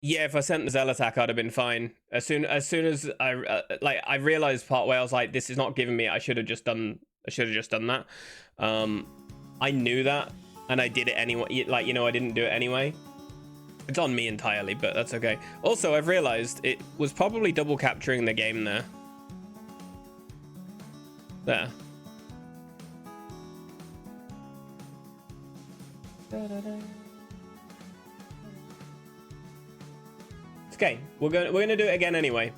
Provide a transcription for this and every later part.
Yeah, if I sent the Zell attack, I'd have been fine. As soon as I realized part way, I was like, this is not giving me. I should have just done that. I knew that, and I did it anyway. Like, you know, I didn't do it anyway. It's on me entirely, but that's okay. Also, I've realized it was probably double capturing the game there. There. Okay, we're gonna do it again anyway.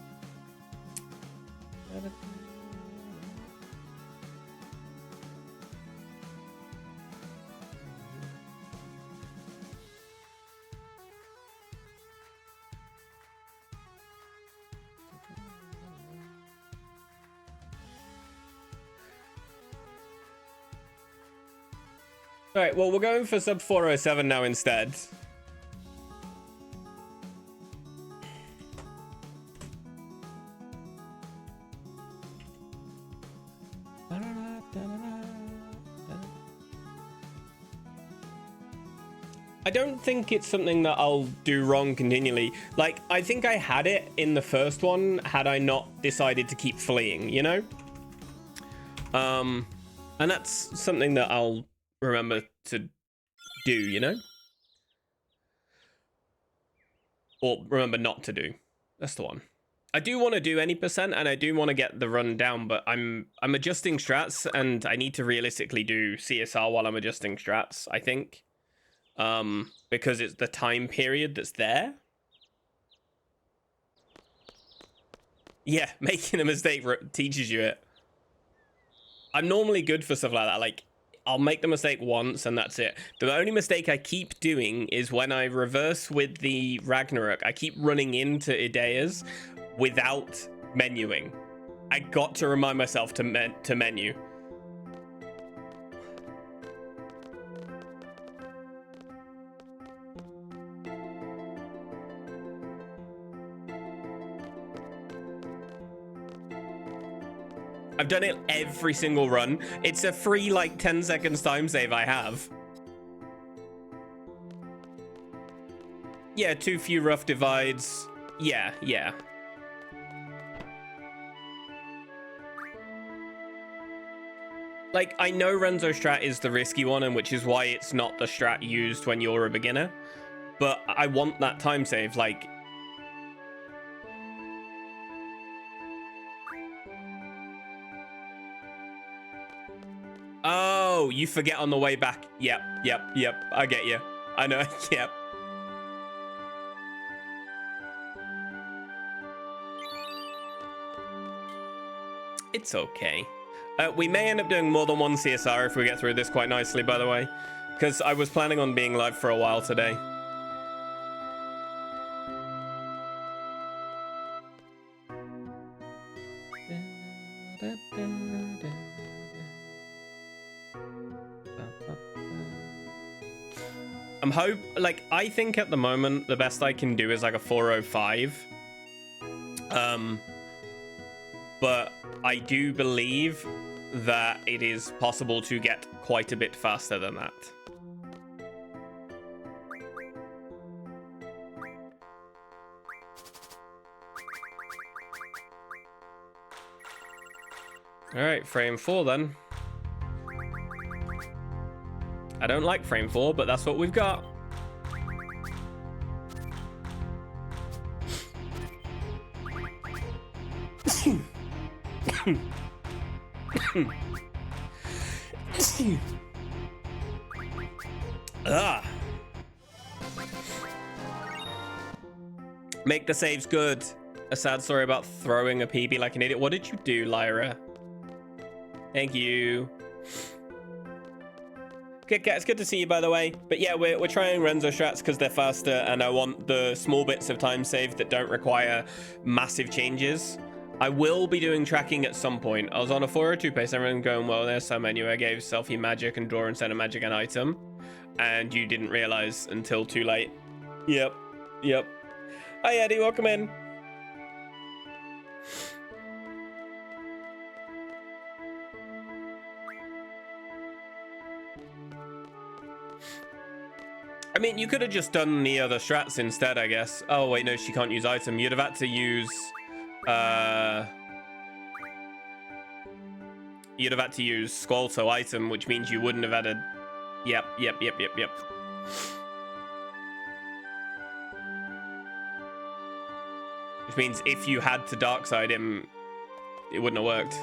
All right, well, we're going for sub 407 now instead. I don't think it's something that I'll do wrong continually. Like, I think I had it in the first one had I not decided to keep fleeing, you know? And that's something that I'll remember to do, you know? Or remember not to do. That's the one. I do want to do any percent, and I do want to get the run down, but I'm adjusting strats, and I need to realistically do CSR while I'm adjusting strats, I think. Because it's the time period that's there. Yeah, making a mistake teaches you it. I'm normally good for stuff like that. Like, I'll make the mistake once and that's it. The only mistake I keep doing is when I reverse with the Ragnarok, I keep running into Ideas without menuing. I got to remind myself to menu. I've done it every single run. It's a free, like, 10 seconds time save I have. Yeah, too few rough divides. Yeah. Like, I know Renzo strat is the risky one, and which is why it's not the strat used when you're a beginner. But I want that time save, like... Oh, you forget on the way back. Yep. I get you. I know, yep. It's okay. We may end up doing more than one CSR if we get through this quite nicely, by the way. Because I was planning on being live for a while today. I think at the moment the best I can do is like a 405. But I do believe that it is possible to get quite a bit faster than that. All right, frame 4 then. I don't like frame 4, but that's what we've got. Make the saves good. A sad story about throwing a PB like an idiot. What did you do, Lyra? Thank you. Kit Kat, it's good to see you, by the way. But yeah, we're trying Renzo strats because they're faster, and I want the small bits of time saved that don't require massive changes. I will be doing tracking at some point. I was on a 402 pace, everything going well there. So menu, I gave selfie magic and draw instead of magic an item. And you didn't realize until too late. Yep. Hi, Eddie, welcome in. mean, you could have just done the other strats instead, I guess. Oh, wait, no, she can't use item. You'd have had to use... You'd have had to use Squalto item, which means you wouldn't have had a... Yep. Which means if you had to dark side him, it wouldn't have worked.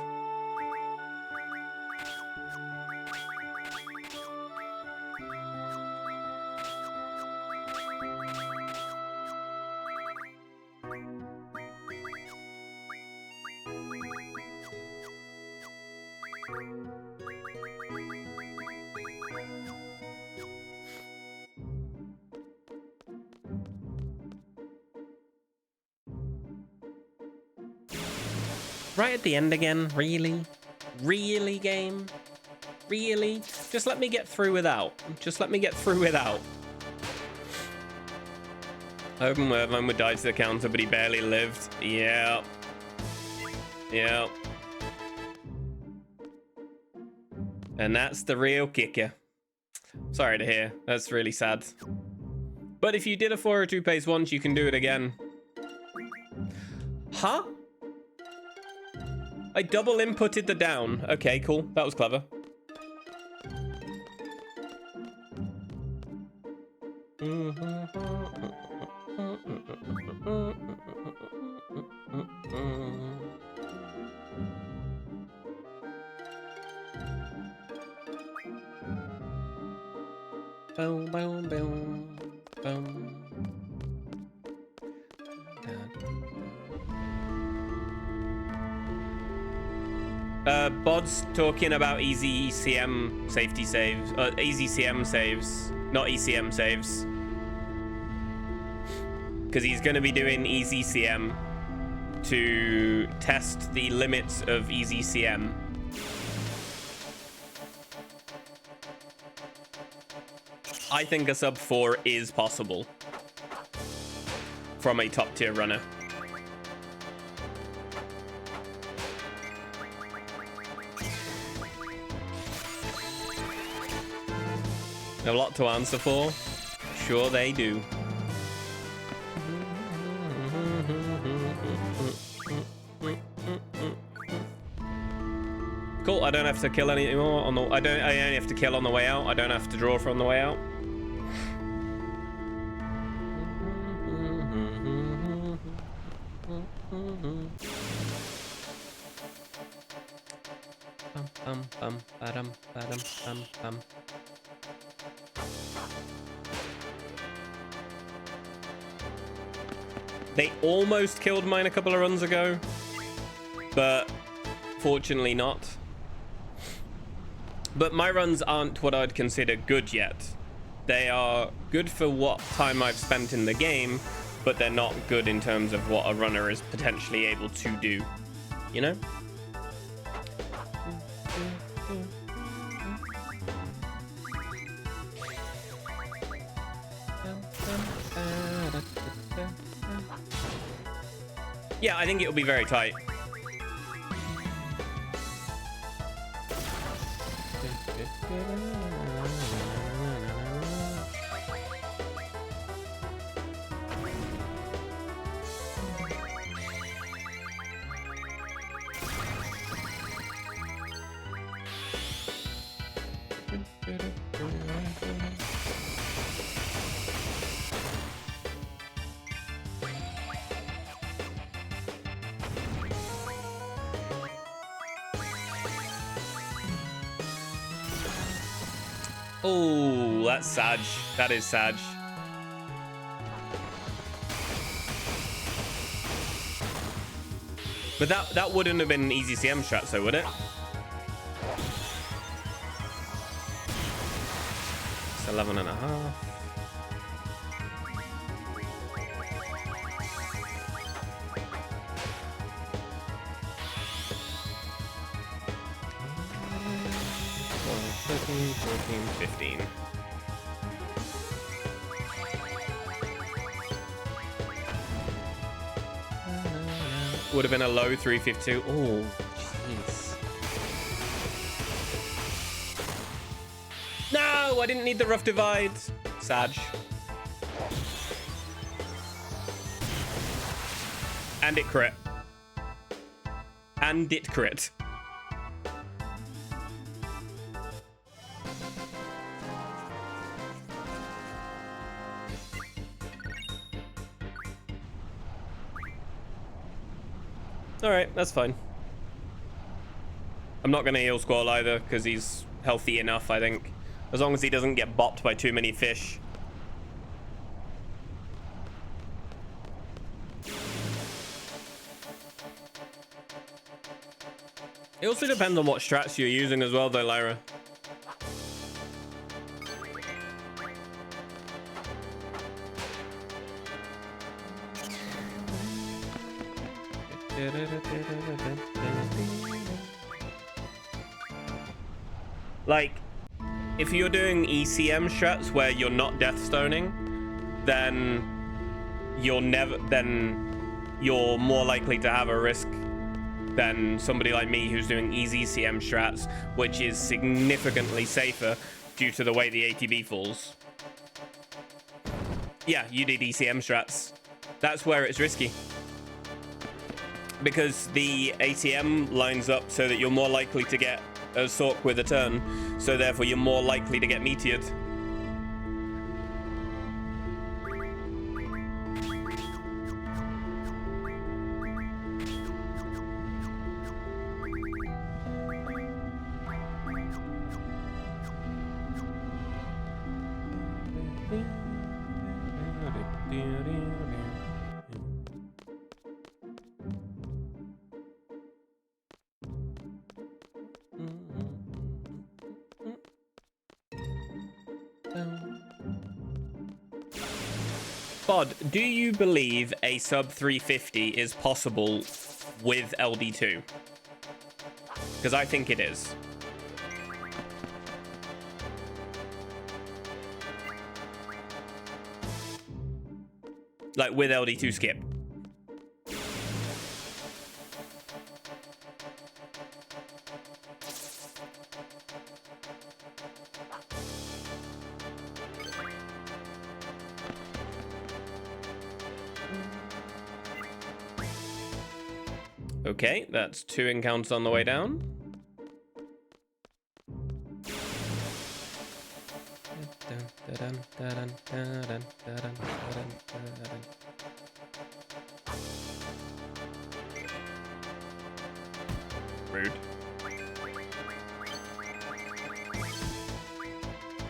Right at the end again, really? Really, game? Really? Just let me get through without. Just let me get through without. Open Wervine would die to the counter, but he barely lived. Yeah. Yeah. And that's the real kicker. Sorry to hear. That's really sad. But if you did a 402 pace once, you can do it again. Huh? I double inputted the down. Okay, cool. That was clever. Boom, boom, boom, boom. Bod's talking about easy CM safety saves, easy CM saves, not ECM saves. Because he's going to be doing easy CM to test the limits of easy CM. I think a sub 4 is possible from a top tier runner. A lot to answer for. Sure they do. Cool, I don't have to kill any more on the I only have to kill on the way out. I don't have to draw from the way out. They almost killed mine a couple of runs ago, but fortunately not. But my runs aren't what I'd consider good yet. They are good for what time I've spent in the game, but they're not good in terms of what a runner is potentially able to do, you know? Yeah, I think it'll be very tight. Oh, that's Sag. That is Sag. But that wouldn't have been an easy CM strat, so would it? It's 11 and a half. $13, $14, $15. Would have been a low 352. Oh, jeez. No, I didn't need the rough divide. Sag. And it crit. And it crit. Alright, that's fine. I'm not going to heal Squall either, because he's healthy enough, I think. As long as he doesn't get bopped by too many fish. It also depends on what strats you're using as well, though, Lyra. Like, if you're doing ECM strats where you're not death stoning, then you're more likely to have a risk than somebody like me who's doing easy CM strats, which is significantly safer due to the way the ATB falls. Yeah, you did ECM strats. That's where it's risky. Because the ATM lines up so that you're more likely to get a Sork with a turn, so therefore you're more likely to get meteored. Bod, do you believe a sub 350 is possible with LD2? Because I think it is. Like with LD2 skip. Okay, that's 2 encounters on the way down. Rude.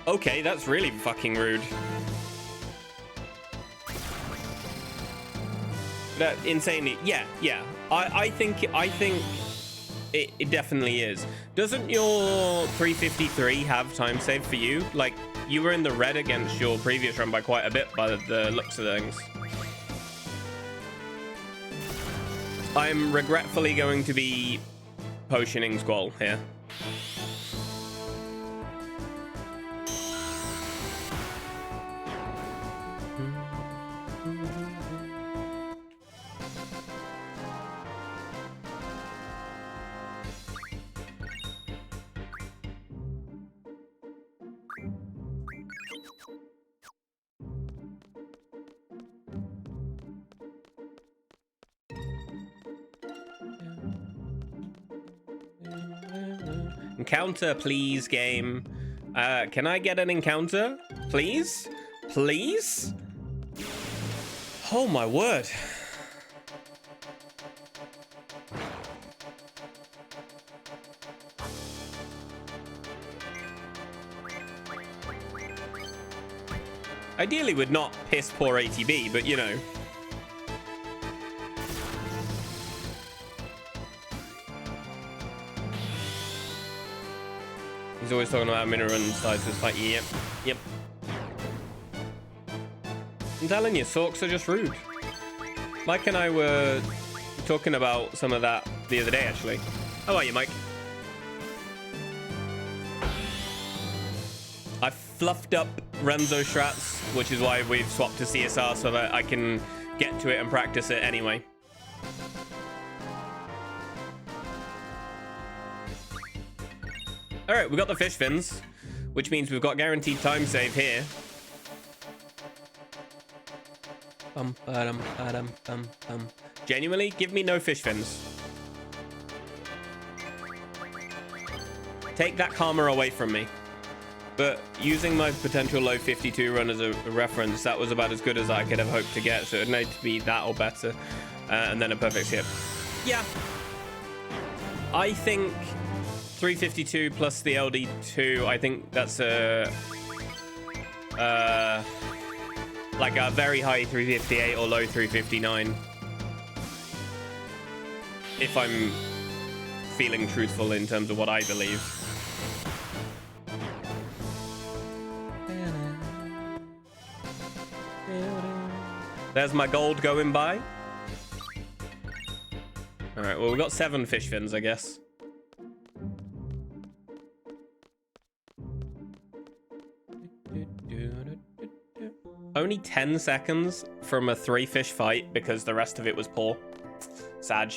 Okay, that's really fucking rude. That insanely, yeah. I think it definitely is. Doesn't your 353 have time save for you? Like, you were in the red against your previous run by quite a bit by the looks of things. I'm regretfully going to be potioning Squall here. Encounter, please, game. Can I get an encounter? Please? Please? Oh, my word. Ideally, would not piss poor ATB, but you know. He's always talking about mineral and size was like, yep. I'm telling you, Sorks are just rude. Mike and I were talking about some of that the other day, actually. How are you, Mike? I fluffed up Renzo strats, which is why we've swapped to CSR so that I can get to it and practice it anyway. All right, we got the fish fins, which means we've got guaranteed time save here. Genuinely, give me no fish fins. Take that karma away from me. But using my potential low 52 run as a reference, that was about as good as I could have hoped to get. So it needed to be that or better. And then a perfect skip. Yeah. I think 352 plus the LD2, I think that's a... like a very high 358 or low 359. If I'm feeling truthful in terms of what I believe. There's my gold going by. All right, well, we've got 7 fish fins, I guess. Only 10 seconds from a 3-fish fight because the rest of it was poor. Sag.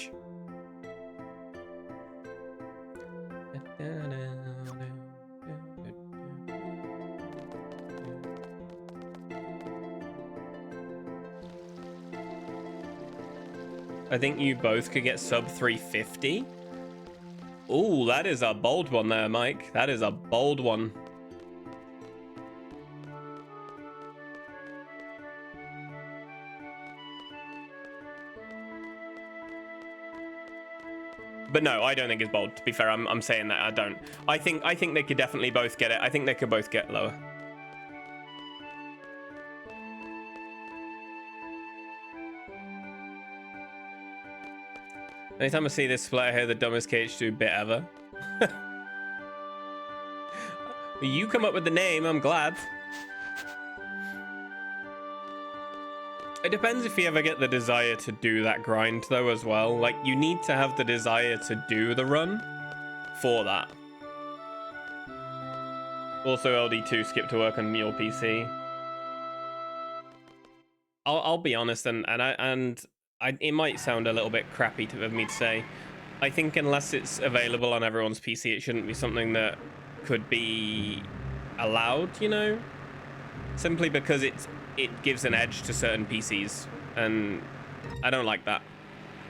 I think you both could get sub 350. Ooh, that is a bold one there, Mike. That is a bold one. But no, I don't think it's bold. To be fair, I'm saying that I don't. I think they could definitely both get it. I think they could both get lower. Anytime I see this split, I hear the dumbest KH2 bit ever. You come up with the name, I'm glad. It depends if you ever get the desire to do that grind, though, as well. Like, you need to have the desire to do the run for that. Also, LD2 skip to work on your PC. I'll be honest, and it might sound a little bit crappy of me to say. I think unless it's available on everyone's PC, it shouldn't be something that could be allowed, you know? Simply because it gives an edge to certain PCs, and I don't like that.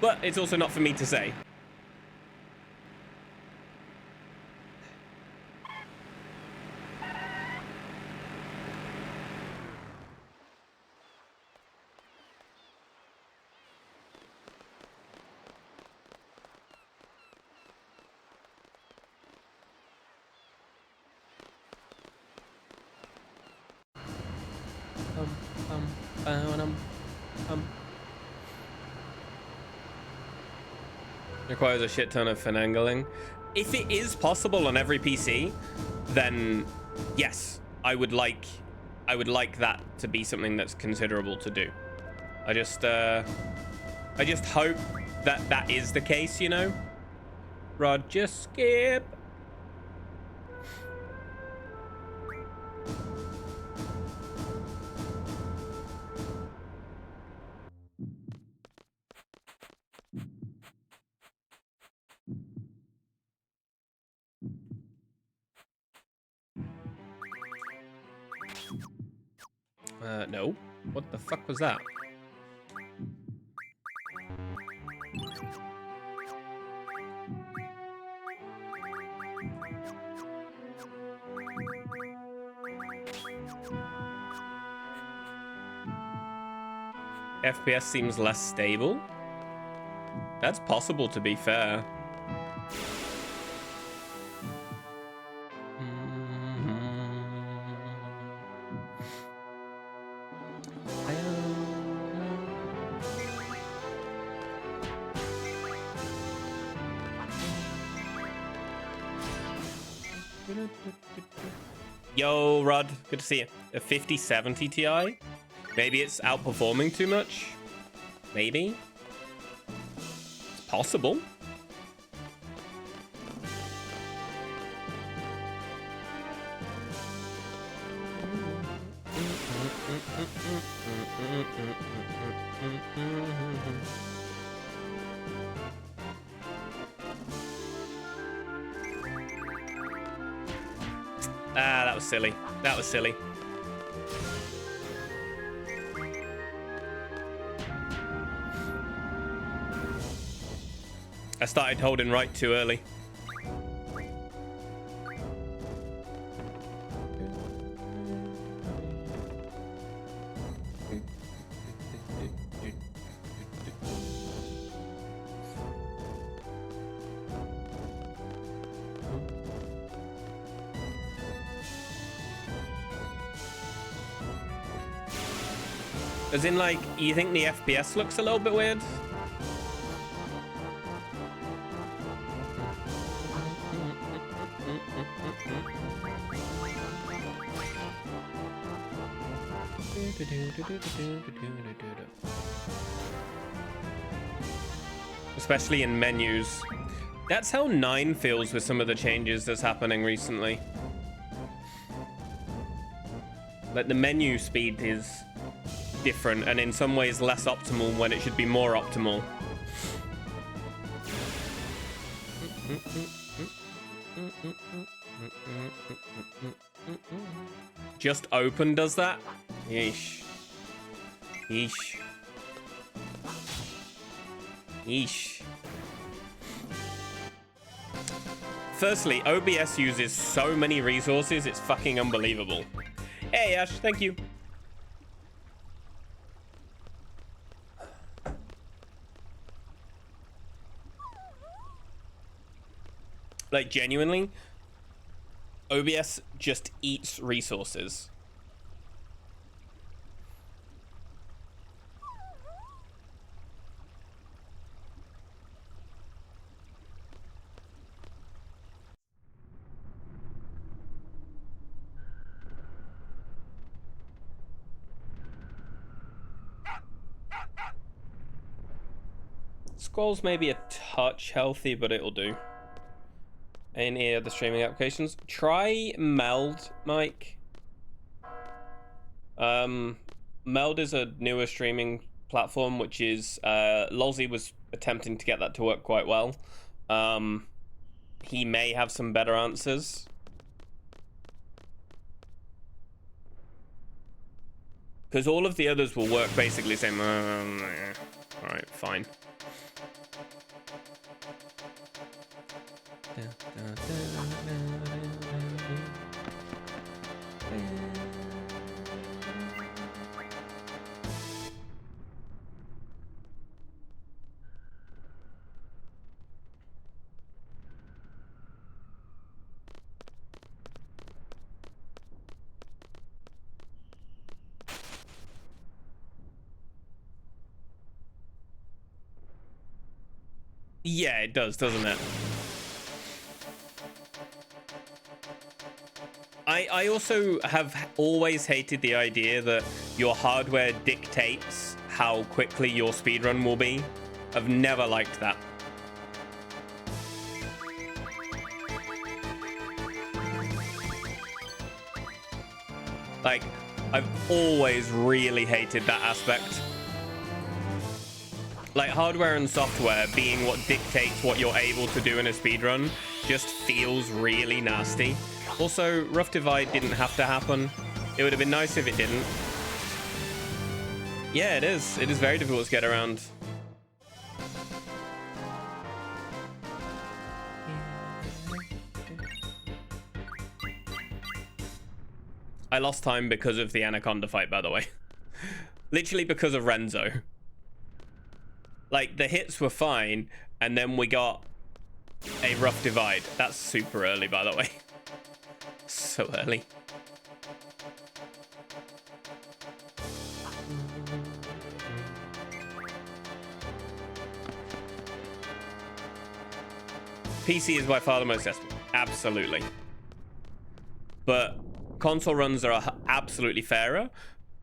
But it's also not for me to say. Requires a shit ton of finagling. If it is possible on every PC, then yes, I would like that to be something that's considerable to do. I just hope that that is the case, you know? Roger skip. No. What the fuck was that? FPS seems less stable. That's possible, to be fair. Yo, Rod, good to see you. A 5070 Ti? Maybe it's outperforming too much? Maybe? It's possible. Ah, that was silly. That was silly. I started holding right too early. As in, like, you think the FPS looks a little bit weird? Especially in menus. That's how 9 feels with some of the changes that's happening recently. Like, the menu speed is different and in some ways less optimal when it should be more optimal. Just open does that? Yeesh. Yeesh. Yeesh. Firstly, OBS uses so many resources, it's fucking unbelievable. Hey Ash, thank you. Like, genuinely, OBS just eats resources. Scrolls may be a touch healthy, but it'll do. Any other streaming applications? Try Meld, Mike. Meld is a newer streaming platform, which is Lolzy was attempting to get that to work quite well. He may have some better answers. Because all of the others will work basically the same. All right, fine. Yeah, it does, doesn't it? I also have always hated the idea that your hardware dictates how quickly your speedrun will be. I've never liked that. Like, I've always really hated that aspect. Like, hardware and software being what dictates what you're able to do in a speedrun just feels really nasty. Also, Rough Divide didn't have to happen. It would have been nice if it didn't. Yeah, it is. It is very difficult to get around. I lost time because of the Anaconda fight, by the way. Literally because of Renzo. Like, the hits were fine, and then we got a Rough Divide. That's super early, by the way. So early. PC is by far the most accessible. Absolutely. But console runs are absolutely fairer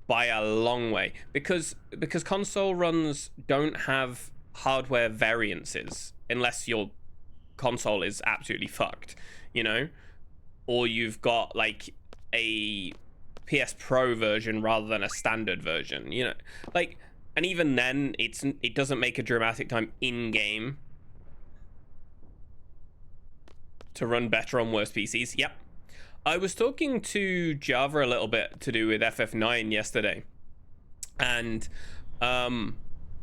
by a long way. Because console runs don't have hardware variances unless your console is absolutely fucked, you know? Or you've got like a PS Pro version rather than a standard version, you know? Like, and even then it doesn't make a dramatic time in game to run better on worse PCs. Yep. I was talking to Java a little bit to do with FF8 yesterday, and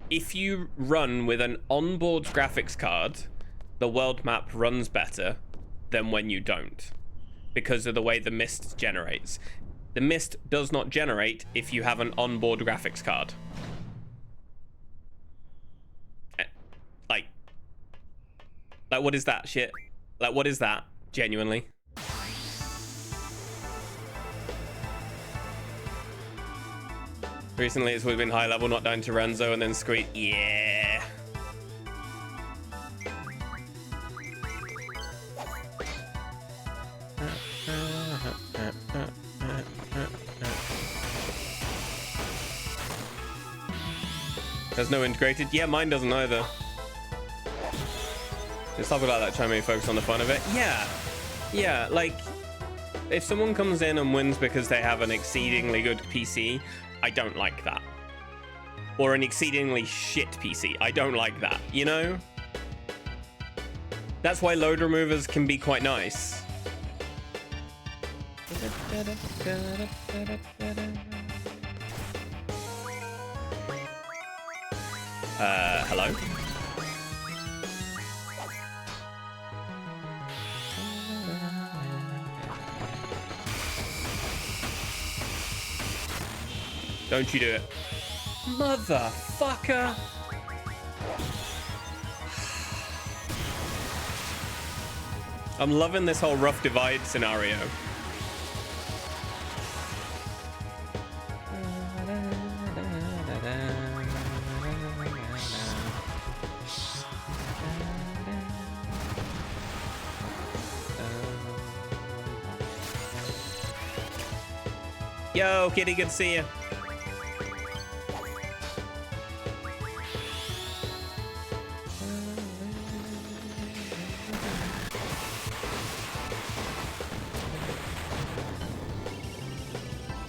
if you run with an onboard graphics card the world map runs better than when you don't, because of the way the mist generates. The mist does not generate if you have an onboard graphics card. Like what is that shit? Like, what is that? Genuinely. Recently, it's always been high level, not down to Renzo, and then Squeak. Yeah. There's no integrated. Yeah, mine doesn't either. Just stuff like that, try to maybe focus on the fun of it. Yeah, like, if someone comes in and wins because they have an exceedingly good PC, I don't like that. Or an exceedingly shit PC, I don't like that, you know? That's why load removers can be quite nice. Hello? Don't you do it. Motherfucker! I'm loving this whole rough divide scenario. Yo, kitty, good to see you.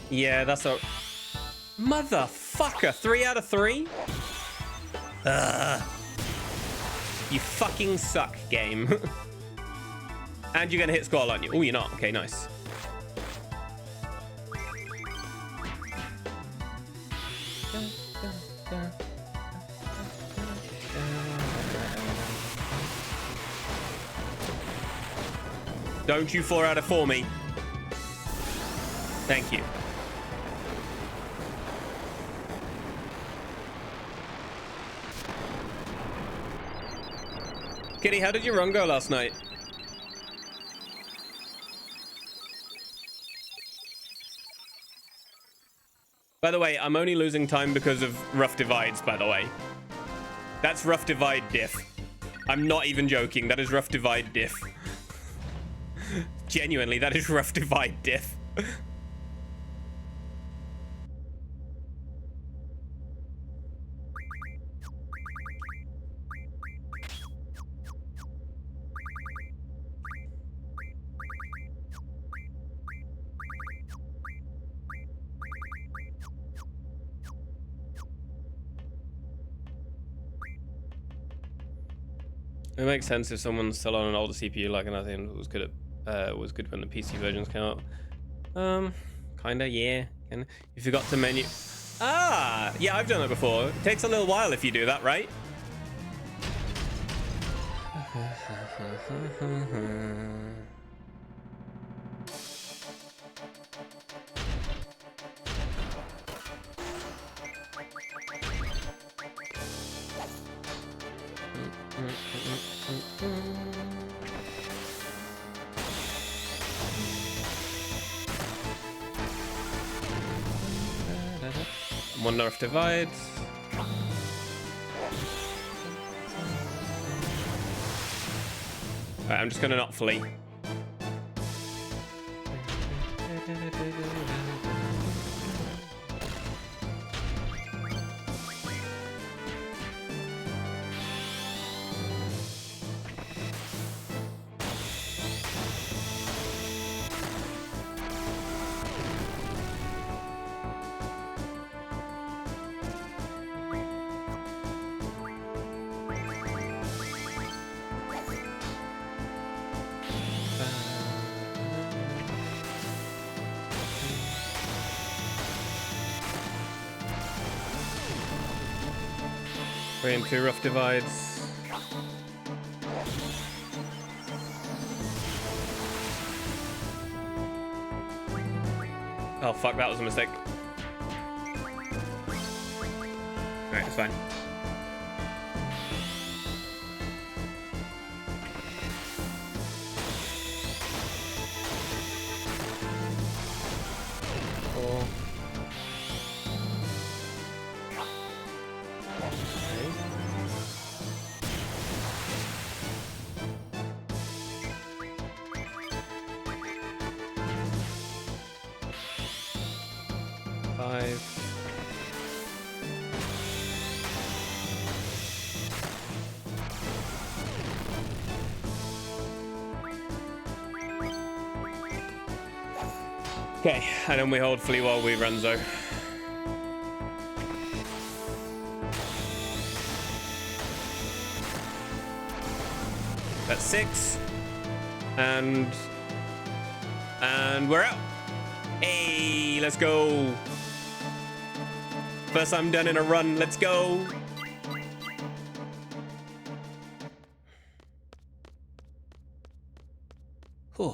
Yeah, that's a motherfucker. 3 out of 3. You fucking suck, game. And you're gonna hit squall, aren't you? Oh, you're not. Okay, nice. Don't you 4 out of 4 me. Thank you. Kitty, how did your run go last night? By the way, I'm only losing time because of rough divides, by the way. That's rough divide diff. I'm not even joking. That is rough divide diff. Genuinely, that is rough divide diff. It makes sense if someone's still on an older CPU, like another thing was good at was good when the PC versions came out. Kinda, yeah. You forgot to menu. Ah, yeah, I've done it before. It takes a little while if you do that, right? One nerf divide. Alright, I'm just gonna not flee. Three and 2 rough divides. Oh, fuck, that was a mistake. Alright, it's fine. Okay, and then we hold flea while we Renzo. That's 6. And we're out. Hey, let's go. First I'm done in a run. Let's go. Whew.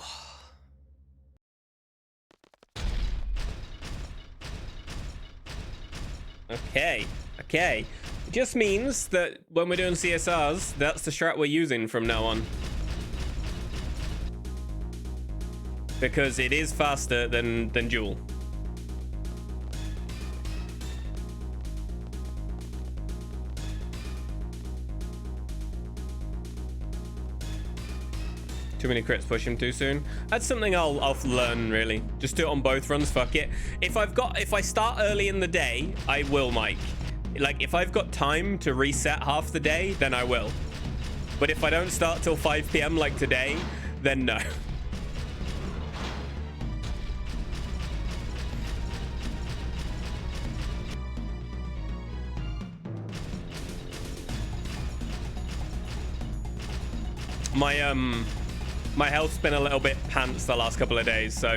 Okay. It just means that when we're doing CSRs, that's the strat we're using from now on. Because it is faster than duel. Too many crits, push him too soon. That's something I'll learn, really. Just do it on both runs, fuck it. If I start early in the day, I will, Mike. Like, if I've got time to reset half the day, then I will. But if I don't start till 5 PM like today, then no. My health's been a little bit pants the last couple of days, so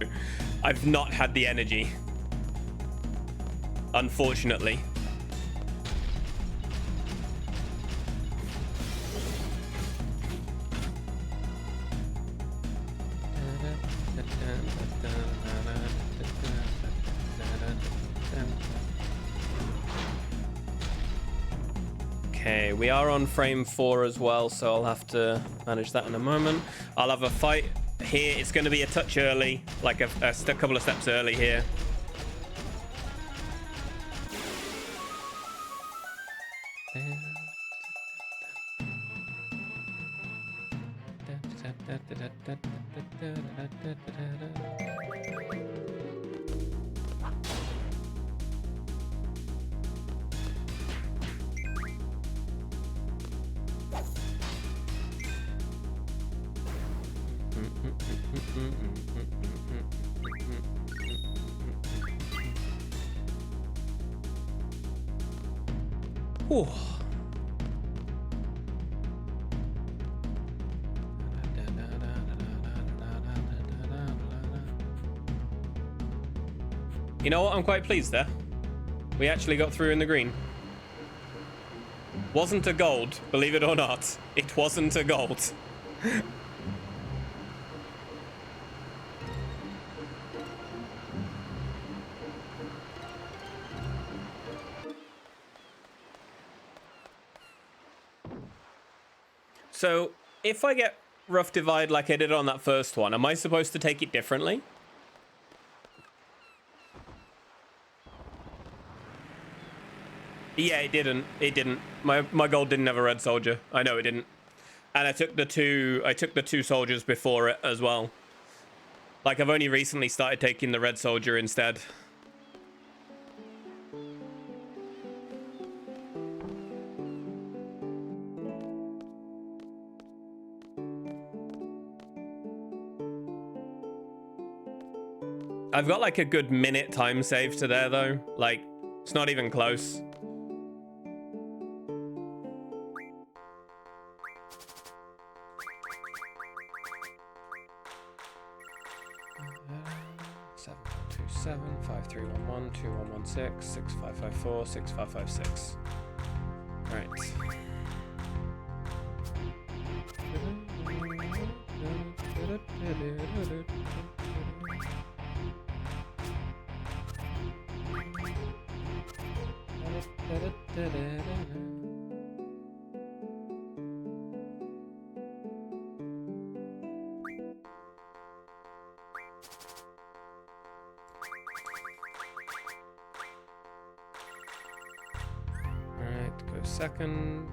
I've not had the energy, unfortunately. Okay, we are on frame 4 as well, so I'll have to manage that in a moment. I'll have a fight here. It's going to be a touch early, like a couple of steps early here. Whew. You know what? I'm quite pleased there. We actually got through in the green. Wasn't a gold, believe it or not. It wasn't a gold. So, if I get rough divide like I did on that first one, am I supposed to take it differently? Yeah, it didn't. It didn't. My gold didn't have a red soldier. I know it didn't. And I took the two soldiers before it as well. Like, I've only recently started taking the red soldier instead. I've got like a good minute time save to there though. Like, it's not even close. Seven, 7, 5, 3, 1, 1, 2, 1, 1, 6, 6, 5, 5, 4, 6, 5, 5, 6. All right. second.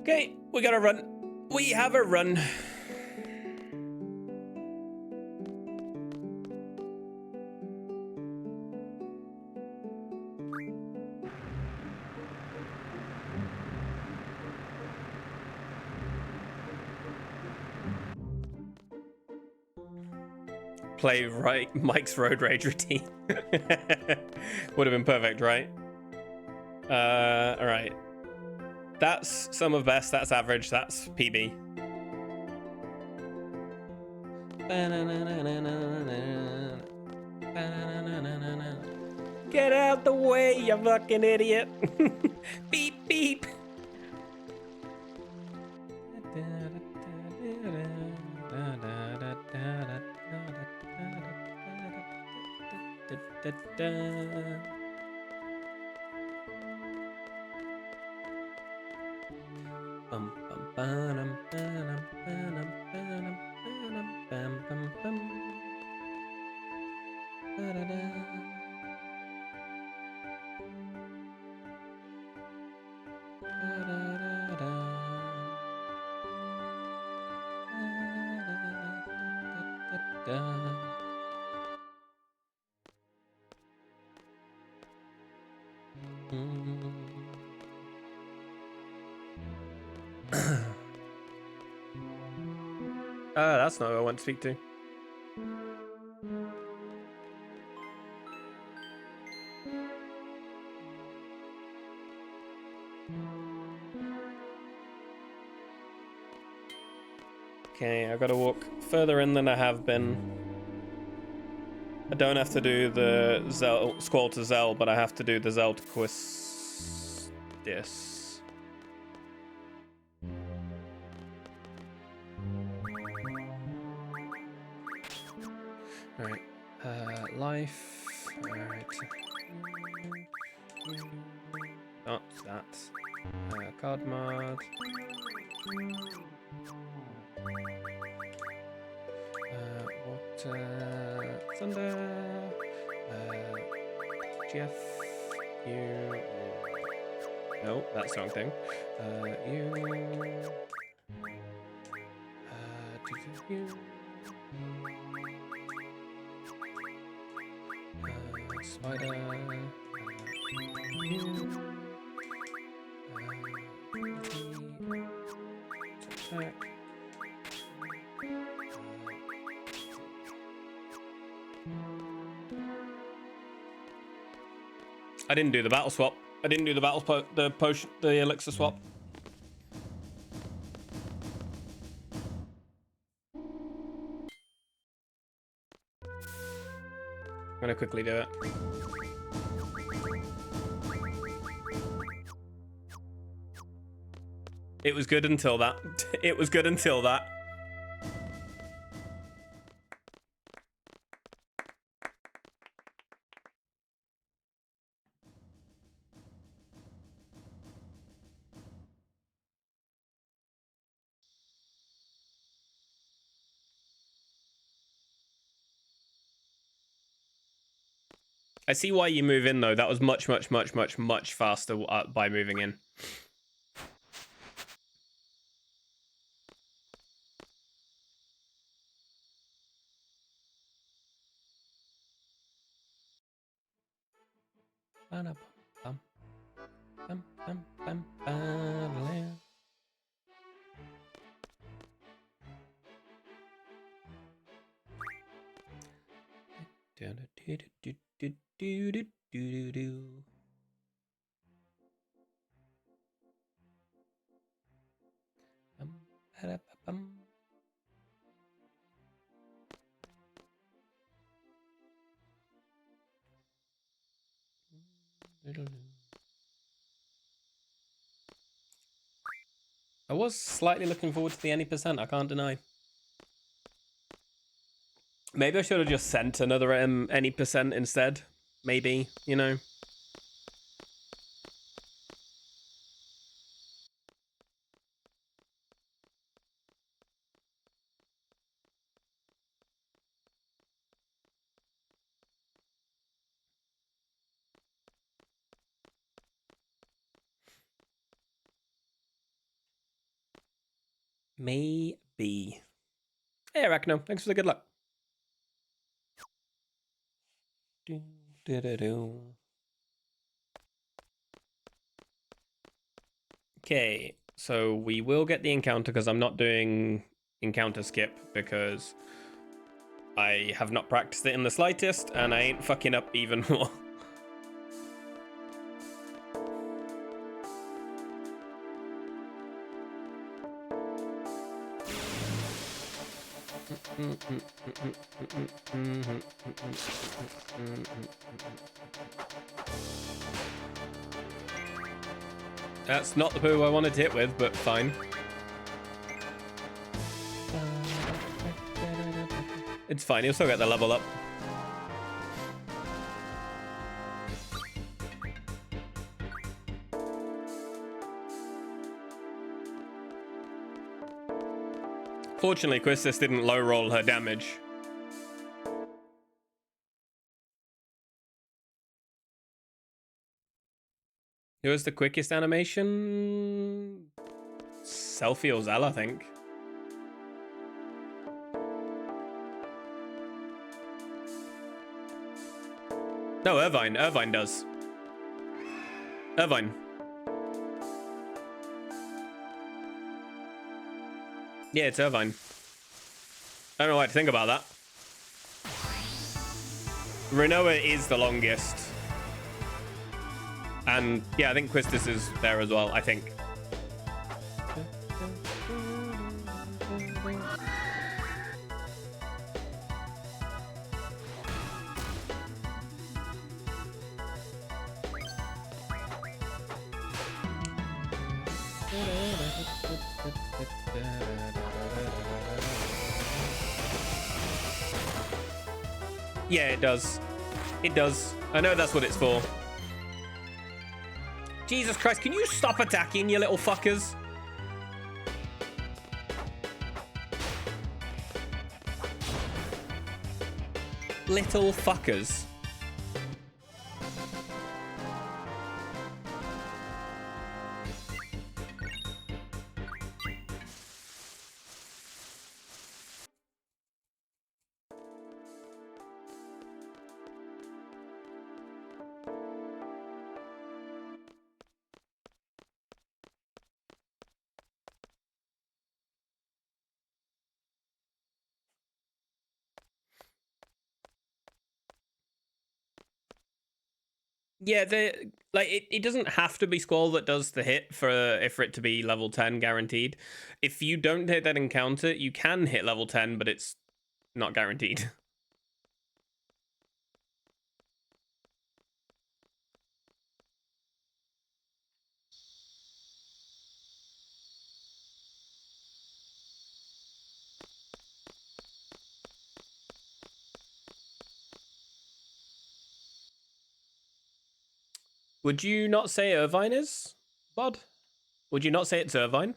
Okay, we gotta run. We have a run. Play right Mike's road rage routine. Would have been perfect, right? All right. That's sum of best, that's average, that's PB. Get out the way, you fucking idiot. Beep, beep. That's not who I want to speak to. Okay, I've got to walk further in than I have been. I don't have to do the Squall to Zell, but I have to do the Zell to Quistis. Alright, life. Alright. Oh, that. Card mod. Water. Thunder. Jeff. You. No, that's the wrong thing. You. You. Spider. Attack. I didn't do the battle swap. I didn't do the the elixir swap. I'm gonna quickly do it. It was good until that. It was good until that. I see why you move in, though. That was much faster by moving in. I was slightly looking forward to the any percent, I can't deny. Maybe I should have just sent another any percent instead. Maybe, you know. Maybe. Hey, Arachno, thanks for the good luck. Okay, so we will get the encounter because I'm not doing encounter skip because I have not practiced it in the slightest and I ain't fucking up even more. That's not the poo I wanted to hit with, but fine. It's fine, he'll still get the level up. Fortunately, Quistis didn't low roll her damage. Who was the quickest animation? Selfie or Zell, I think. No, Irvine. Irvine does. Irvine. Yeah, it's Irvine. I don't know what to think about that. Renoa is the longest. And yeah, I think Quistis is there as well, I think. Yeah, it does. It does. I know that's what it's for. Jesus Christ, can you stop attacking, you little fuckers? Little fuckers. Yeah, it doesn't have to be Squall that does the hit for it to be level 10 guaranteed. If you don't hit that encounter, you can hit level 10, but it's not guaranteed. Would you not say Irvine is, Bod? Would you not say it's Irvine?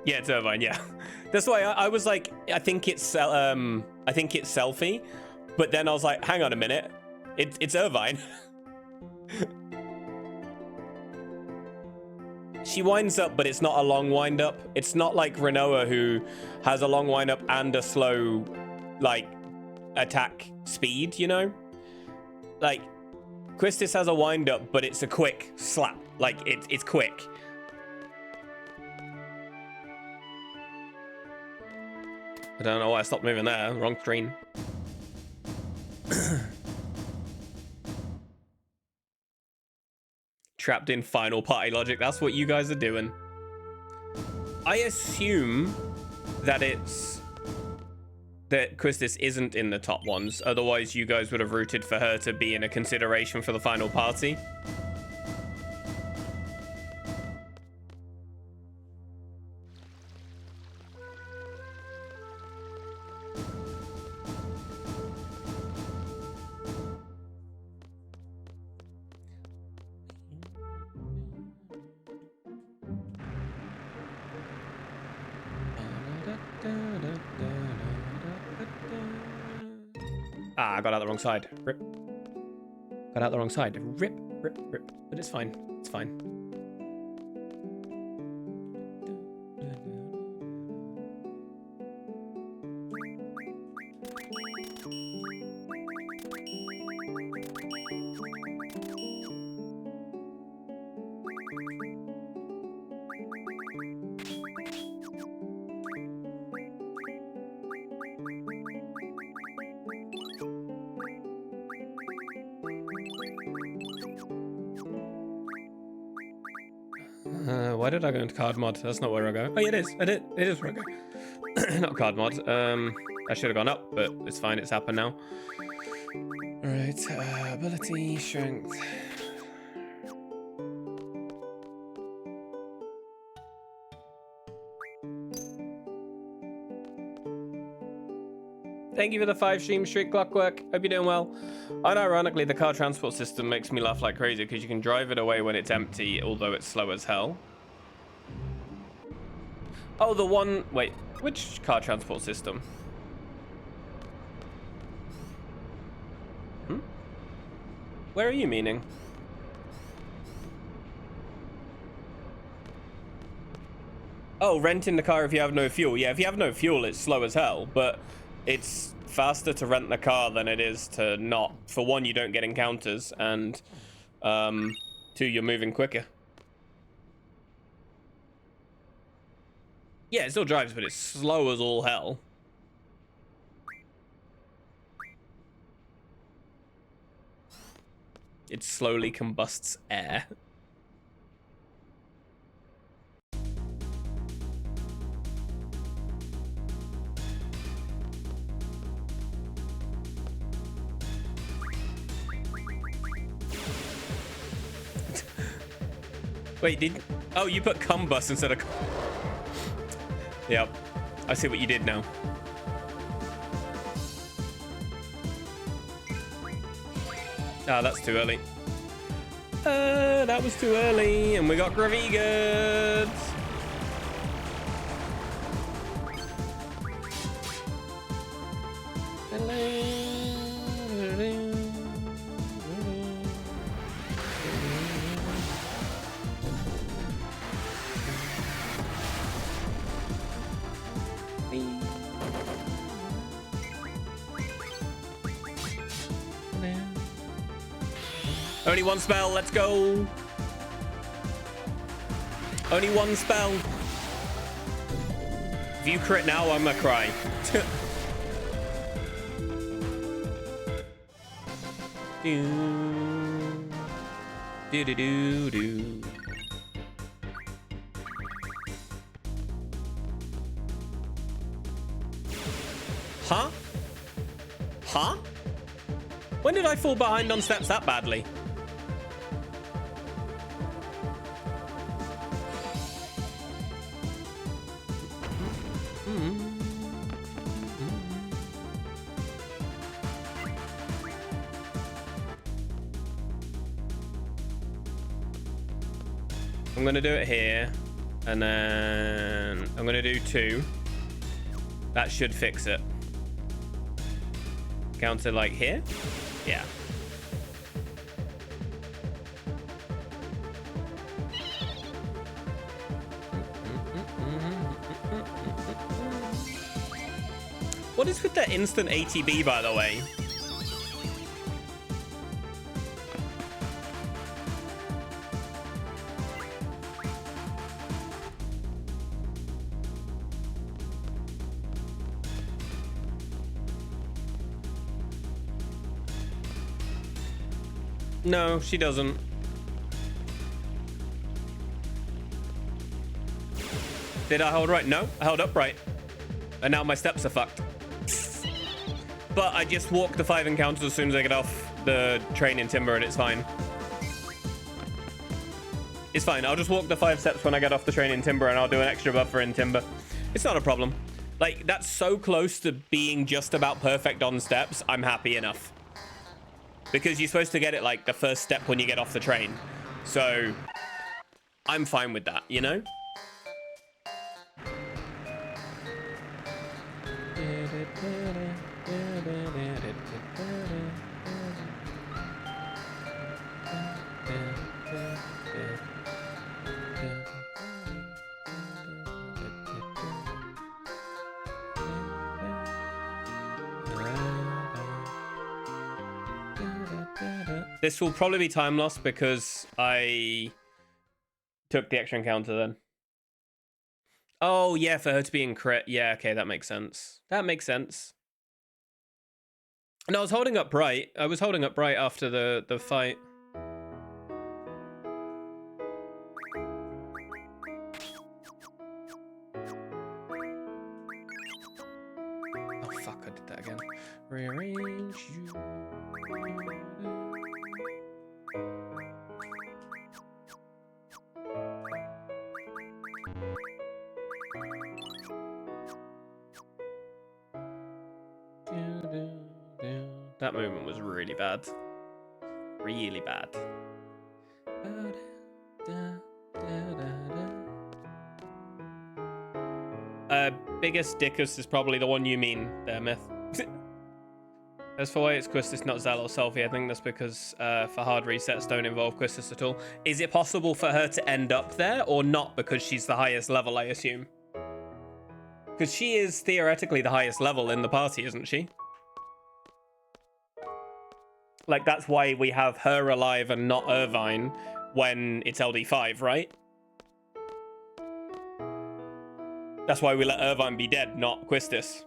Yeah, it's Irvine, yeah. That's why I was like, I think it's Selfie, but then I was like, hang on a minute. It's Irvine. She winds up, but it's not a long wind up. It's not like Renoa, who has a long wind up and a slow, like, attack speed, you know? Like, Quistis has a wind up, but it's a quick slap. Like, it's quick. I don't know why I stopped moving there. Wrong screen. Trapped in final party logic. That's what you guys are doing. I assume that that Quistis isn't in the top ones. Otherwise, you guys would have rooted for her to be in a consideration for the final party. Ah, I got out the wrong side. Rip. Got out the wrong side. Rip, rip, rip. But it's fine. It's fine. Why did I go into card mod? That's not where I go. Oh, yeah, it is. It is where I go. Not card mod. I should have gone up, but it's fine. It's happened now. All right. Ability, strength. Thank you for the 5 stream streak, Clockwork. Hope you're doing well. Unironically, the car transport system makes me laugh like crazy because you can drive it away when it's empty, although it's slow as hell. Oh, the one... Wait, which car transport system? Where are you meaning? Oh, renting the car if you have no fuel. Yeah, if you have no fuel, it's slow as hell, but it's faster to rent the car than it is to not. For one, you don't get encounters, and 2, you're moving quicker. Yeah, it still drives, but it's slow as all hell. It slowly combusts air. Wait, oh, you put combust instead of... Yep, I see what you did now. Ah, that's too early. That was too early, and we got Gravigas. Only one spell, let's go. Only one spell. If you crit now, I'm gonna cry. Do. Huh? Huh? When did I fall behind on steps that badly? I'm gonna do it here, and then I'm gonna do 2. That should fix it. Counter like here? Yeah. What is with the instant ATB, by the way? No, she doesn't. Did I hold right? No, I held upright. And now my steps are fucked. But I just walk the 5 encounters as soon as I get off the train in Timber, and it's fine. It's fine. I'll just walk the 5 steps when I get off the train in Timber, and I'll do an extra buffer in Timber. It's not a problem. Like, that's so close to being just about perfect on steps. I'm happy enough. Because you're supposed to get it like the first step when you get off the train. So I'm fine with that, you know? This will probably be time loss because I took the extra encounter then. Oh, yeah, for her to be in crit. Yeah, okay, that makes sense. That makes sense. No, I was holding up bright. I was holding up bright after the fight. Oh, fuck, I did that again. Rearrange you. That movement was really bad. Really bad. Biggest dickus is probably the one you mean there, Myth. As for why it's Quistis, not Zal or Selfie, I think that's because for hard resets don't involve Quistis at all. Is it possible for her to end up there or not because she's the highest level, I assume? Because she is theoretically the highest level in the party, isn't she? Like, that's why we have her alive and not Irvine when it's LD5, right? That's why we let Irvine be dead, not Quistis.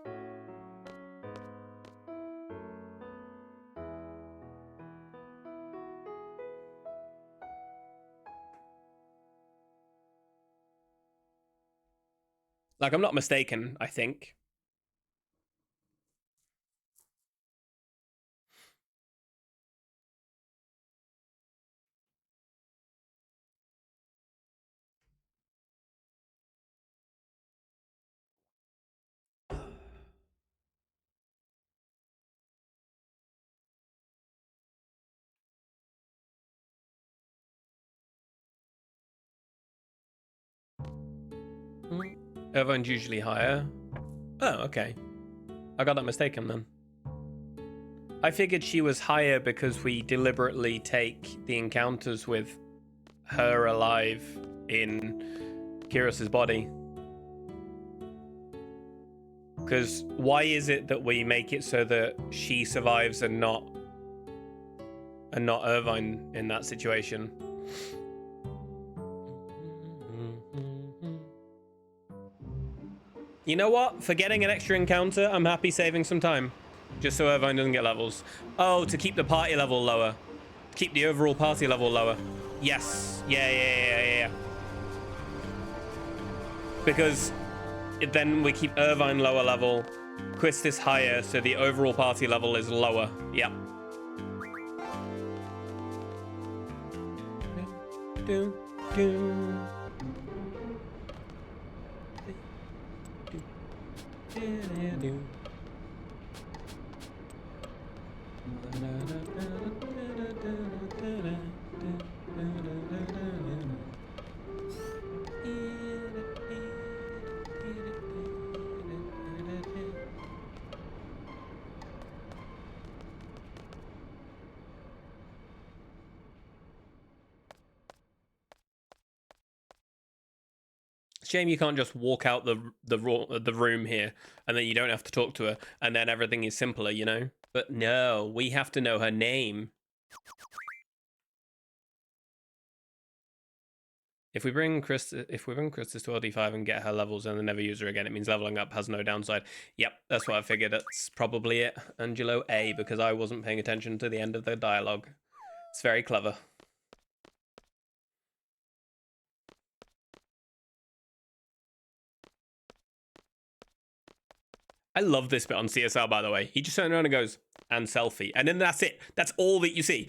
Like, I'm not mistaken, I think. Irvine's usually higher. Oh, okay. I got that mistaken then. I figured she was higher because we deliberately take the encounters with her alive in Kyros's body. Because why is it that we make it so that she survives and not Irvine in that situation? You know what? For getting an extra encounter, I'm happy saving some time. Just so Irvine doesn't get levels. Oh, to keep the party level lower. Keep the overall party level lower. Yes. Yeah. Because then we keep Irvine lower level, Quistis higher, so the overall party level is lower. Yep. Shame you can't just walk out the room here and then you don't have to talk to her and then everything is simpler, you know? But no, we have to know her name. If we bring Christus to LD5 and get her levels and then never use her again, it means leveling up has no downside. Yep, that's what I figured. That's probably it. Angelo A, because I wasn't paying attention to the end of the dialogue. It's very clever. I love this bit on CSR, by the way. He just turns around and goes, and selfie. And then that's it. That's all that you see.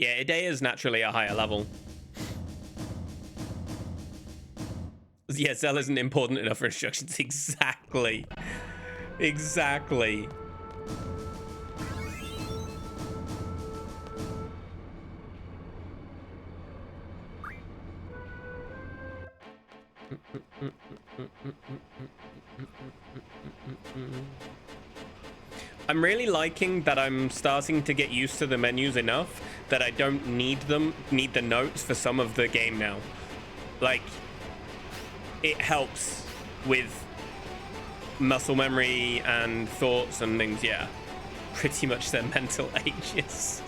Yeah, Idea is naturally a higher level. Yeah, Zell isn't important enough for instructions. Exactly. Exactly. I'm really liking that I'm starting to get used to the menus enough that I don't need the notes for some of the game now. Like, it helps with muscle memory and thoughts and things. Yeah, pretty much their mental ages.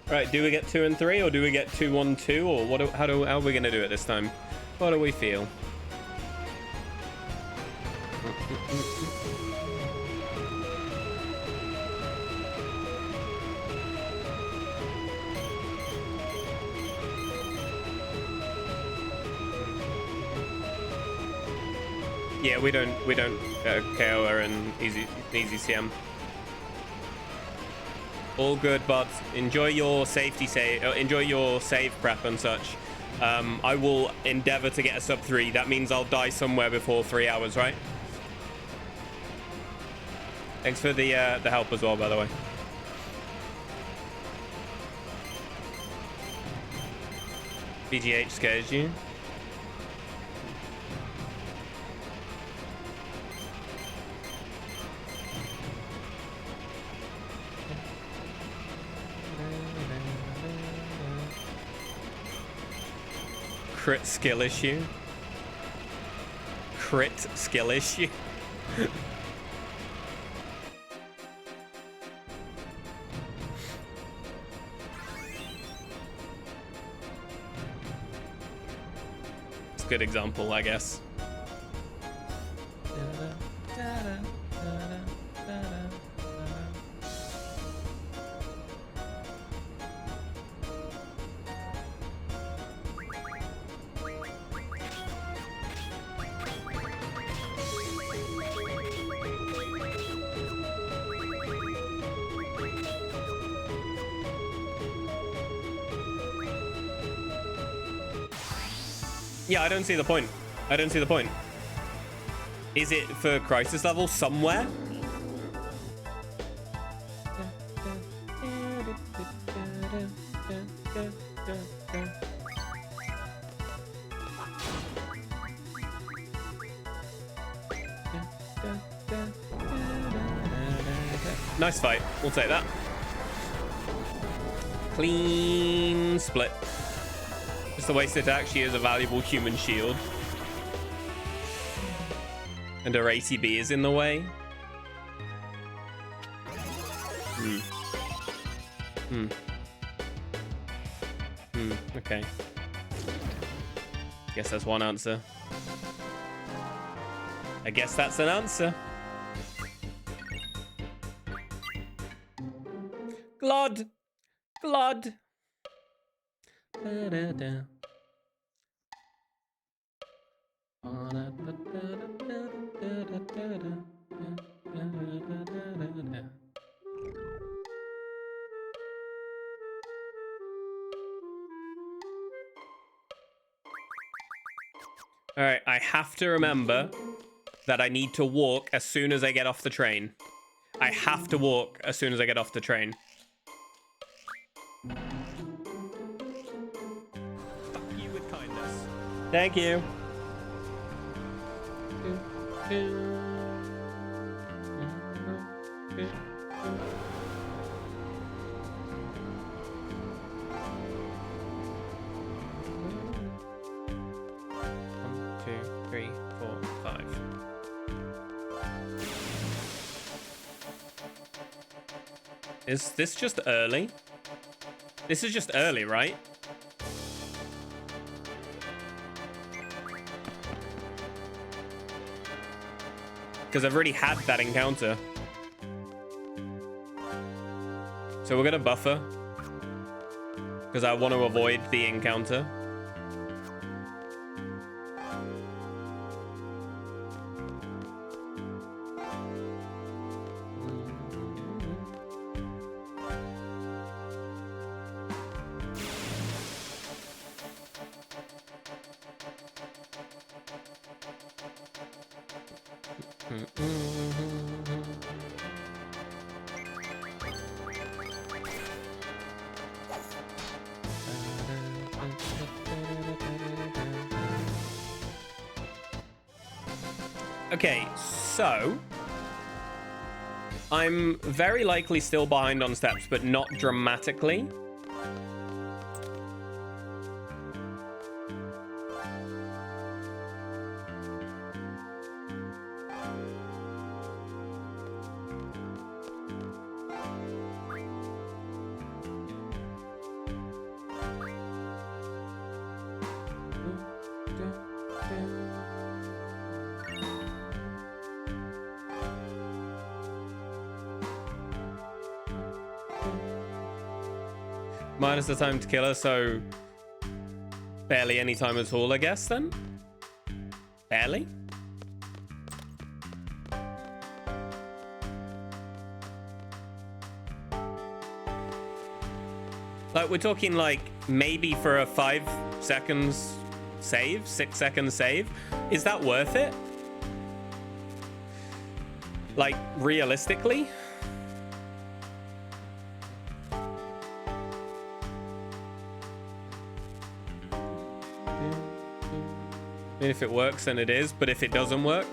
Right, do we get 2 and 3, or do we get 2, 1, 2, or what? How are we gonna do it this time? What do we feel? Yeah, we don't KO her in easy CM. All good, but enjoy your enjoy your save prep and such. I will endeavor to get a sub 3. That means I'll die somewhere before 3 hours, right? Thanks for the help as well, by the way. BGH scares you. Crit skill issue. Crit skill issue. It's a good example, I guess. Yeah, I don't see the point. I don't see the point. Is it for crisis level somewhere? Nice fight. We'll take that. Clean split. Just the waste attack. She is a valuable human shield. And her ATB is in the way. Okay. Guess that's one answer. I guess that's an answer. Glod! Glod! All right, I have to remember that I need to walk as soon as I get off the train. I have to walk as soon as I get off the train. Fuck you with kindness. Thank you. One, two, three, four, five. Is this just early? This is just early, right? Because I've already had that encounter. So we're gonna buffer. Because I want to avoid the encounter. Okay, so I'm very likely still behind on steps, but not dramatically. Minus the time to kill her, so barely any time at all, I guess, then? Barely? Like, we're talking, like, maybe for a 5 seconds save, 6 second save. Is that worth it? Like, realistically? I mean, if it works, then it is. But if it doesn't work...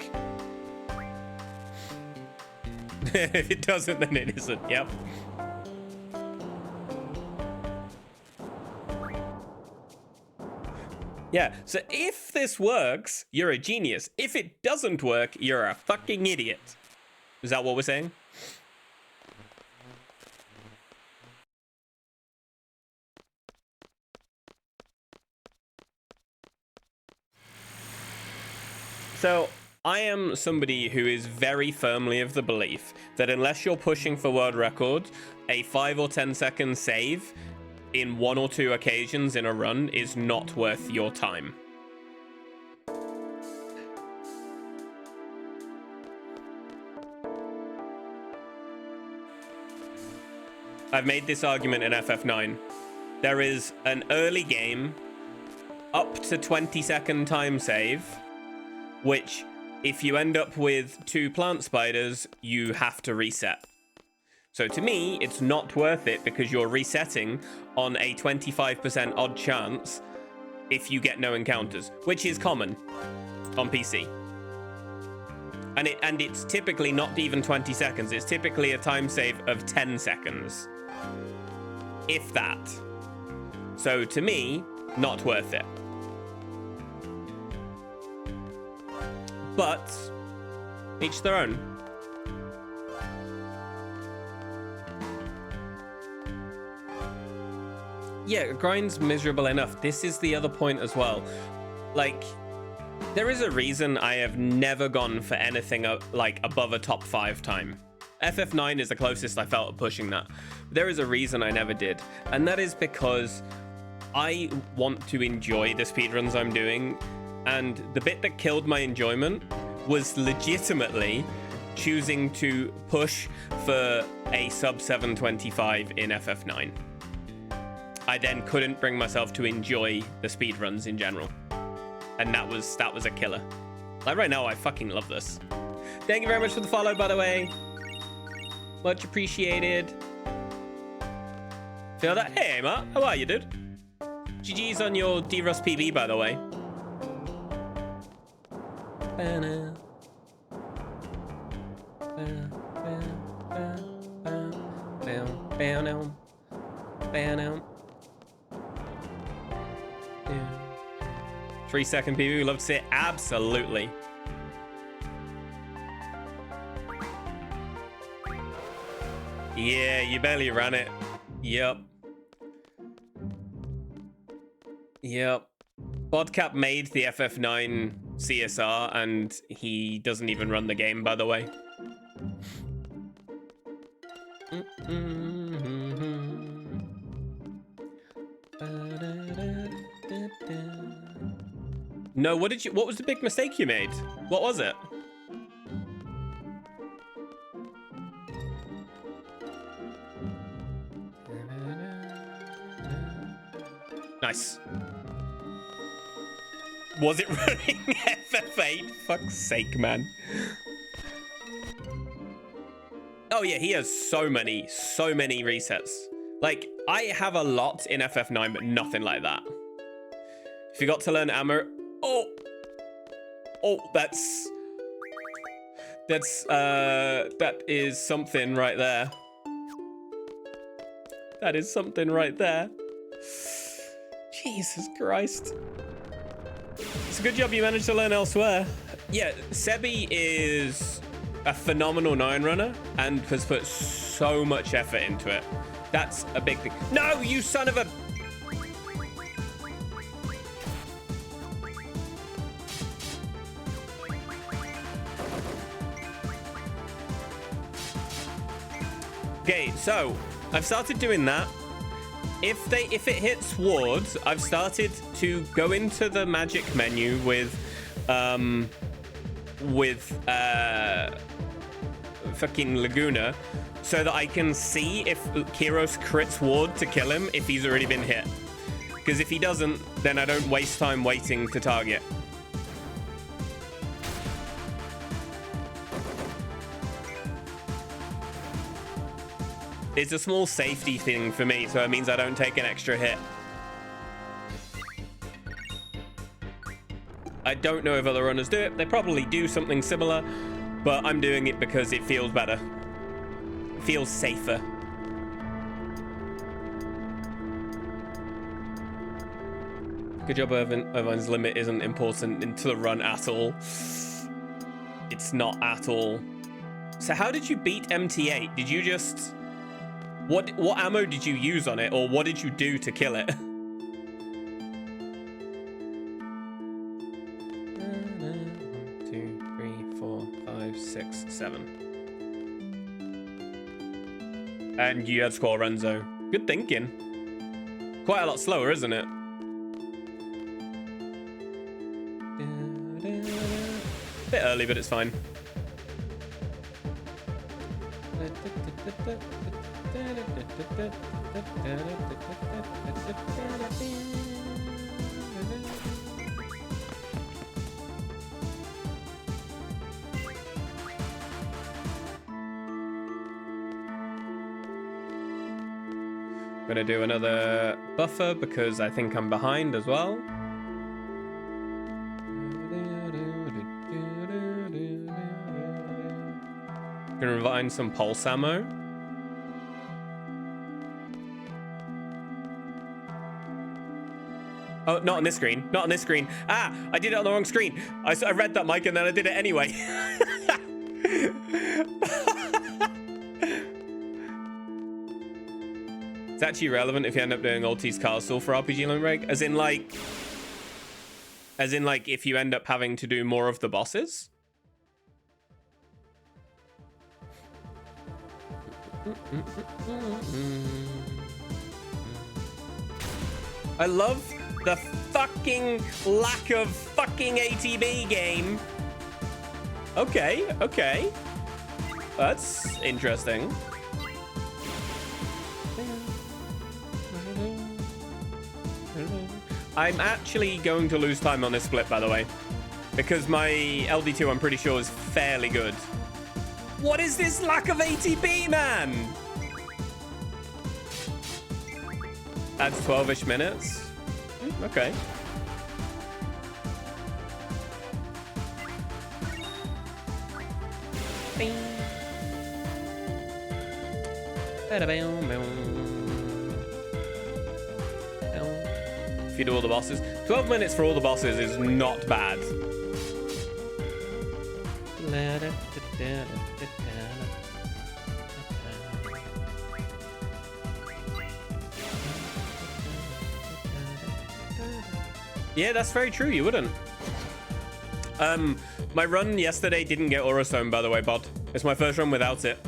if it doesn't, then it isn't. Yep. Yeah, so if this works, you're a genius. If it doesn't work, you're a fucking idiot. Is that what we're saying? So, I am somebody who is very firmly of the belief that unless you're pushing for world record, a 5 or 10 second save in 1 or 2 occasions in a run is not worth your time. I've made this argument in FF9. There is an early game up to 20-second time save, which if you end up with 2 plant spiders, you have to reset. So to me, it's not worth it because you're resetting on a 25% odd chance if you get no encounters, which is common on PC. And it's typically not even 20 seconds. It's typically a time save of 10 seconds. If that. So to me, not worth it. But each their own. Yeah, grind's miserable enough. This is the other point as well. Like, there is a reason I have never gone for anything like above a top 5 time. FF9 is the closest I felt at pushing that. There is a reason I never did, and that is because I want to enjoy the speedruns I'm doing, and the bit that killed my enjoyment was legitimately choosing to push for a sub 725 in FF9. I then couldn't bring myself to enjoy the speedruns in general. And that was a killer. Like right now, I fucking love this. Thank you very much for the follow, by the way. Much appreciated. Feel that? Hey, Matt. How are you, dude? GG's on your D-Rust PB, by the way. Bam. 3-second PB, we love to see it. Absolutely. Yeah, you barely ran it. Yep. Yep. Bodcap made the FF9 CSR, and he doesn't even run the game, by the way. No, what was the big mistake you made? What was it? Nice. Was it running FF8? Fuck's sake, man. Oh yeah, he has so many resets. Like, I have a lot in FF9, but nothing like that. Forgot to learn ammo. Oh, that is something right there. That is something right there. Jesus Christ. It's a good job you managed to learn elsewhere. Yeah, Sebi is a phenomenal 9 runner and has put so much effort into it. That's a big thing. No, you son of a... Okay, so I've started doing that. If it hits wards, I've started to go into the magic menu with fucking Laguna, so that I can see if Kiros crits ward to kill him if he's already been hit. Because if he doesn't, then I don't waste time waiting to target. It's a small safety thing for me, so it means I don't take an extra hit. I don't know if other runners do it. They probably do something similar, but I'm doing it because it feels better. It feels safer. Good job, Irvine. Irvine's limit isn't important into the run at all. It's not at all. So how did you beat MT8? Did you just... What ammo did you use on it, or what did you do to kill it? 1, 2, 3, 4, 5, 6, 7. And you had score Renzo. Good thinking. Quite a lot slower, isn't it? Bit early, but it's fine. Gonna do another buffer because I think I'm behind as well. Gonna refine some pulse ammo. Oh, not on this screen. Not on this screen. Ah, I did it on the wrong screen. I read that, Mike, and then I did it anyway. It's actually relevant if you end up doing Altis Castle for RPG Limit Break. As in, like, if you end up having to do more of the bosses. I love the fucking lack of fucking ATB game. Okay, okay. That's interesting. I'm actually going to lose time on this split, by the way, because my LD2, I'm pretty sure, is fairly good. What is this lack of ATB, man? Adds 12-ish minutes. Okay. If you do all the bosses, 12 minutes for all the bosses is not bad. Yeah, that's very true. You wouldn't. My run yesterday didn't get Aurostone, by the way, Bod. It's my first run without it.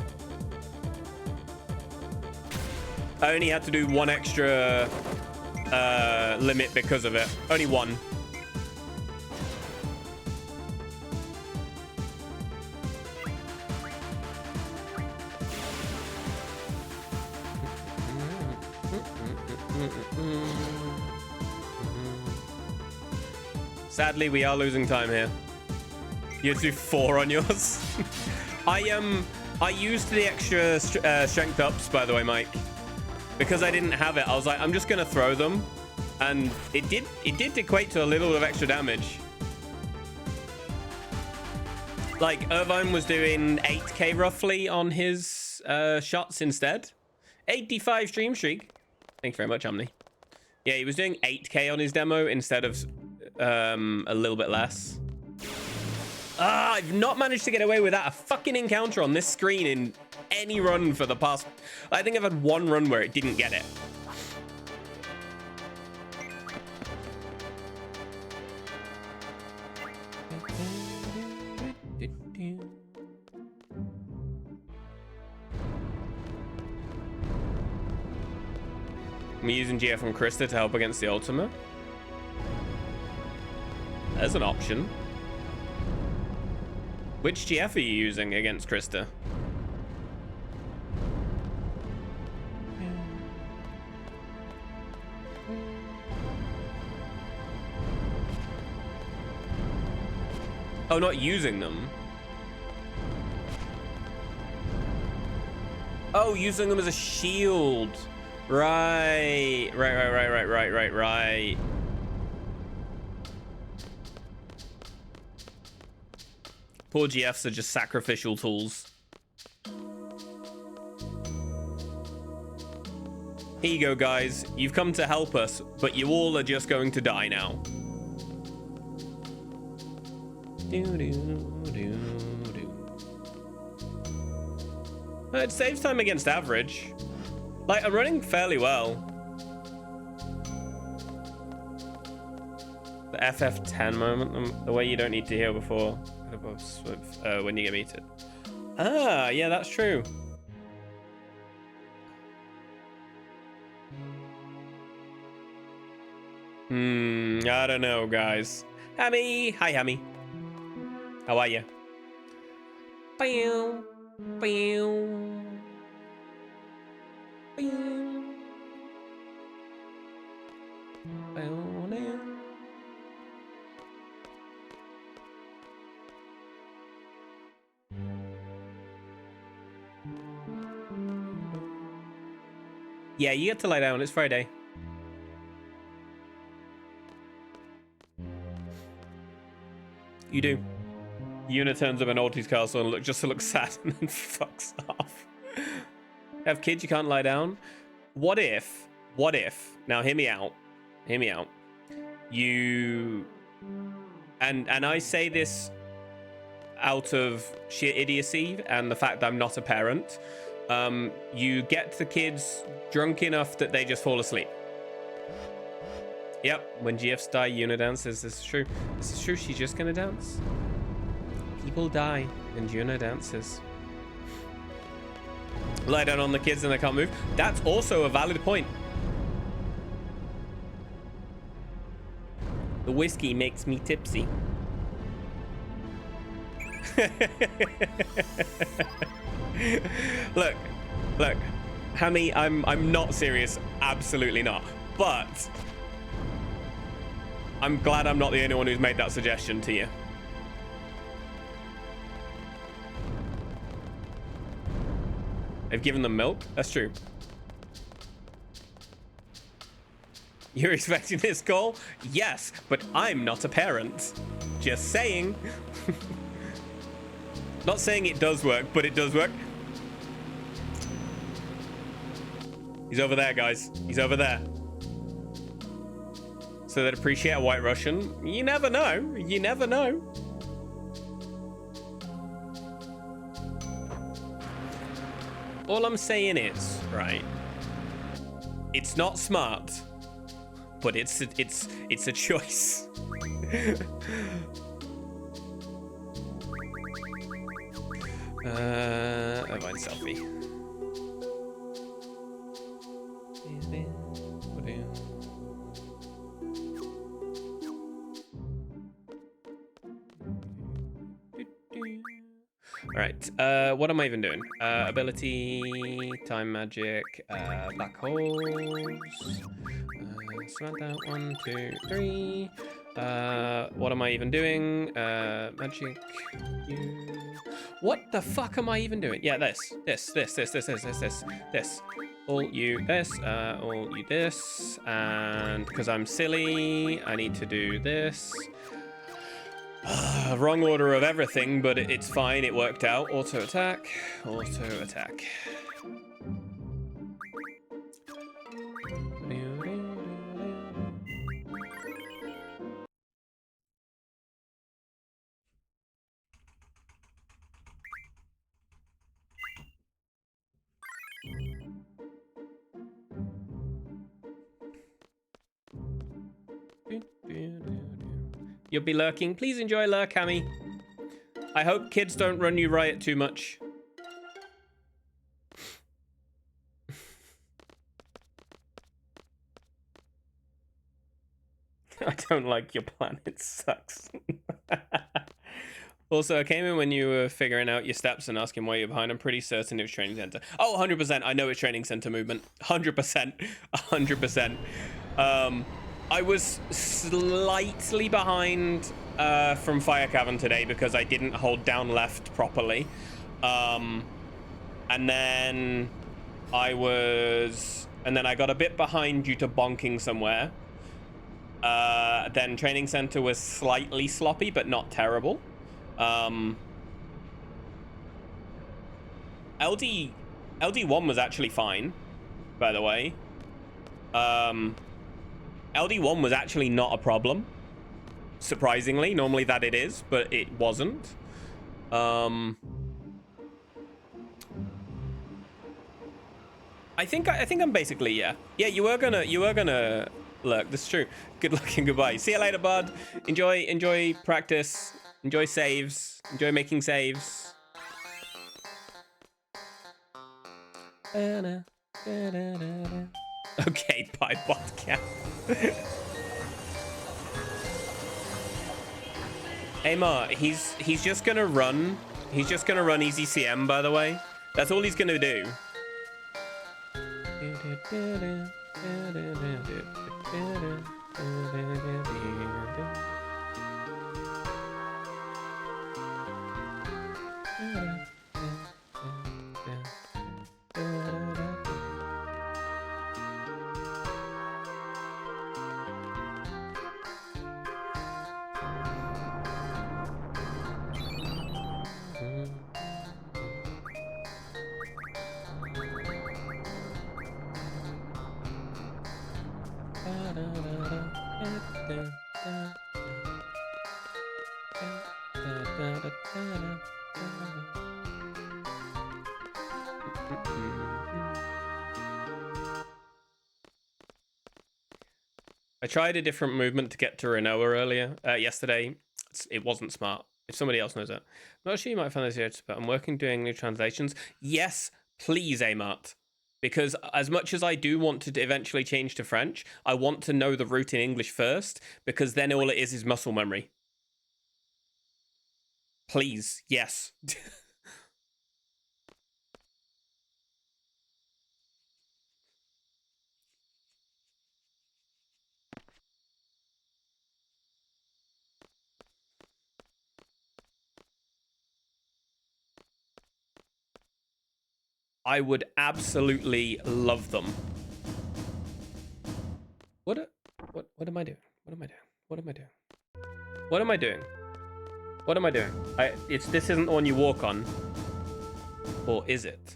I only had to do one extra limit because of it. Only one. Sadly, we are losing time here. You have to do 4 on yours. I used the extra strength ups, by the way, Mike, because I didn't have it. I was like, I'm just gonna throw them, and it did equate to a little bit of extra damage. Like Irvine was doing 8k roughly on his shots instead. 85 stream streak. Thank you very much, Omni. Yeah, he was doing 8k on his demo instead of a little bit less. I've not managed to get away without a fucking encounter on this screen in any run for the past... I think I've had one run where it didn't get it. I'm using GF and Krista to help against the Ultima. There's an option. Which GF are you using against Krista? Oh, not using them. Oh, using them as a shield. Right. Right. Poor GFs are just sacrificial tools. Here you go, guys. You've come to help us, but you all are just going to die now. It saves time against average. Like, I'm running fairly well. The FF10 moment, the way you don't need to heal before when you get meted. Ah, yeah, that's true. I don't know, guys. Hammy, hi, Hammy. How are you? Bow, bow. Yeah, you get to lie down. It's Friday. You do. Yuna turns up in Alti's castle and just to look sad and then fucks off. Have kids, you can't lie down. What if, now hear me out. You, and I say this out of sheer idiocy and the fact that I'm not a parent. You get the kids drunk enough that they just fall asleep. Yep, when GFs die, Yuna dances. This is true. She's just gonna dance. People die and Yuna dances. Lie down on the kids and they can't move. That's also a valid point. The whiskey makes me tipsy. Look, Hammy, I'm not serious. Absolutely not. But I'm glad I'm not the only one who's made that suggestion to you. They've given them milk? That's true. You're expecting this call? Yes, but I'm not a parent. Just saying. Not saying it does work, but it does work. He's over there, guys. He's over there. So they'd appreciate a White Russian. You never know. You never know. All I'm saying is, right, it's not smart, but it's a choice. Avoid selfie. All right, what am I even doing? Ability, time magic, black holes. Select that, 1, 2, 3. What am I even doing? Magic. What the fuck am I even doing? Yeah, this. All you this, all you this, and because I'm silly, I need to do this. Wrong order of everything, but it's fine. It worked out. Auto attack. Auto attack. You'll be lurking. Please enjoy lurk, Hammy. I hope kids don't run you riot too much. I don't like your plan. It sucks. Also, I came in when you were figuring out your steps and asking why you're behind. I'm pretty certain it was training center. Oh, 100%. I know it's training center movement. 100%. 100%. I was slightly behind from Fire Cavern today because I didn't hold down left properly. And then I got a bit behind due to bonking somewhere. Then training center was slightly sloppy, but not terrible. LD1 was actually fine, by the way. LD1 was actually not a problem, surprisingly. Normally that it is, but it wasn't. I think I'm basically, yeah. You were gonna look. This is true. Good luck and goodbye. See you later, bud. Enjoy practice. Enjoy saves. Enjoy making saves. Okay, bye, botcat. Hey, Ma, he's just gonna run. He's just gonna run easy CM, by the way. That's all he's gonna do. I tried a different movement to get to Renoa yesterday. It wasn't smart. If somebody else knows it. I'm not sure you might find this here, but I'm working doing new translations. Yes, please, Amart. Because as much as I do want to eventually change to French, I want to know the root in English first, because then all it is muscle memory. Please, yes. I would absolutely love them. What am I doing? What am I doing? What am I doing? What am I doing? What am I doing? This isn't the one you walk on. Or is it?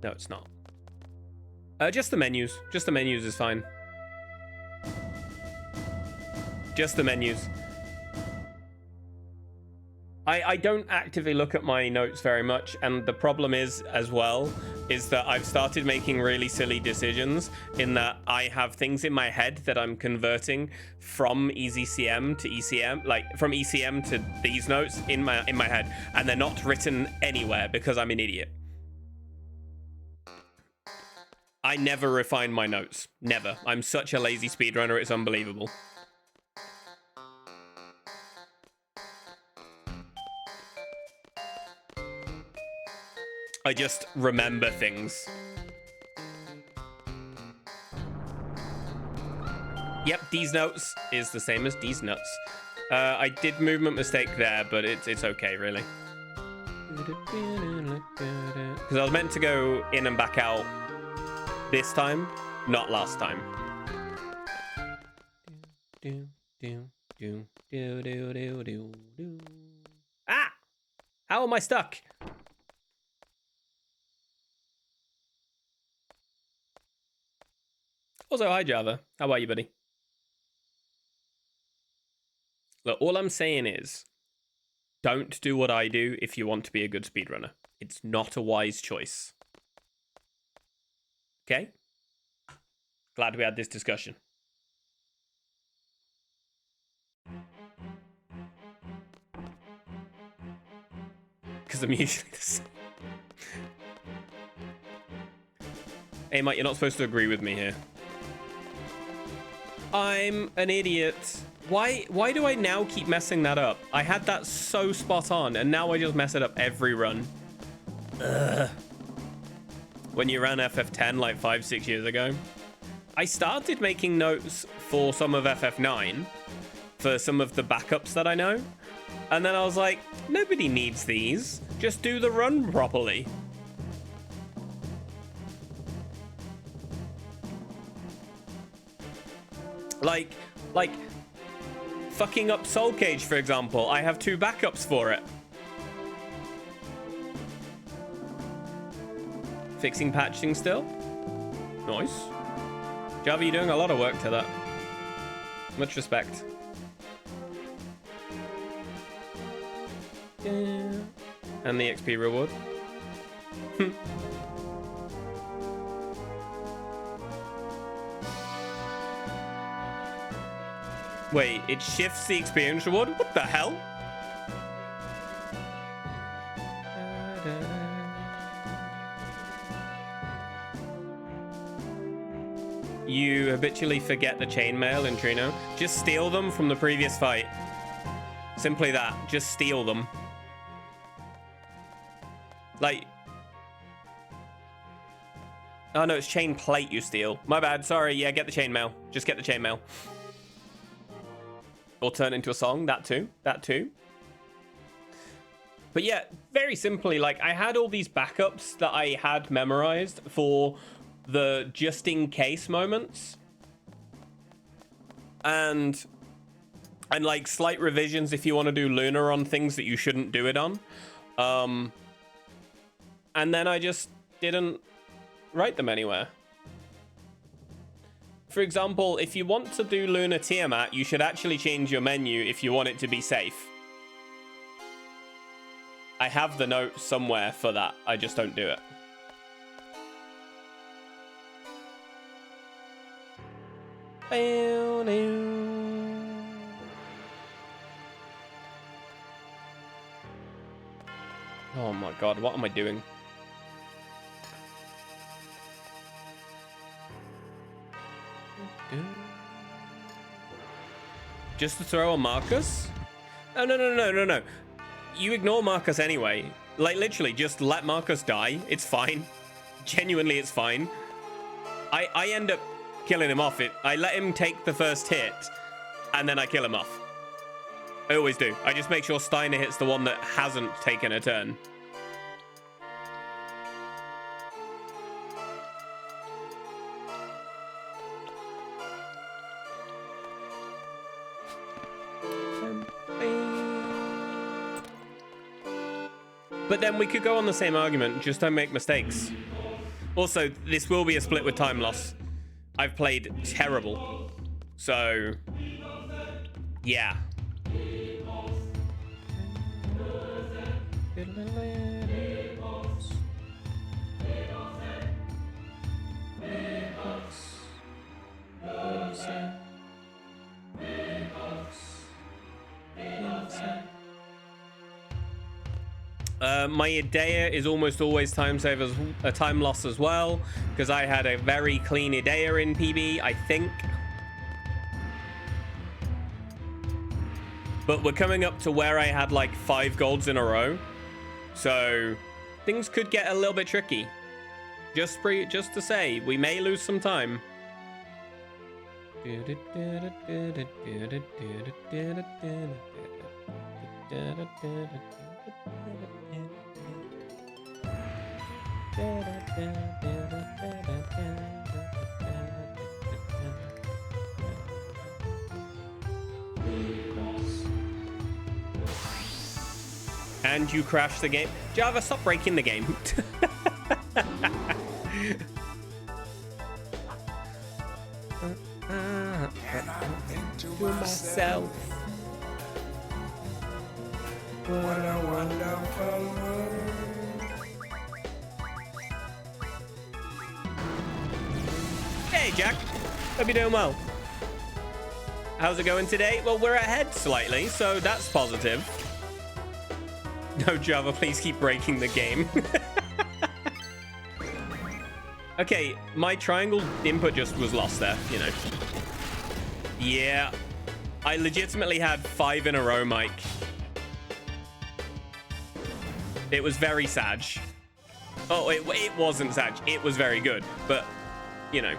No, it's not. Just the menus. Just the menus is fine. Just the menus. I don't actively look at my notes very much, and the problem is, as well, is that I've started making really silly decisions in that I have things in my head that I'm converting from EZCM to ECM, like from ECM to these notes in my head, and they're not written anywhere because I'm an idiot. I never refine my notes. Never. I'm such a lazy speedrunner, it's unbelievable. I just remember things. Yep, these notes is the same as these nuts. I did movement mistake there, but it's okay, really. Because I was meant to go in and back out this time, not last time. Ah! How am I stuck? Also, hi Java. How are you, buddy? Look, all I'm saying is, don't do what I do if you want to be a good speedrunner. It's not a wise choice. Okay? Glad we had this discussion. Because I'm usually the same. Hey, Mike, you're not supposed to agree with me here. I'm an idiot. Why do I now keep messing that up? I had that so spot on, and now I just mess it up every run. Ugh. When you ran FF10 like 5-6 years ago, I started making notes for some of FF9, for some of the backups that I know, and then I was like, nobody needs these. Just do the run properly. Like, fucking up Soul Cage, for example. I have 2 backups for it. Fixing patching still. Nice. Java, you're doing a lot of work to that. Much respect. And the XP reward. Wait, it shifts the experience reward? What the hell? You habitually forget the chainmail in Trino. Just steal them from the previous fight. Simply that. Just steal them. Like... Oh no, it's chain plate you steal. My bad, sorry. Yeah, get the chainmail. Just get the chainmail. Or turn into a song, that too. But yeah, very simply, like, I had all these backups that I had memorized for the just in case moments. And like slight revisions if you want to do Lunar on things that you shouldn't do it on. And then I just didn't write them anywhere. For example, if you want to do Lunar Tiamat, you should actually change your menu if you want it to be safe. I have the note somewhere for that. I just don't do it. Oh my god, what am I doing? Just to throw a Marcus? Oh, no. You ignore Marcus anyway. Like, literally, just let Marcus die. It's fine. Genuinely, it's fine. I end up killing him off. I let him take the first hit, and then I kill him off. I always do. I just make sure Steiner hits the one that hasn't taken a turn. But then we could go on the same argument, just don't make mistakes. Also, this will be a split with time loss. I've played terrible. So, yeah. My Idea is almost always time loss as well, because I had a very clean Idea in PB, I think. But we're coming up to where I had like 5 golds in a row, so things could get a little bit tricky. Just to say, we may lose some time. And you crashed the game. Java, stop breaking the game. And I think to myself, what a wonderful world. Hey, Jack. Hope you're doing well. How's it going today? Well, we're ahead slightly, so that's positive. No, Java, please keep breaking the game. Okay, my triangle input just was lost there, you know. Yeah, I legitimately had 5 in a row, Mike. It was very sad. Oh, it wasn't sad. It was very good, but, you know.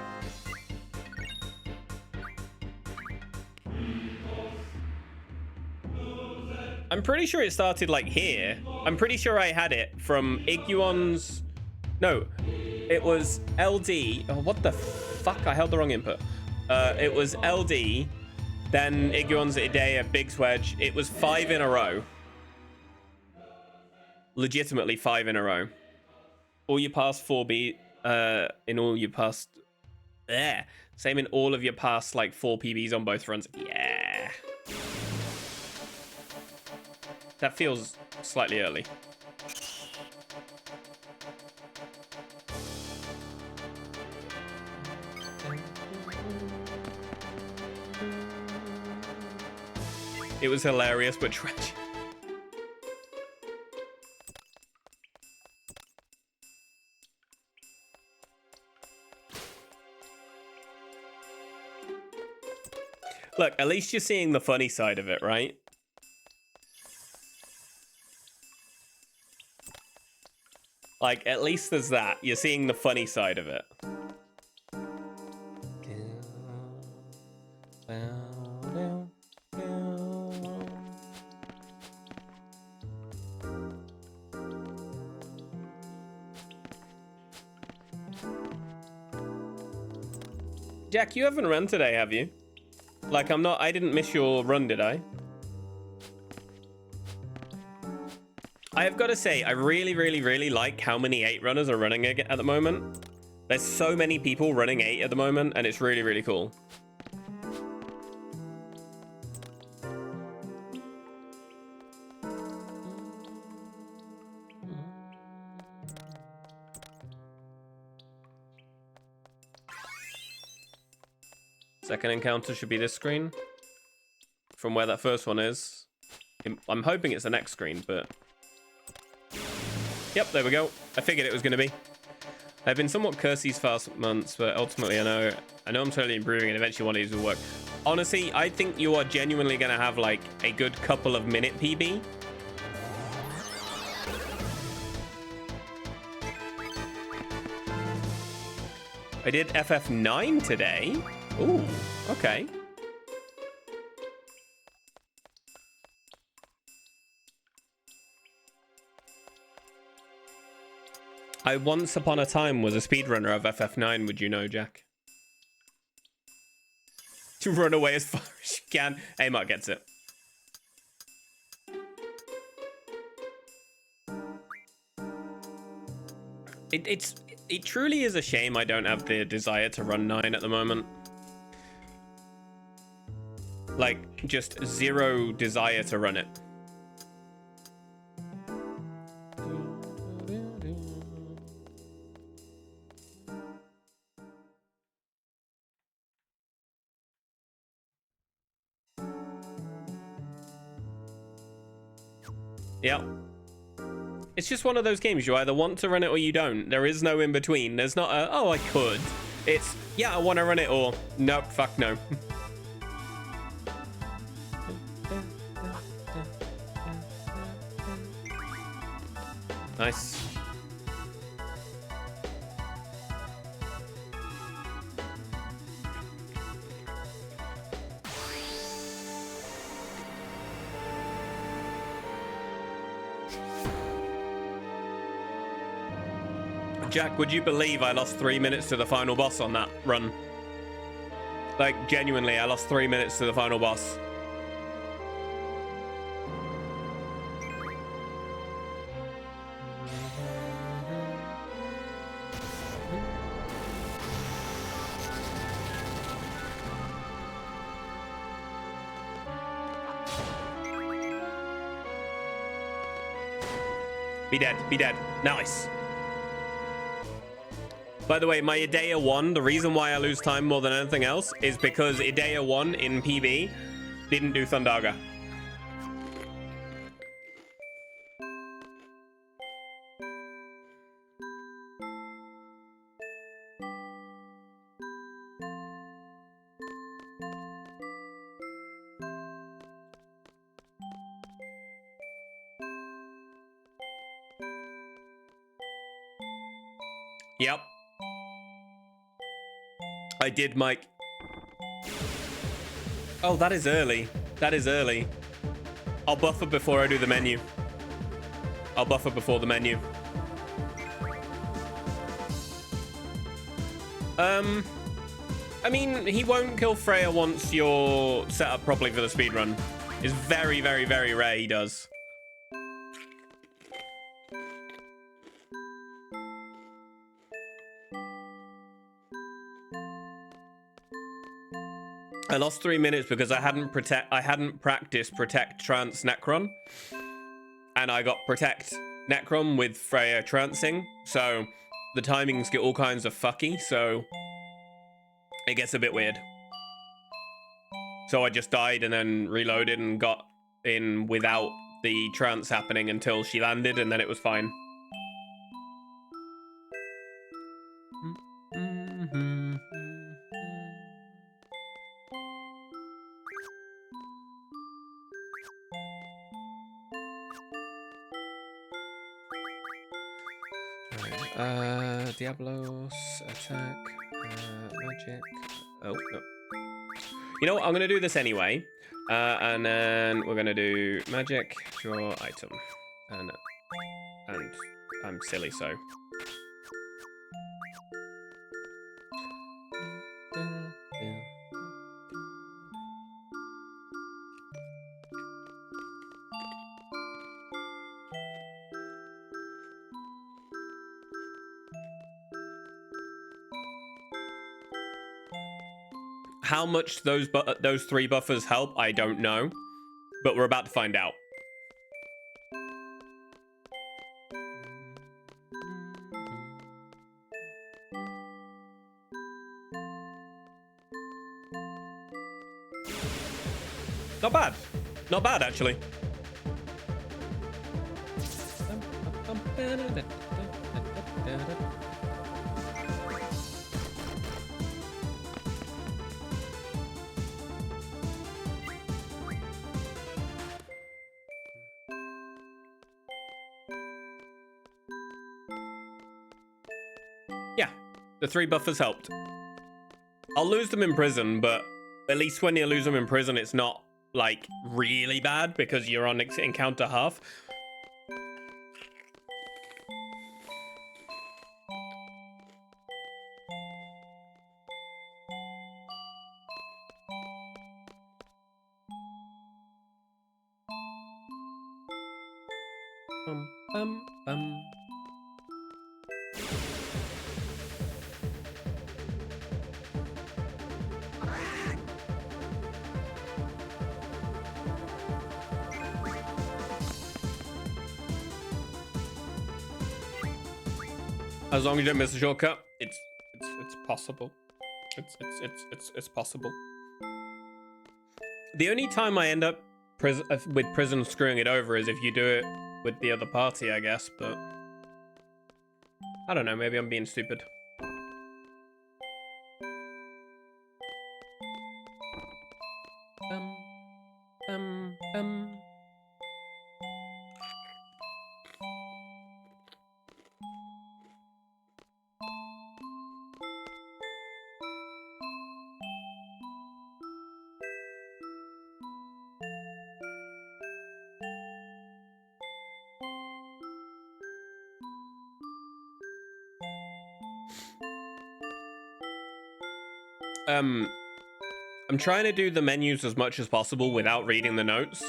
I'm pretty sure it started like here. I'm pretty sure I had it from Iguan's... No, it was LD. Oh, what the fuck? I held the wrong input. It was LD, then Iguan's Idea, Big Swedge. It was 5 in a row. Legitimately 5 in a row. All your past 4B, in all your past... There. Same in all of your past, like, 4 PBs on both runs. Yeah. That feels slightly early. It was hilarious, but tragic. Look, at least you're seeing the funny side of it, right? Like, at least there's that. You're seeing the funny side of it. Jack, you haven't run today, have you? Like, I didn't miss your run, did I? I have got to say, I really, really, really like how many 8 runners are running at the moment. There's so many people running 8 at the moment, and it's really, really cool. Second encounter should be this screen. From where that first one is. I'm hoping it's the next screen, but... Yep, there we go. I figured it was going to be. I've been somewhat cursed these past months, but ultimately I know I'm totally improving, and eventually one of these will work. Honestly, I think you are genuinely going to have like a good couple of minute PB. I did FF9 today. Ooh, okay. I once upon a time was a speedrunner of FF9, would you know, Jack? To run away as far as you can. Hey, Mark gets it. It truly is a shame I don't have the desire to run 9 at the moment. Like, just zero desire to run it. Yep. It's just one of those games. You either want to run it or you don't. There is no in between. There's not a, oh, I could. It's, yeah, I want to run it, or nope, fuck no. Nice. Jack, would you believe I lost 3 minutes to the final boss on that run? Like, genuinely, I lost 3 minutes to the final boss. Be dead, be dead. Nice. By the way, my Idea 1, the reason why I lose time more than anything else is because Idea 1 in PB didn't do Thundaga. Yep. I did, Mike. Oh, that is early. That is early. I'll buffer before I do the menu. I'll buffer before the menu. I mean, he won't kill Freya once you're set up properly for the speedrun. It's very, very, very rare he does. I lost 3 minutes because I hadn't practiced Protect Trance Necron. And I got Protect Necron with Freya trancing. So the timings get all kinds of fucky, so it gets a bit weird. So I just died and then reloaded and got in without the trance happening until she landed, and then it was fine. Diablos, attack, magic. Oh, no. You know what? I'm going to do this anyway. And then we're going to do magic, draw item. And I'm silly, so. How much those three buffers help, I don't know, but we're about to find out. Not bad. Not bad, actually. Yeah, the three buffers helped. I'll lose them in prison, but at least when you lose them in prison, it's not, like, really bad because you're on encounter half. As long as you don't miss a shortcut, it's possible. It's possible. The only time I end up with prison screwing it over is if you do it with the other party, I guess, but I don't know, maybe I'm being stupid. Um, um. I'm trying to do the menus as much as possible without reading the notes.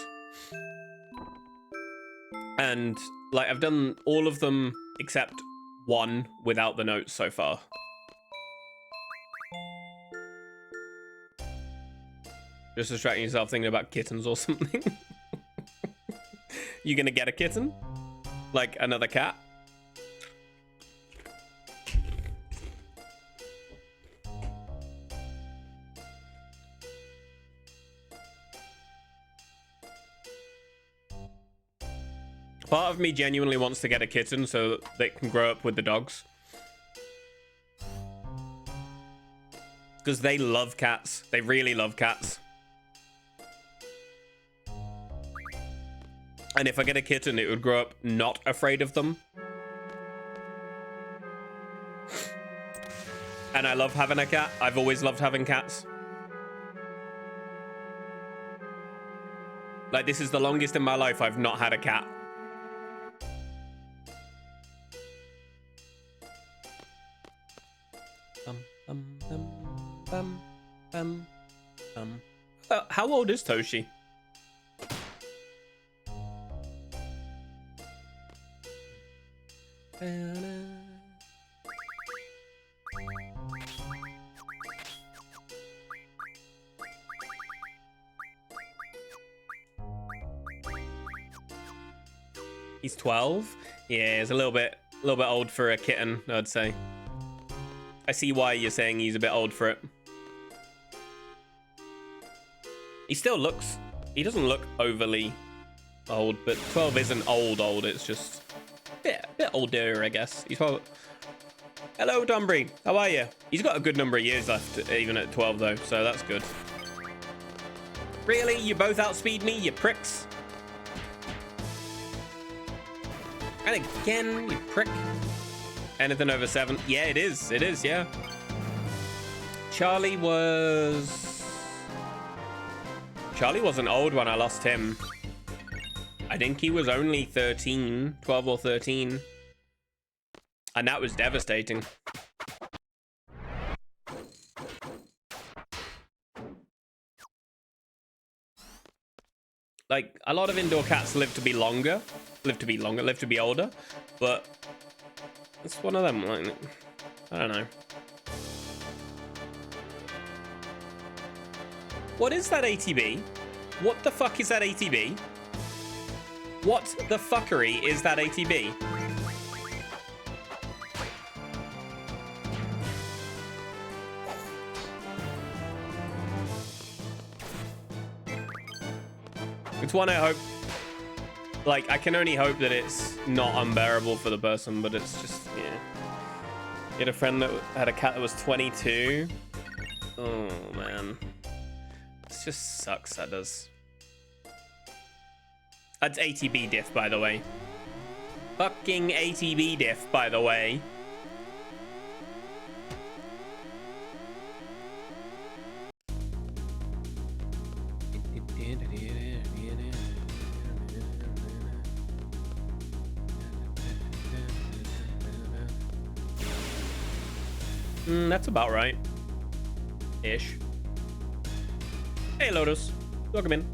And, like, I've done all of them except one without the notes so far. Just distracting yourself thinking about kittens or something. You gonna get a kitten? Like another cat? Part of me genuinely wants to get a kitten so that they can grow up with the dogs. Because they love cats. They really love cats. And if I get a kitten, it would grow up not afraid of them. And I love having a cat. I've always loved having cats. Like, this is the longest in my life I've not had a cat. How old is Toshi? He's 12. Yeah, he's a little bit old for a kitten, I'd say. I see why you're saying he's a bit old for it. He still looks... He doesn't look overly old, but 12 isn't old. It's just a bit older, I guess. He's probably... Hello, Dunbury. How are you? He's got a good number of years left, even at 12, though, so that's good. Really? You both outspeed me, you pricks? And again, you prick. Anything over 7? Yeah, it is. It is, yeah. Charlie wasn't old when I lost him. I think he was only 13, 12 or 13. And that was devastating. Like, a lot of indoor cats live to be older, but it's one of them, like, I don't know. What is that ATB? What the fuck is that ATB? What the fuckery is that ATB? It's one I hope, like, I can only hope that it's not unbearable for the person, but it's just, yeah. You had a friend that had a cat that was 22. Oh, man. This just sucks, that does. That's ATB diff, by the way. Fucking ATB diff, by the way. That's about right. Ish. Hey, Lotus. Welcome in.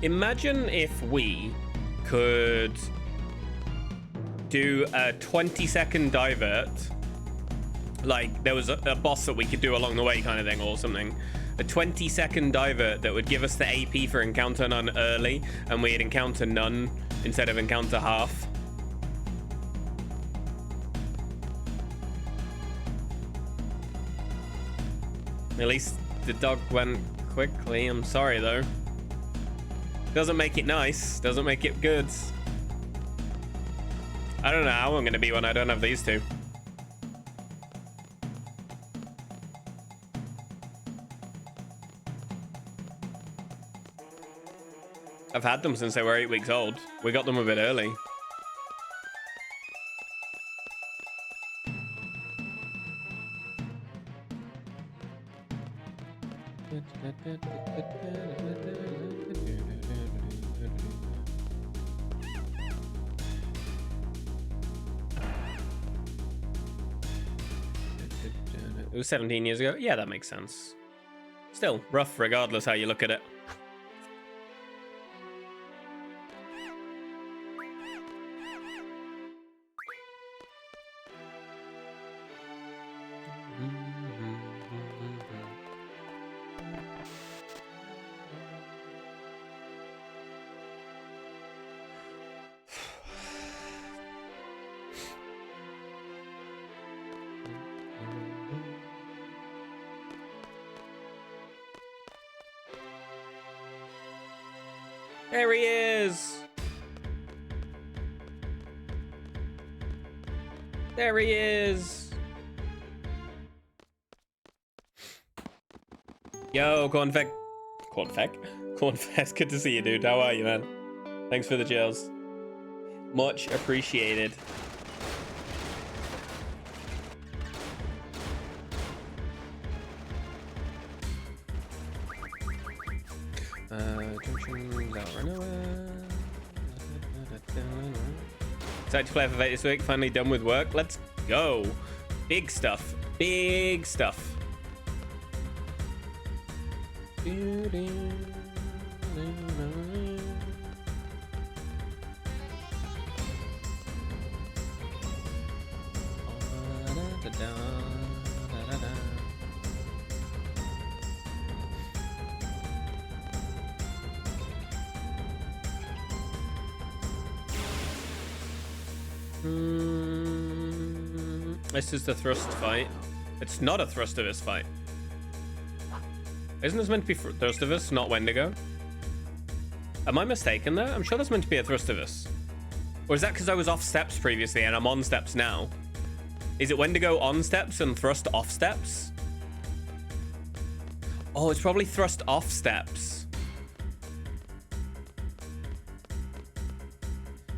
Imagine if we could do a 20-second divert, like there was a boss that we could do along the way kind of thing or something. A 20-second divert that would give us the AP for encounter none early, and we'd encounter none instead of encounter half. At least the dog went quickly. I'm sorry though. Doesn't make it nice. Doesn't make it good. I don't know how I'm gonna be when I don't have these two. I've had them since they were 8 weeks old. We got them a bit early. It was 17 years ago. Yeah, that makes sense. Still rough regardless how you look at it. There he is. There he is. Yo, Cornfeck. Cornfest, good to see you, dude. How are you, man? Thanks for the chills. Much appreciated. Excited to play FF8 this week. Finally done with work. Let's go. Big stuff. Big stuff. This is the thrust fight. It's not a Thrustivus fight. Isn't this meant to be Thrustivus, not Wendigo? Am I mistaken there? I'm sure that's meant to be a Thrustivus. Or is that because I was off steps previously and I'm on steps now? Is it Wendigo on steps and Thrust off steps? Oh, it's probably Thrust off steps.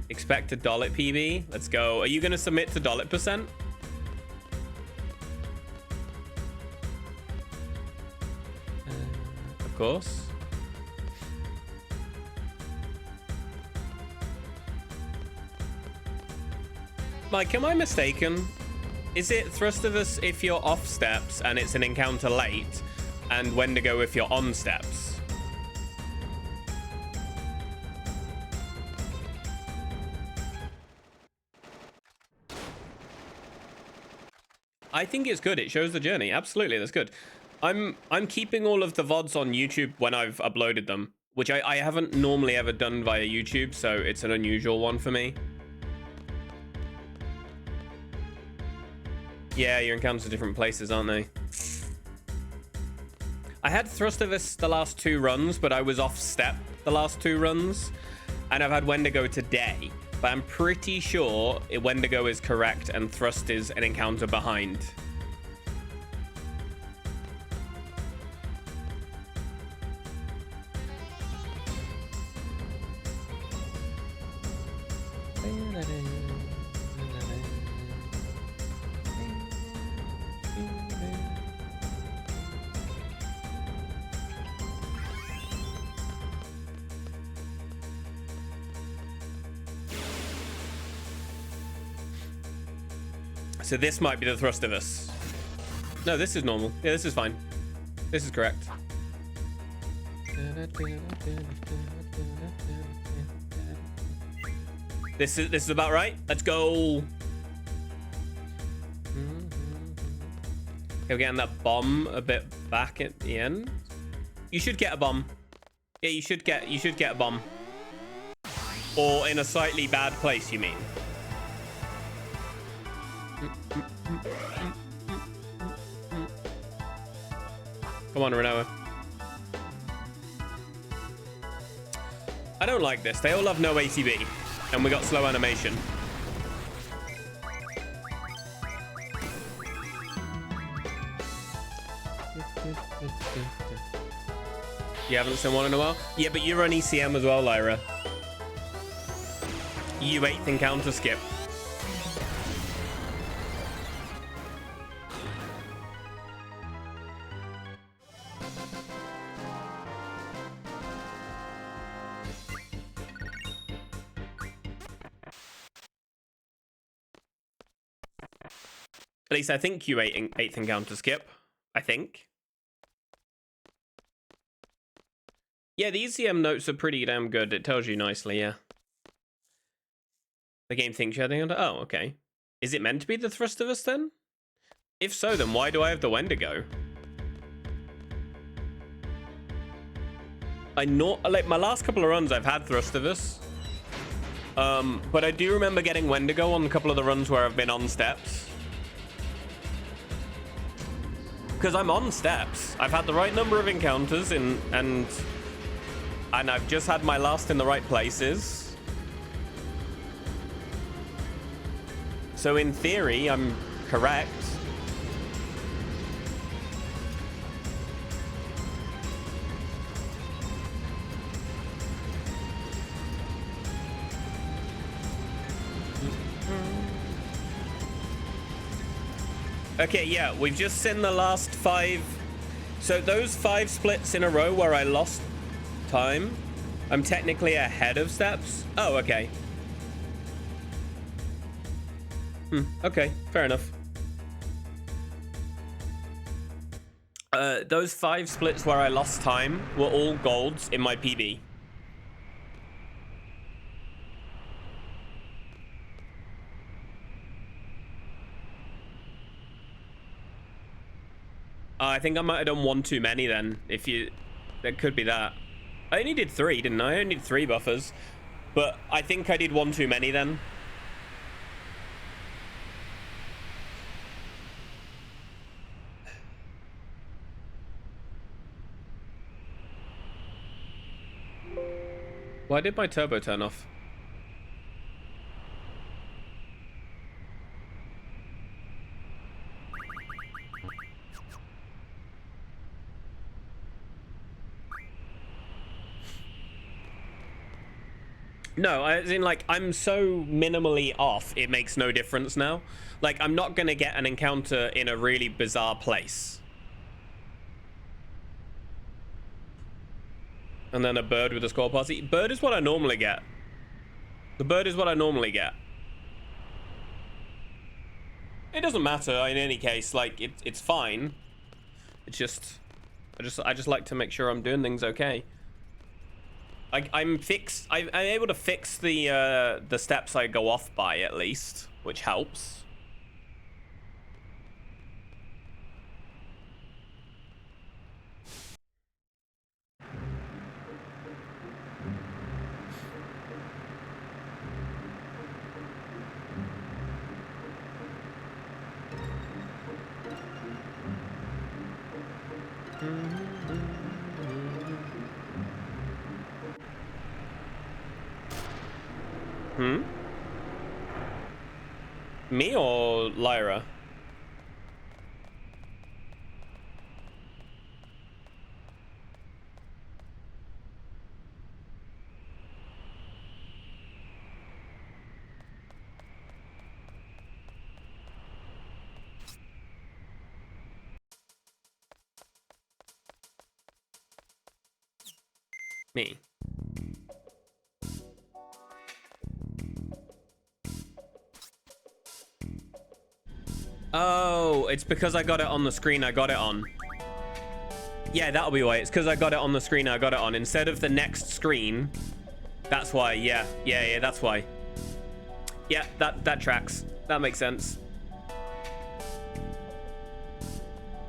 Expect a Dollet PB. Let's go. Are you going to submit to Dollet %? Of course. Mike, am I mistaken? Is it Thrustivus if you're off steps and it's an encounter late, and Wendigo if you're on steps? I think it's good. It shows the journey. Absolutely, that's good. I'm keeping all of the VODs on YouTube when I've uploaded them, which I haven't normally ever done via YouTube, so it's an unusual one for me. Yeah, your encounters are different places, aren't they? I had Thrustivus the last 2 runs, but I was off step the last 2 runs, and I've had Wendigo today, but I'm pretty sure Wendigo is correct and Thrust is an encounter behind. So this might be the Thrustivus. No, this is normal. Yeah, this is fine. This is correct. This is about right. Let's go. Okay, we're getting that bomb a bit back at the end. You should get a bomb. Yeah, you should get a bomb. Or in a slightly bad place, you mean? Come on, Renoa. I don't like this. They all have no ATB, and we got slow animation. You haven't seen one in a while? Yeah, but you're on ECM as well, Lyra. You 8th encounter skip. At least I think you 8th encounter skip. I think. Yeah, the ECM notes are pretty damn good. It tells you nicely, yeah. The game thinks you're having... Oh, okay. Is it meant to be the thrust of us then? If so, then why do I have the Wendigo? Like, my last couple of runs, I've had thrust of us. But I do remember getting Wendigo on a couple of the runs where I've been on steps. Because I'm on steps. I've had the right number of encounters and I've just had my last in the right places. So in theory, I'm correct. Okay, yeah, we've just seen the last 5. So those 5 splits in a row where I lost time, I'm technically ahead of steps. Oh, okay. Okay, fair enough. Those 5 splits where I lost time were all golds in my PB. I think I might have done 1 too many then. If you, that could be that. I only did 3, didn't I? I only did 3 buffers, but I think I did 1 too many then. Why did my turbo turn off? No, as in, like, I'm so minimally off, it makes no difference now. Like, I'm not going to get an encounter in a really bizarre place. And then a bird with a score party. Bird is what I normally get. The bird is what I normally get. It doesn't matter in any case. Like, it's fine. It's just... I just like to make sure I'm doing things okay. I'm able to fix the steps I go off by, at least, which helps. Me or Lyra? Me. Oh, it's because I got it on the screen I got it on. Yeah, that'll be why. It's because I got it on the screen I got it on. Instead of the next screen. That's why, yeah, that's why. Yeah, that tracks. That makes sense.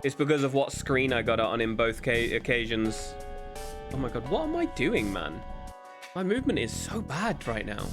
It's because of what screen I got it on in both occasions. Oh my god, what am I doing, man? My movement is so bad right now.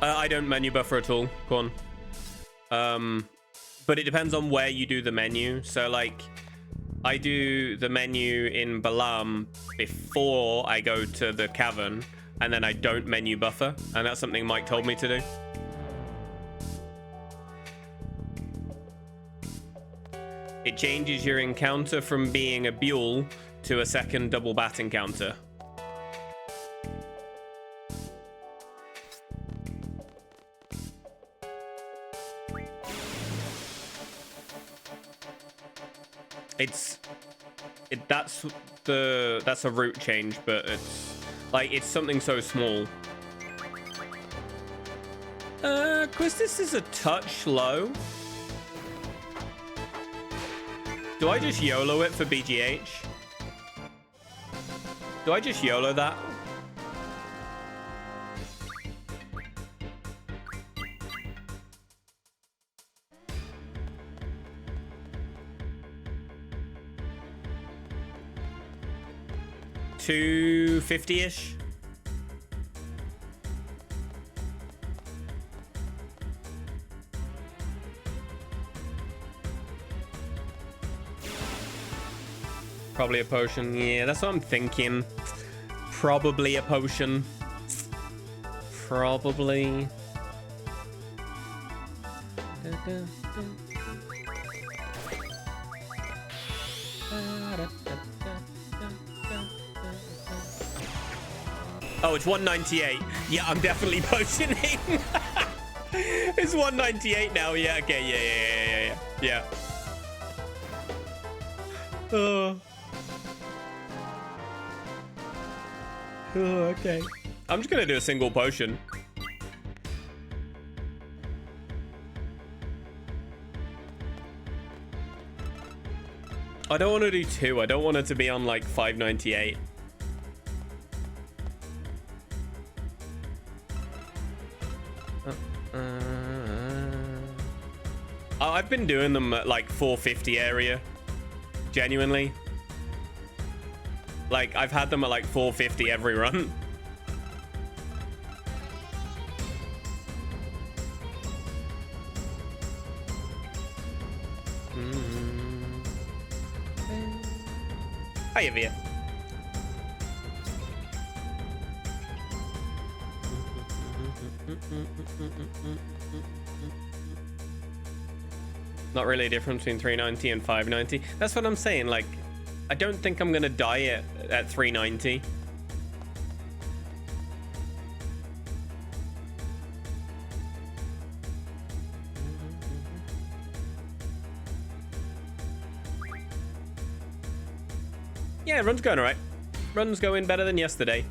I don't menu buffer at all, Corn. But it depends on where you do the menu. So, like, I do the menu in Balam before I go to the cavern, and then I don't menu buffer, and that's something Mike told me to do. It changes your encounter from being a Buell to a second double bat encounter. That's a route change, but it's something so small. Quistis is a touch low. Do I just YOLO it for BGH? Do I just YOLO that? $250-ish. Probably a potion. Yeah, that's what I'm thinking. Probably a potion. Probably. Oh, it's 198. Yeah, I'm definitely potioning. It's 198 now. Yeah, okay. Yeah. Oh, okay. I'm just gonna do a single potion. I don't want to do two. I don't want it to be on like 598. I've been doing them at like 450 area. Genuinely. Like, I've had them at like 450 every run. Hiya, Via. Not really a difference between 390 and 590. That's what I'm saying. Like, I don't think I'm gonna die at 390. Yeah, run's going alright. Run's going better than yesterday.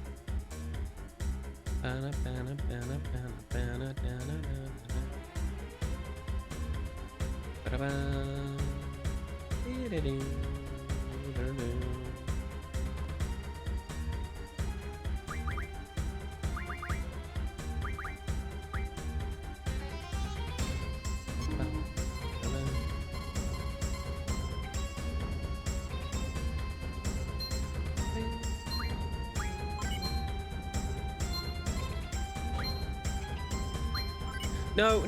No.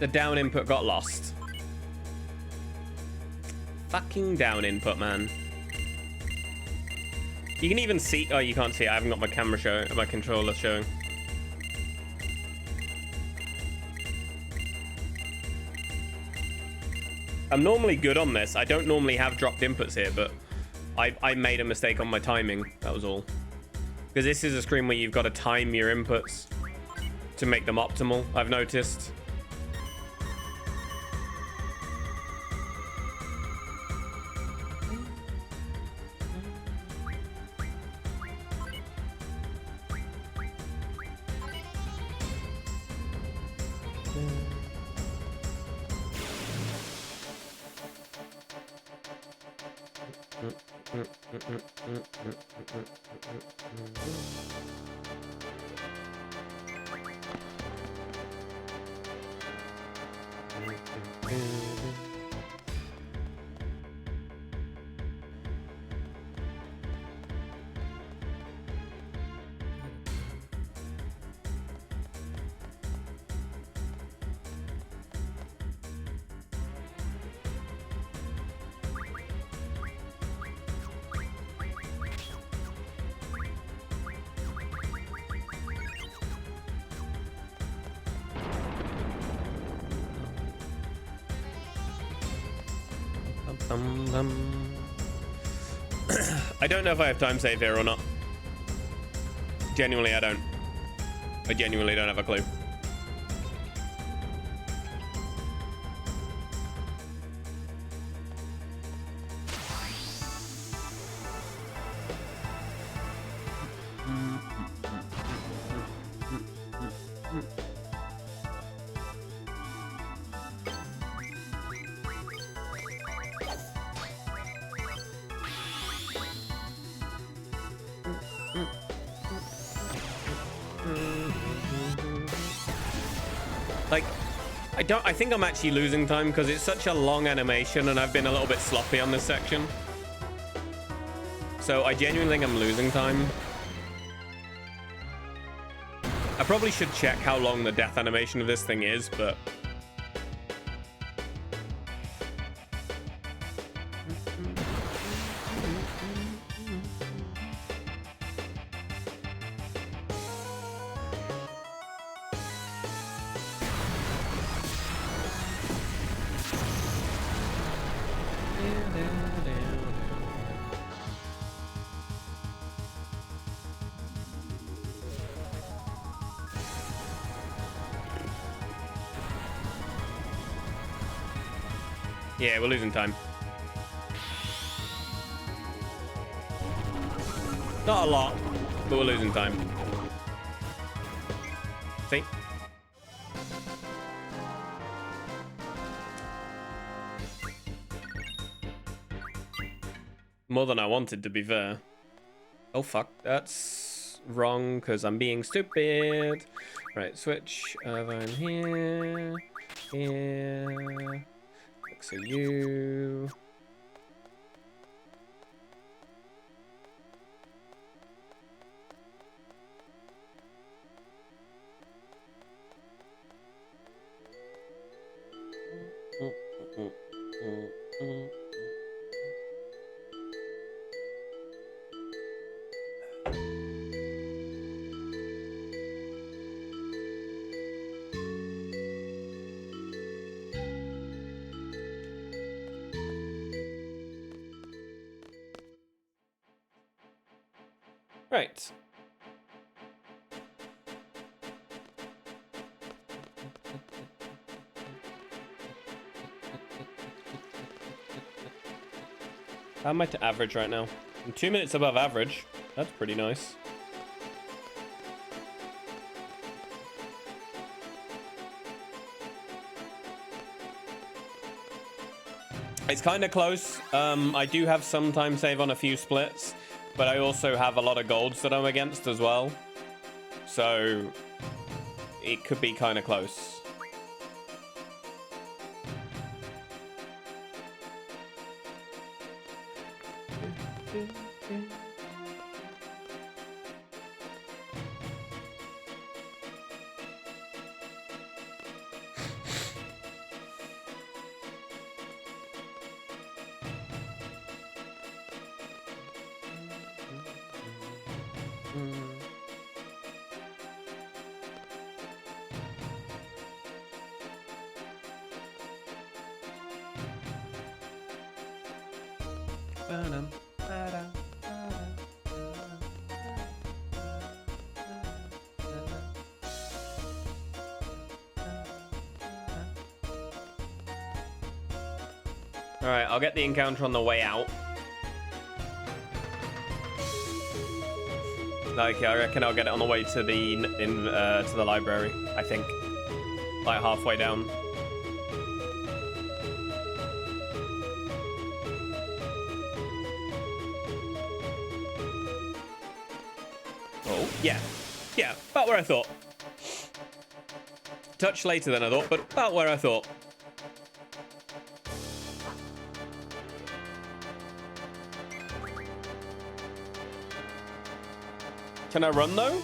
The down input got lost. Fucking down input, man. You can even see... Oh, you can't see it. I haven't got my camera showing, my controller showing. I'm normally good on this. I don't normally have dropped inputs here, but I made a mistake on my timing. That was all. Because this is a screen where you've got to time your inputs to make them optimal, I've noticed. I don't know if I have time save here or not. Genuinely, I don't. I genuinely don't have a clue. Like, I think I'm actually losing time because it's such a long animation and I've been a little bit sloppy on this section. So I genuinely think I'm losing time. I probably should check how long the death animation of this thing is, but... Yeah, we're losing time. Not a lot, but we're losing time. See? More than I wanted, to be fair. Oh, fuck. That's wrong, because I'm being stupid. Right, switch over in here. Here. So you... Right. How am I to average right now? I'm 2 minutes above average. That's pretty nice. It's kind of close. I do have some time save on a few splits, but I also have a lot of golds that I'm against as well. So it could be kind of close. All right, I'll get the encounter on the way out. Like, I reckon I'll get it on the way to the to the library. I think, like halfway down. Oh, yeah, yeah, about where I thought. Touch later than I thought, but about where I thought. Can I run though?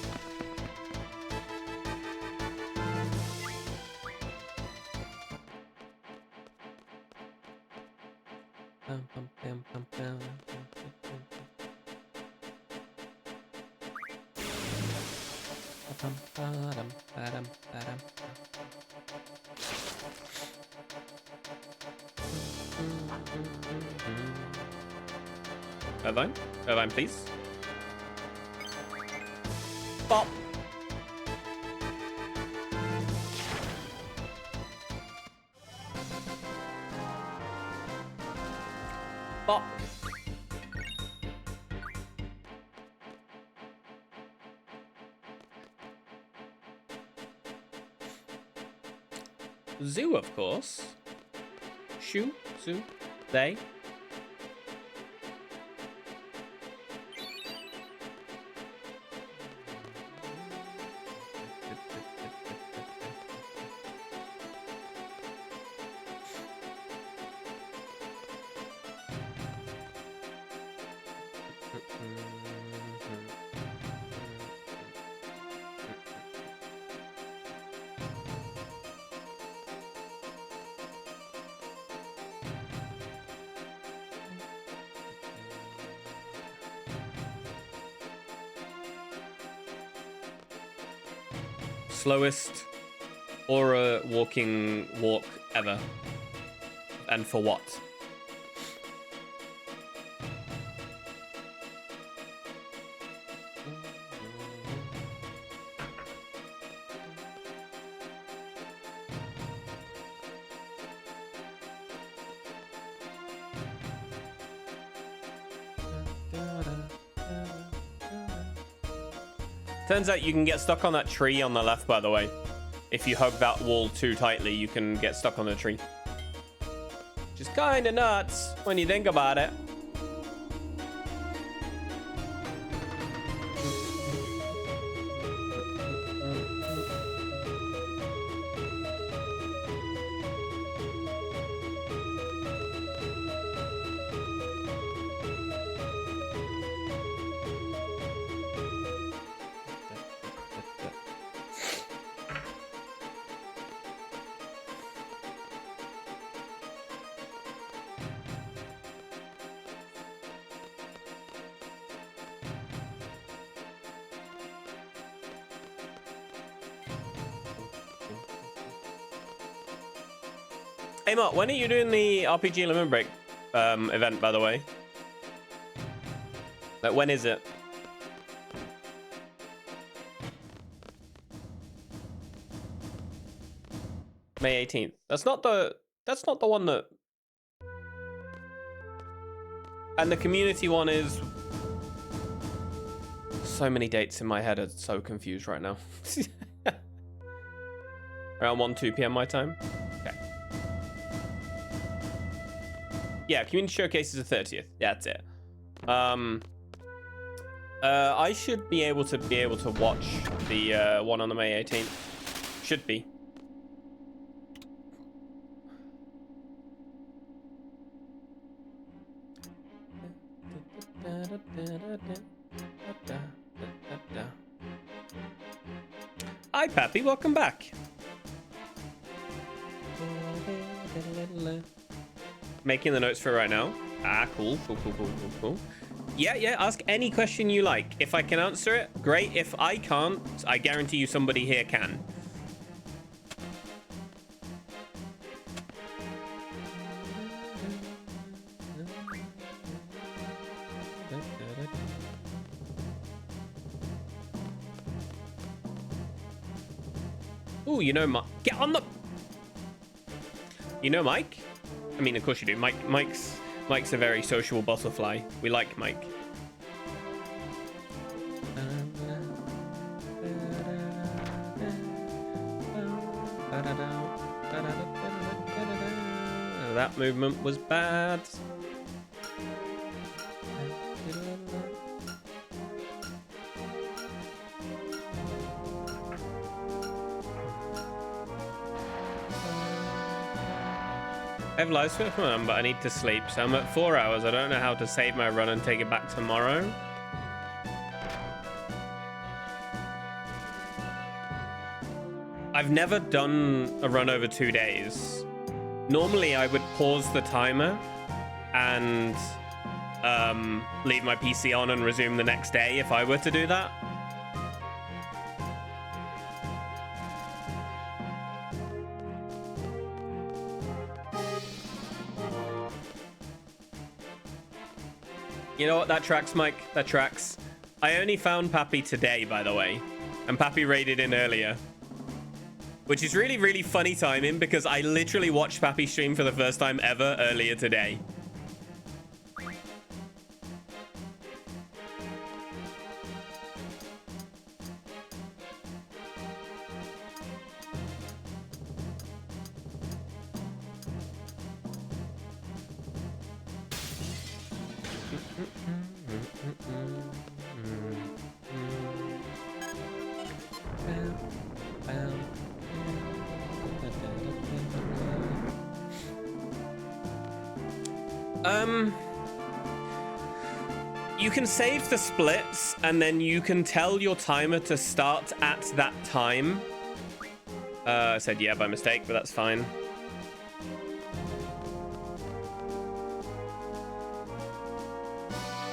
Irvine, please. Bop. Bop. Zoo, of course. Shoo, zoo, they. Slowest aura walking walk ever. And for what? Turns out you can get stuck on that tree on the left, by the way. If you hug that wall too tightly, you can get stuck on the tree. Just kind of nuts when you think about it. Hey Mark, when are you doing the RPG Limit Break event, by the way? Like, when is it? May 18th. That's not the one that... And the community one is... So many dates in my head are so confused right now. Around 1-2 p.m. my time. Okay. Yeah, community showcase is the 30th. Yeah, that's it. I should be able to watch the one on the May 18th. Should be. Hi, Pappy. Welcome back. Making the notes for right now. Ah, cool. Yeah, ask any question you like. If I can answer it, great. If I can't, I guarantee you somebody here can. Ooh, you know Mike. Get on the... You know Mike? I mean, of course you do. Mike's a very sociable butterfly. We like Mike. That movement was bad. I have live switch run, but I need to sleep, so I'm at 4 hours. I don't know how to save my run and take it back tomorrow. I've never done a run over 2 days. Normally, I would pause the timer and leave my PC on and resume the next day if I were to do that. You know what? That tracks, Mike. That tracks. I only found Pappy today, by the way. And Pappy raided in earlier. Which is really, really funny timing because I literally watched Pappy stream for the first time ever earlier today. You can save the splits and then you can tell your timer to start at that time. I said yeah by mistake, but that's fine.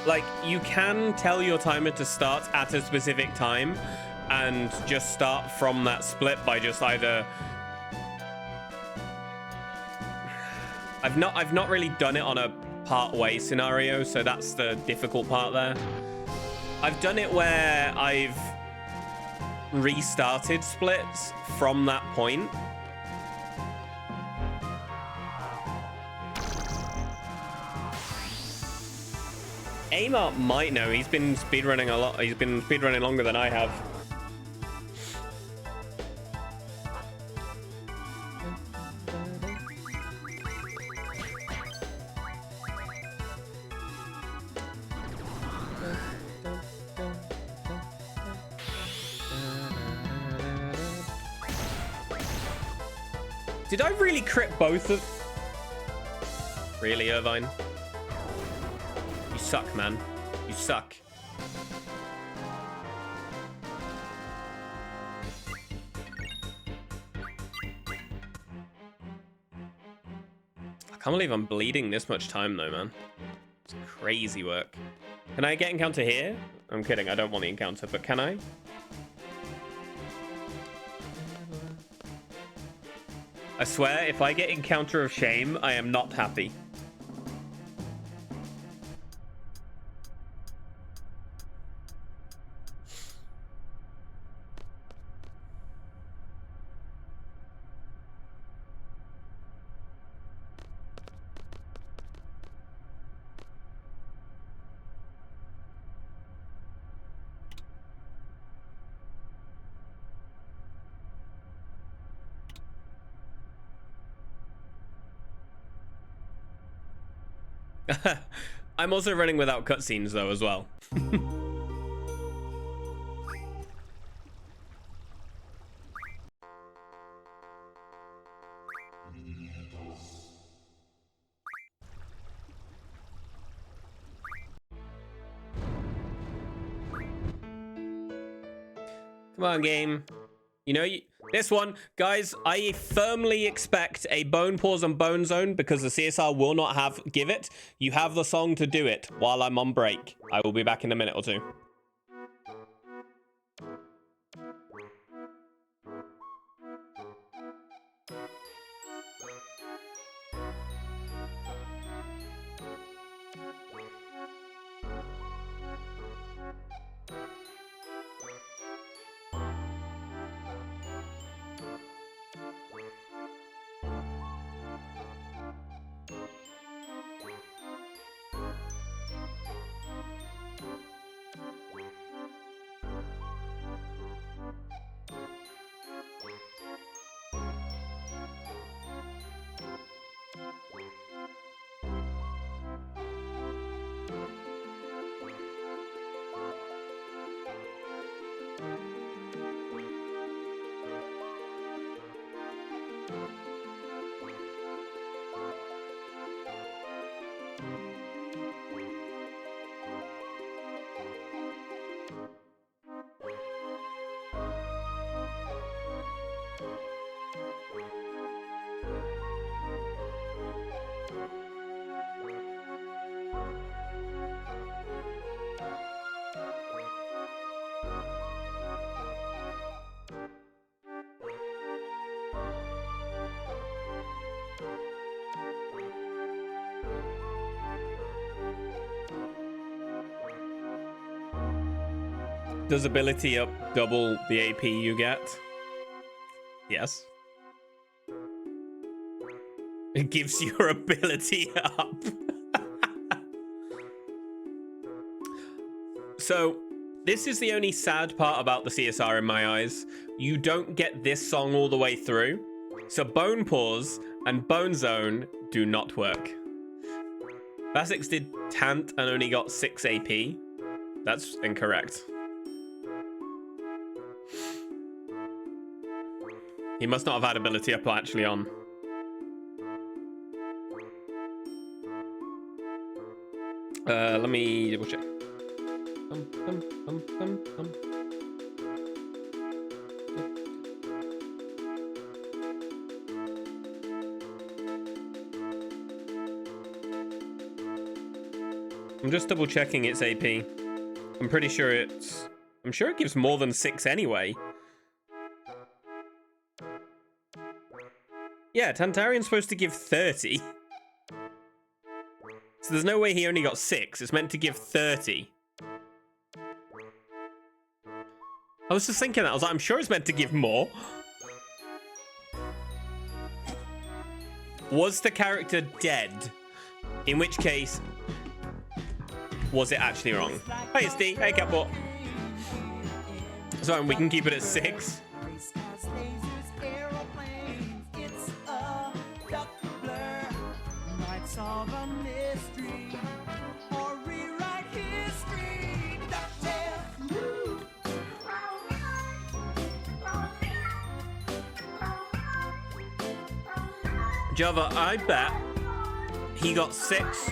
Like, you can tell your timer to start at a specific time and just start from that split by just either... I've not really done it on a part way scenario, so that's the difficult part there. I've done it where I've restarted splits from that point. Amart might know. He's been speedrunning a lot. He's been speedrunning longer than I have. Did I really crit both of... Really, Irvine? You suck, man. You suck. I can't believe I'm bleeding this much time, though, man. It's crazy work. Can I get encounter here? I'm kidding. I don't want the encounter, but can I? I swear, if I get encounter of shame, I am not happy. I'm also running without cutscenes though as well. Come on, game. You know This one, guys, I firmly expect a bone pause and bone zone because the CSR will not give it. You have the song to do it while I'm on break. I will be back in a minute or two. Does ability up double the AP you get? Yes. It gives your ability up. So, this is the only sad part about the CSR in my eyes. You don't get this song all the way through. So Bone Pause and Bone Zone do not work. Basix did Tant and only got 6 AP. That's incorrect. He must not have had ability up actually on. Let me double check. I'm just double checking its AP. I'm pretty sure I'm sure it gives more than 6 anyway. Yeah, Tantarian's supposed to give 30. So there's no way he only got 6. It's meant to give 30. I was just thinking that. I was like, I'm sure it's meant to give more. Was the character dead? In which case, was it actually wrong? Hey, it's D. Hey, Catbot. So we can keep it at 6. Java, I bet he got 6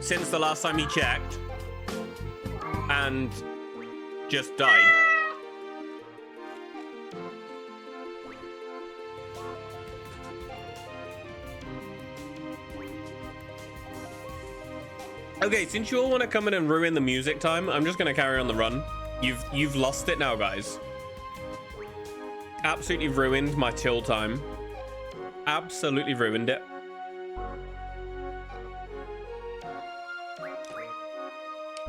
since the last time he checked and just died. Okay, since you all want to come in and ruin the music time, I'm just going to carry on the run. You've lost it now, guys. Absolutely ruined my chill time. Absolutely ruined it.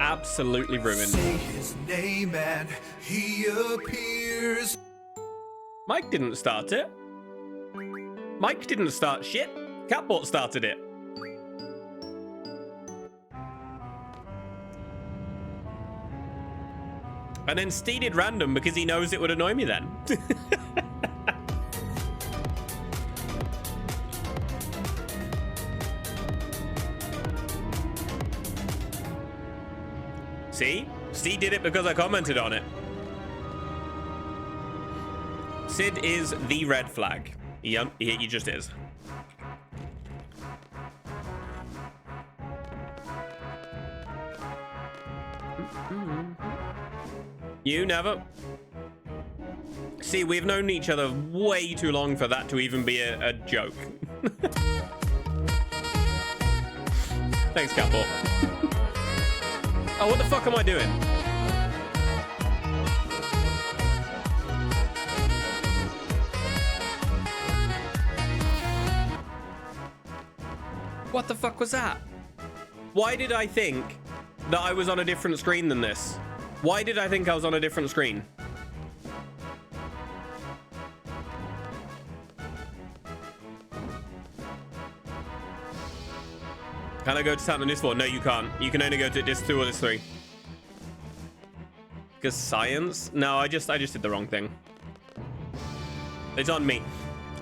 Absolutely ruined. Say his name and he appears. Mike didn't start it. Mike didn't start shit. Catbot started it. And then Steve did random because he knows it would annoy me then. See? Steve did it because I commented on it. Sid is the red flag. He just is. You never. See, we've known each other way too long for that to even be a joke. Thanks, Catbot. Oh, what the fuck am I doing? What the fuck was that? Why did I think that I was on a different screen than this? Why did I think I was on a different screen? Can I go to town on this one? No, you can't. You can only go to this 2 or this 3. Because science? No, I just did the wrong thing. It's on me.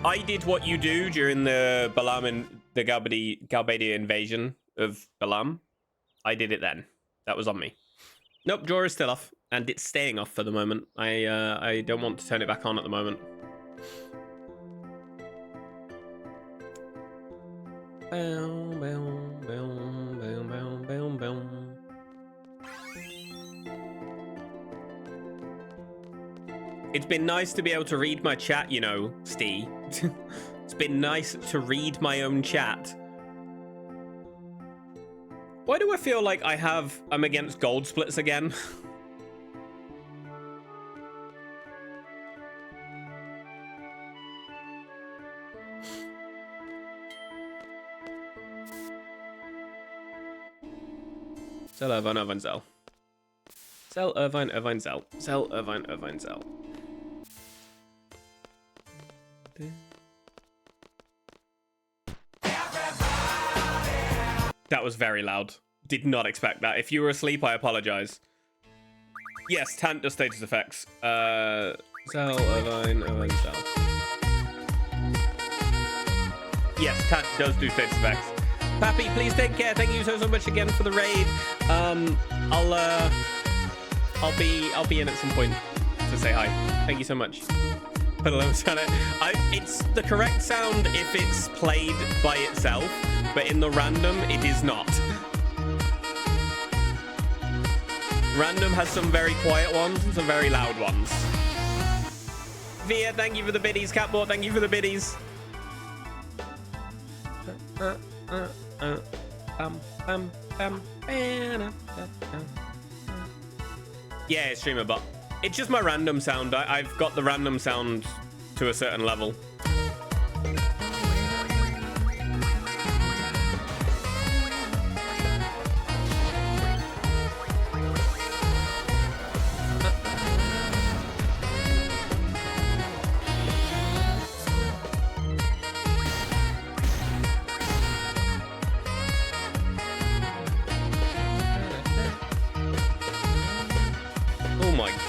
I did what you do during the Balam and the Galbadia invasion of Balam. I did it then. That was on me. Nope, drawer is still off, and it's staying off for the moment. I don't want to turn it back on at the moment. Boom, boom, boom, boom, boom, boom, boom. It's been nice to be able to read my chat, you know, Steve. It's been nice to read my own chat. Why do I feel like I'm against gold splits again? Sell Irvine, Irvine, Zell. Sell Irvine, Irvine, Zell. Sell Irvine, Irvine, Zell. That was very loud. Did not expect that. If you were asleep, I apologize. Yes, Tant does status effects. Zell, Irvine, Irvine, Zell. Yes, Tant does do status effects. Pappy, please take care. Thank you so much again for the raid. I'll be in at some point to say hi. Thank you so much. Put a little sound it. It's the correct sound if it's played by itself, but in the random, it is not. Random has some very quiet ones and some very loud ones. Via, thank you for the biddies. Catbot, thank you for the biddies. Yeah, streamer bot. It's just my random sound. I've got the random sound to a certain level.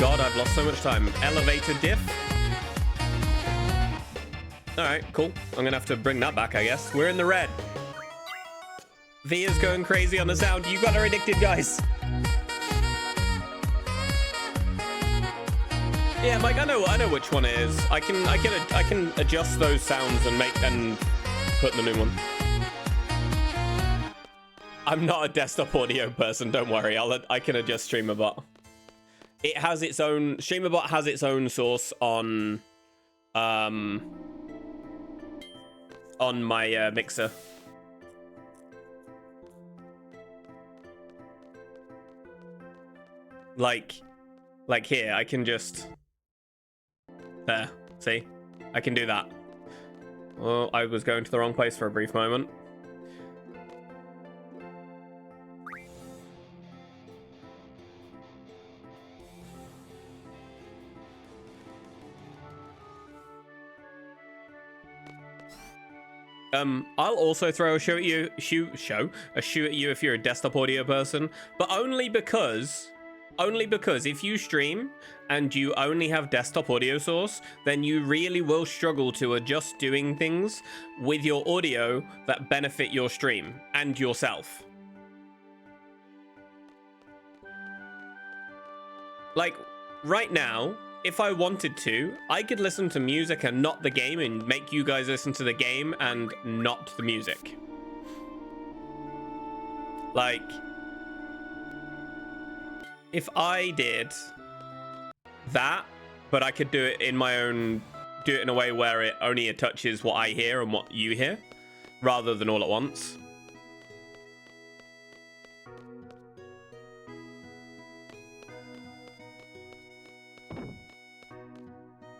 God, I've lost so much time. Elevator diff. All right, cool. I'm gonna have to bring that back, I guess. We're in the red. Via's going crazy on the sound. You got her addicted, guys. Yeah, Mike, I know which one it is. I can adjust those sounds and put the new one. I'm not a desktop audio person. Don't worry. I can adjust StreamerBot. It has its own StreamerBot has its own source on my mixer. Like here, I can just there. See, I can do that. Well, I was going to the wrong place for a brief moment. I'll also throw a shoe at you if you're a desktop audio person, but only because if you stream and you only have desktop audio source, then you really will struggle to adjust doing things with your audio that benefit your stream and yourself. Like right now, if I wanted to, I could listen to music and not the game and make you guys listen to the game and not the music. Like, if I did that but I could do it in my own, do it in a way where it only touches what I hear and what you hear, rather than all at once.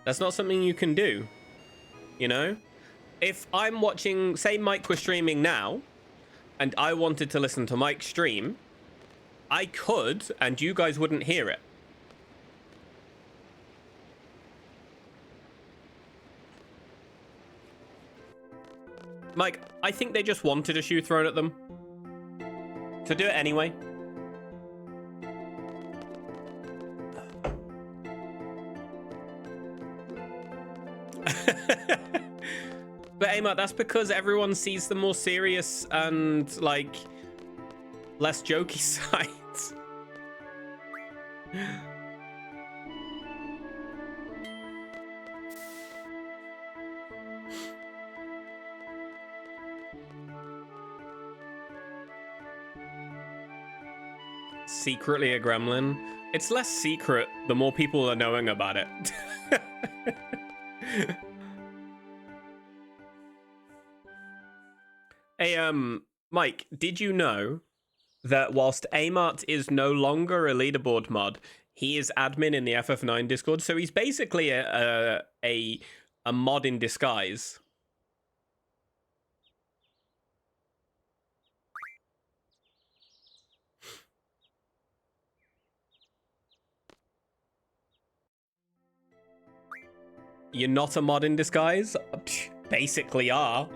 That's not something you can do, you know? If I'm watching, say Mike was streaming now, and I wanted to listen to Mike's stream, I could, and you guys wouldn't hear it. Mike, I think they just wanted a shoe thrown at them. So do it anyway. But Amart, that's because everyone sees the more serious and like less jokey sides. Secretly a gremlin. It's less secret the more people are knowing about it. Hey, Mike, did you know that whilst Amart is no longer a leaderboard mod, he is admin in the FF9 Discord? So he's basically a mod in disguise. You're not a mod in disguise? Basically are.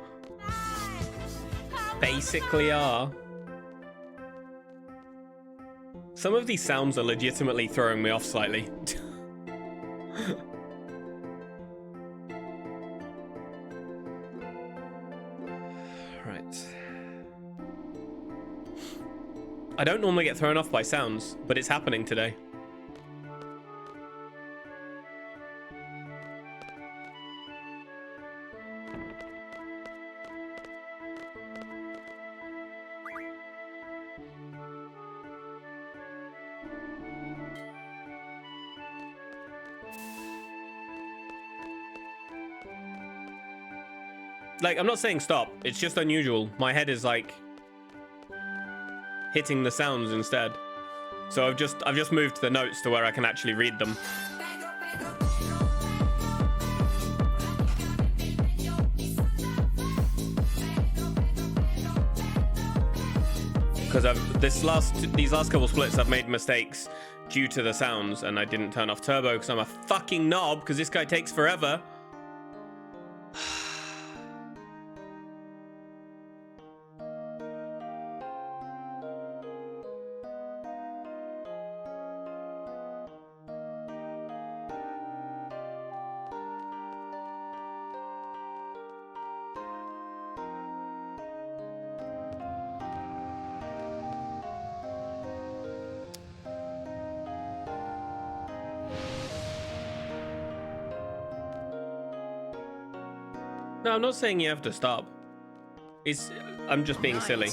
Basically are. Some of these sounds are legitimately throwing me off slightly. Right. I don't normally get thrown off by sounds, but it's happening today. Like, I'm not saying stop. It's just unusual. My head is like hitting the sounds instead. So I've just moved the notes to where I can actually read them. Because these last couple splits I've made mistakes due to the sounds, and I didn't turn off turbo because I'm a fucking knob because this guy takes forever. No, I'm not saying you have to stop. I'm just being silly.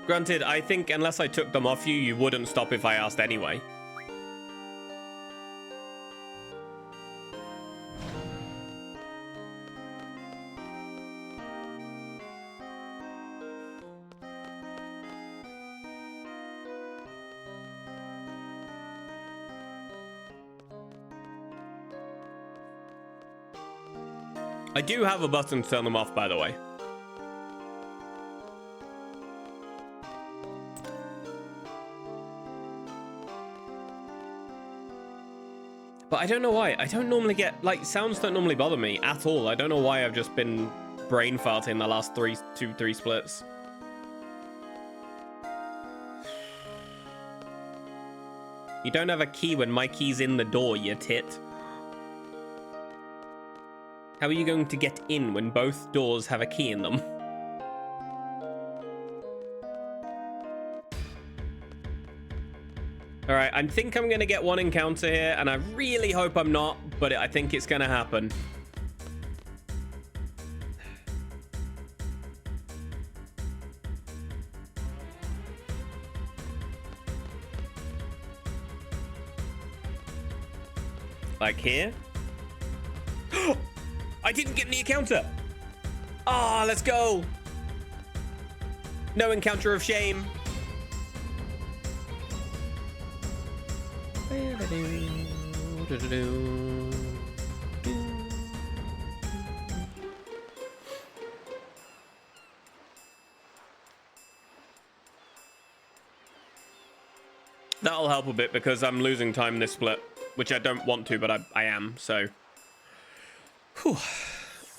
Granted, I think unless I took them off you, you wouldn't stop if I asked anyway. I do have a button to turn them off, by the way. But I don't know why. I don't normally get, like, sounds don't normally bother me at all. I don't know why I've just been brain farting the last three splits. You don't have a key when my key's in the door, you tit. How are you going to get in when both doors have a key in them? All right, I think I'm going to get one encounter here, and I really hope I'm not, but I think it's going to happen. Like here. I didn't get any encounter. Ah, let's go. No encounter of shame. That'll help a bit because I'm losing time this split, which I don't want to, but I am, so. Whew.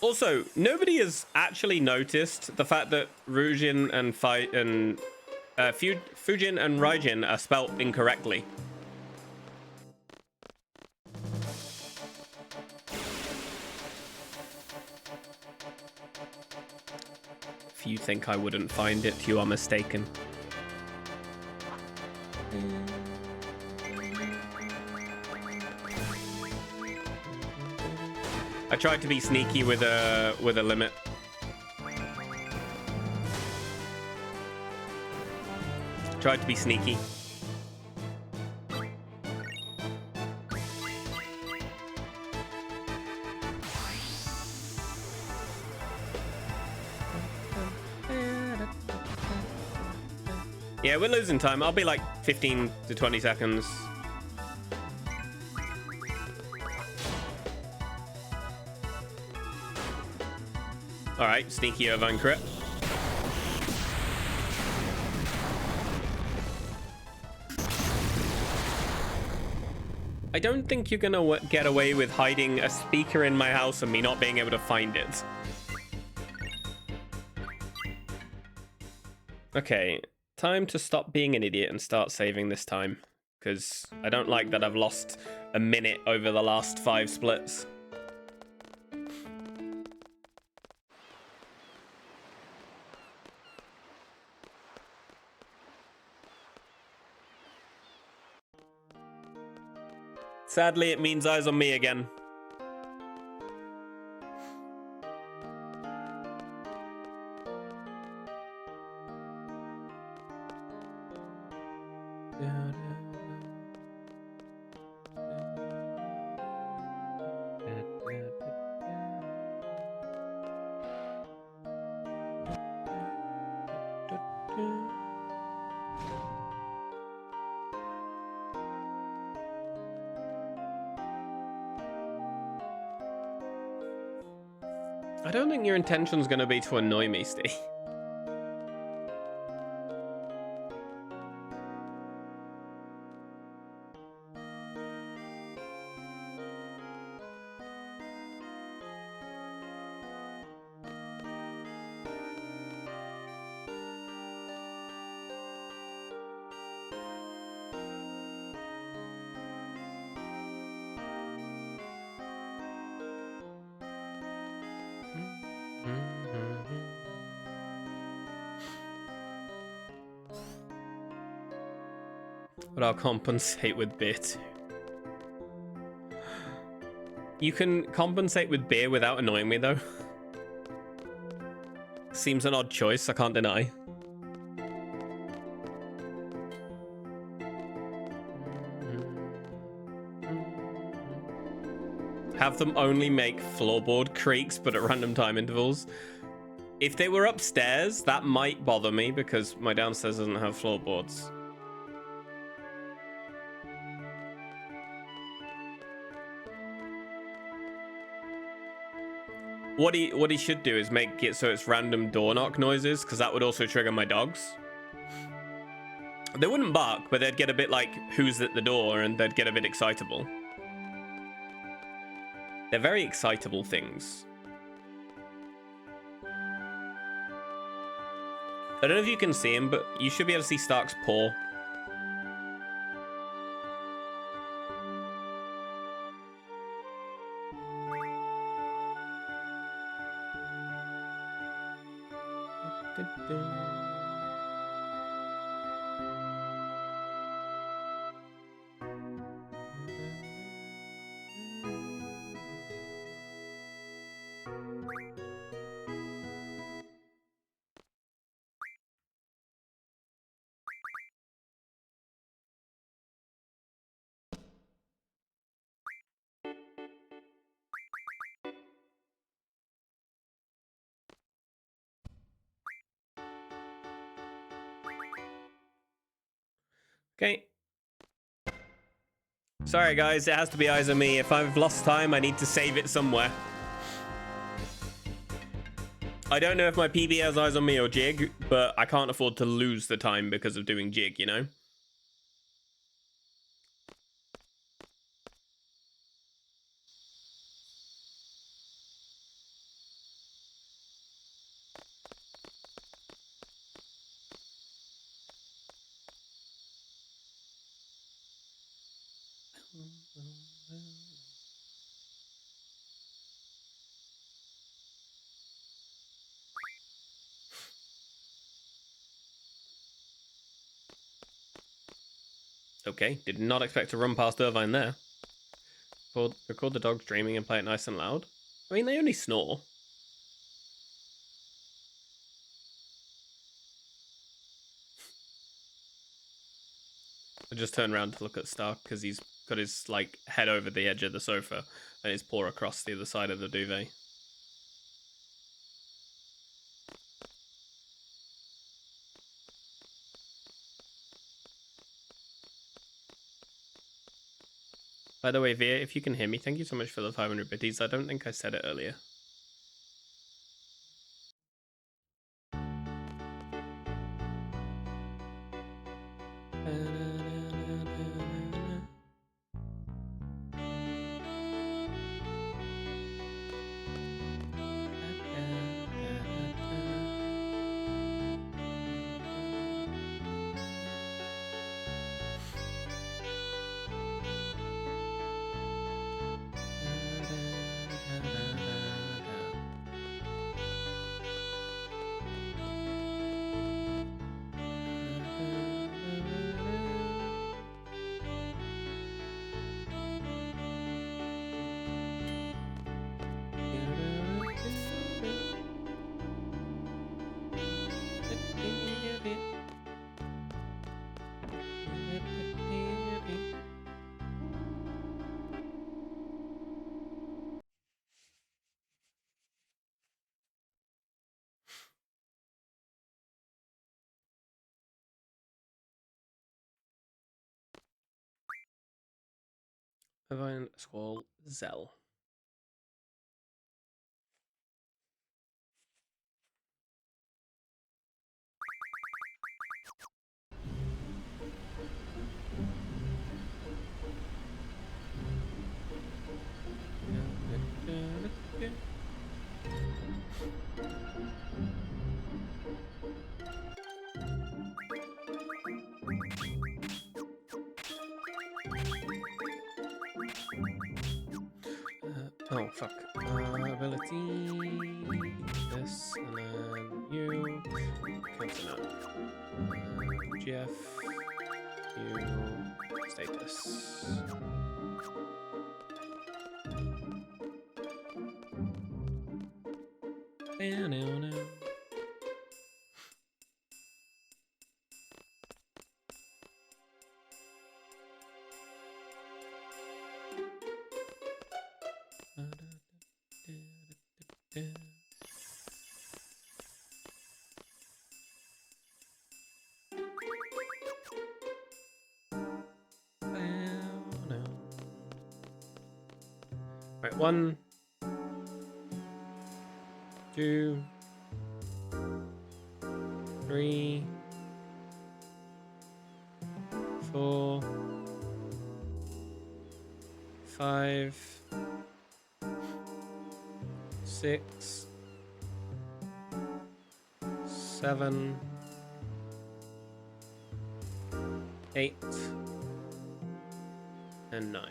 Also, nobody has actually noticed the fact that Fujin and Raijin are spelt incorrectly. If you think I wouldn't find it, you are mistaken. I tried to be sneaky with a limit. Tried to be sneaky. Yeah, we're losing time. I'll be like 15 to 20 seconds. All right, sneaky Irvine crit. I don't think you're gonna get away with hiding a speaker in my house and me not being able to find it. Okay, time to stop being an idiot and start saving this time, because I don't like that I've lost a minute over the last 5 splits. Sadly, it means eyes on me again. I don't think your intention's going to be to annoy me, Steve. But I'll compensate with beer too. You can compensate with beer without annoying me, though. Seems an odd choice, I can't deny. Have them only make floorboard creaks, but at random time intervals. If they were upstairs, that might bother me because my downstairs doesn't have floorboards. What he should do is make it so it's random door knock noises, because that would also trigger my dogs. They wouldn't bark, but they'd get a bit like, who's at the door, and they'd get a bit excitable. They're very excitable things. I don't know if you can see him, but you should be able to see Stark's paw. Okay. Sorry, guys. It has to be eyes on me. If I've lost time, I need to save it somewhere. I don't know if my PB has eyes on me or jig, but I can't afford to lose the time because of doing jig, you know? Okay, did not expect to run past Irvine there. Record the dogs dreaming and play it nice and loud. I mean, they only snore. I just turned around to look at Stark because he's got his like head over the edge of the sofa and his paw across the other side of the duvet. By the way, Via, if you can hear me, thank you so much for the 500 biddies. I don't think I said it earlier. Irvine, Squall, Zell. Oh, fuck. Ability. This, and then you. Cancel out. Jeff. You. Status. No. Right, 1, 2, 3, 4, 5, 6, 7, 8, and 9.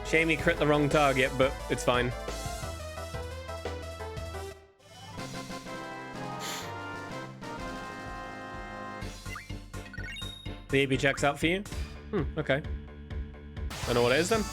Shame he crit the wrong target, but it's fine. The EP checks out for you? Okay. I know what it is then.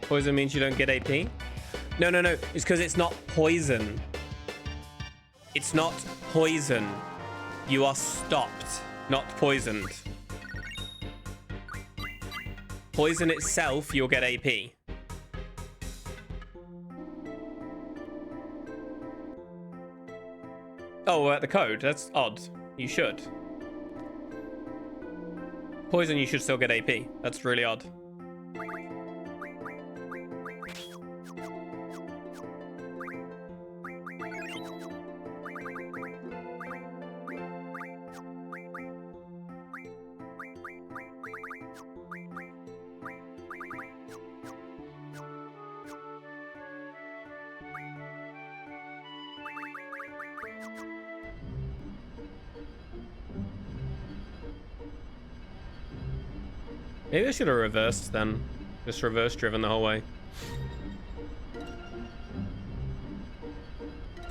Poison means you don't get AP? No. It's because it's not poison. It's not poison. You are stopped, not poisoned. Poison itself, you'll get AP. Oh, we're at the code. That's odd. You should. Poison, you should still get AP. That's really odd. Maybe I should have reversed then. Just reverse driven the whole way.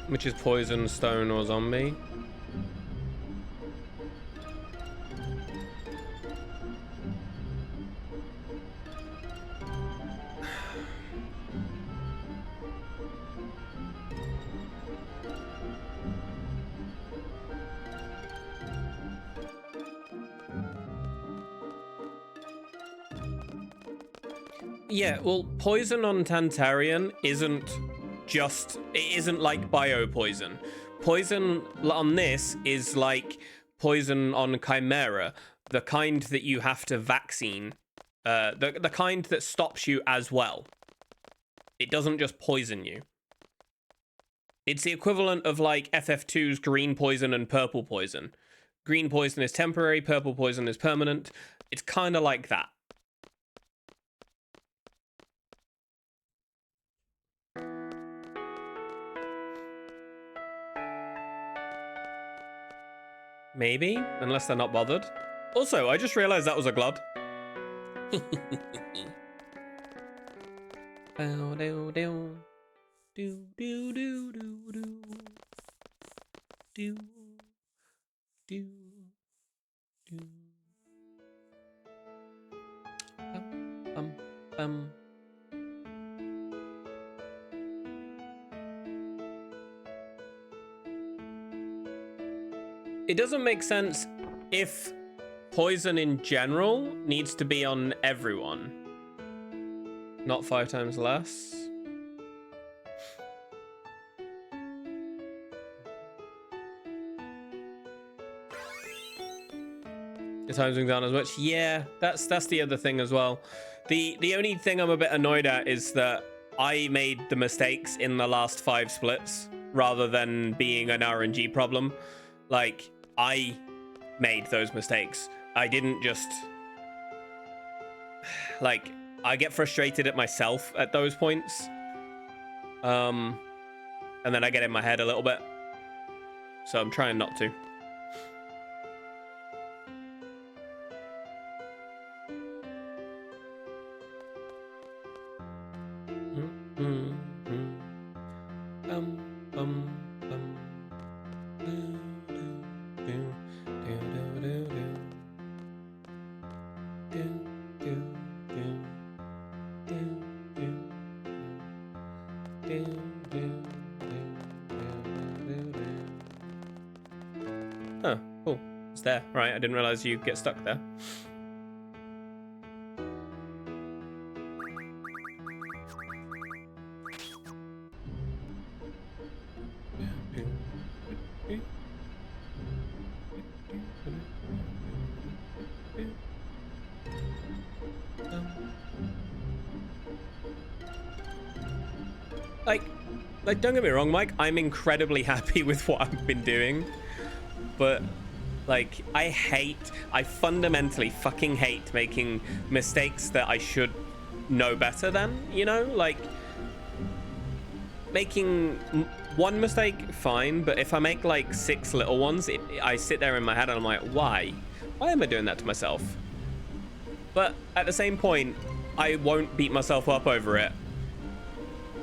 Which is poison, stone, or zombie. Yeah, well, poison on Tantarian isn't like bio-poison. Poison on this is like poison on Chimera, the kind that you have to vaccine, the kind that stops you as well. It doesn't just poison you. It's the equivalent of like FF2's green poison and purple poison. Green poison is temporary, purple poison is permanent. It's kind of like that. Maybe, unless they're not bothered. Also, I just realized that was a glod. It doesn't make sense if poison in general needs to be on everyone. Not 5 times less. The timing down as much. Yeah, that's the other thing as well. The only thing I'm a bit annoyed at is that I made the mistakes in the last 5 splits rather than being an RNG problem. Like, I made those mistakes. I didn't just... Like, I get frustrated at myself at those points. And then I get in my head a little bit. So I'm trying not to. Oh, cool. It's there. Right, I didn't realize you get stuck there. Like, don't get me wrong, Mike, I'm incredibly happy with what I've been doing, but like, I fundamentally fucking hate making mistakes that I should know better than, you know? Like, making one mistake, fine, but if I make like 6 little ones, I sit there in my head and I'm like, why am I doing that to myself? But at the same point, I won't beat myself up over it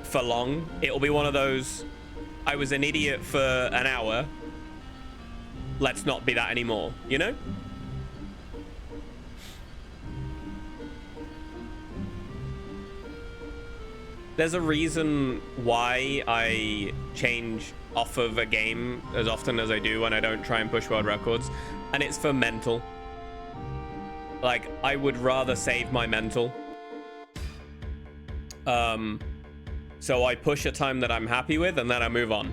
for long. It'll be one of those, I was an idiot for an hour, let's not be that anymore, you know? There's a reason why I change off of a game as often as I do when I don't try and push world records, and it's for mental. Like, I would rather save my mental. So I push a time that I'm happy with and then I move on.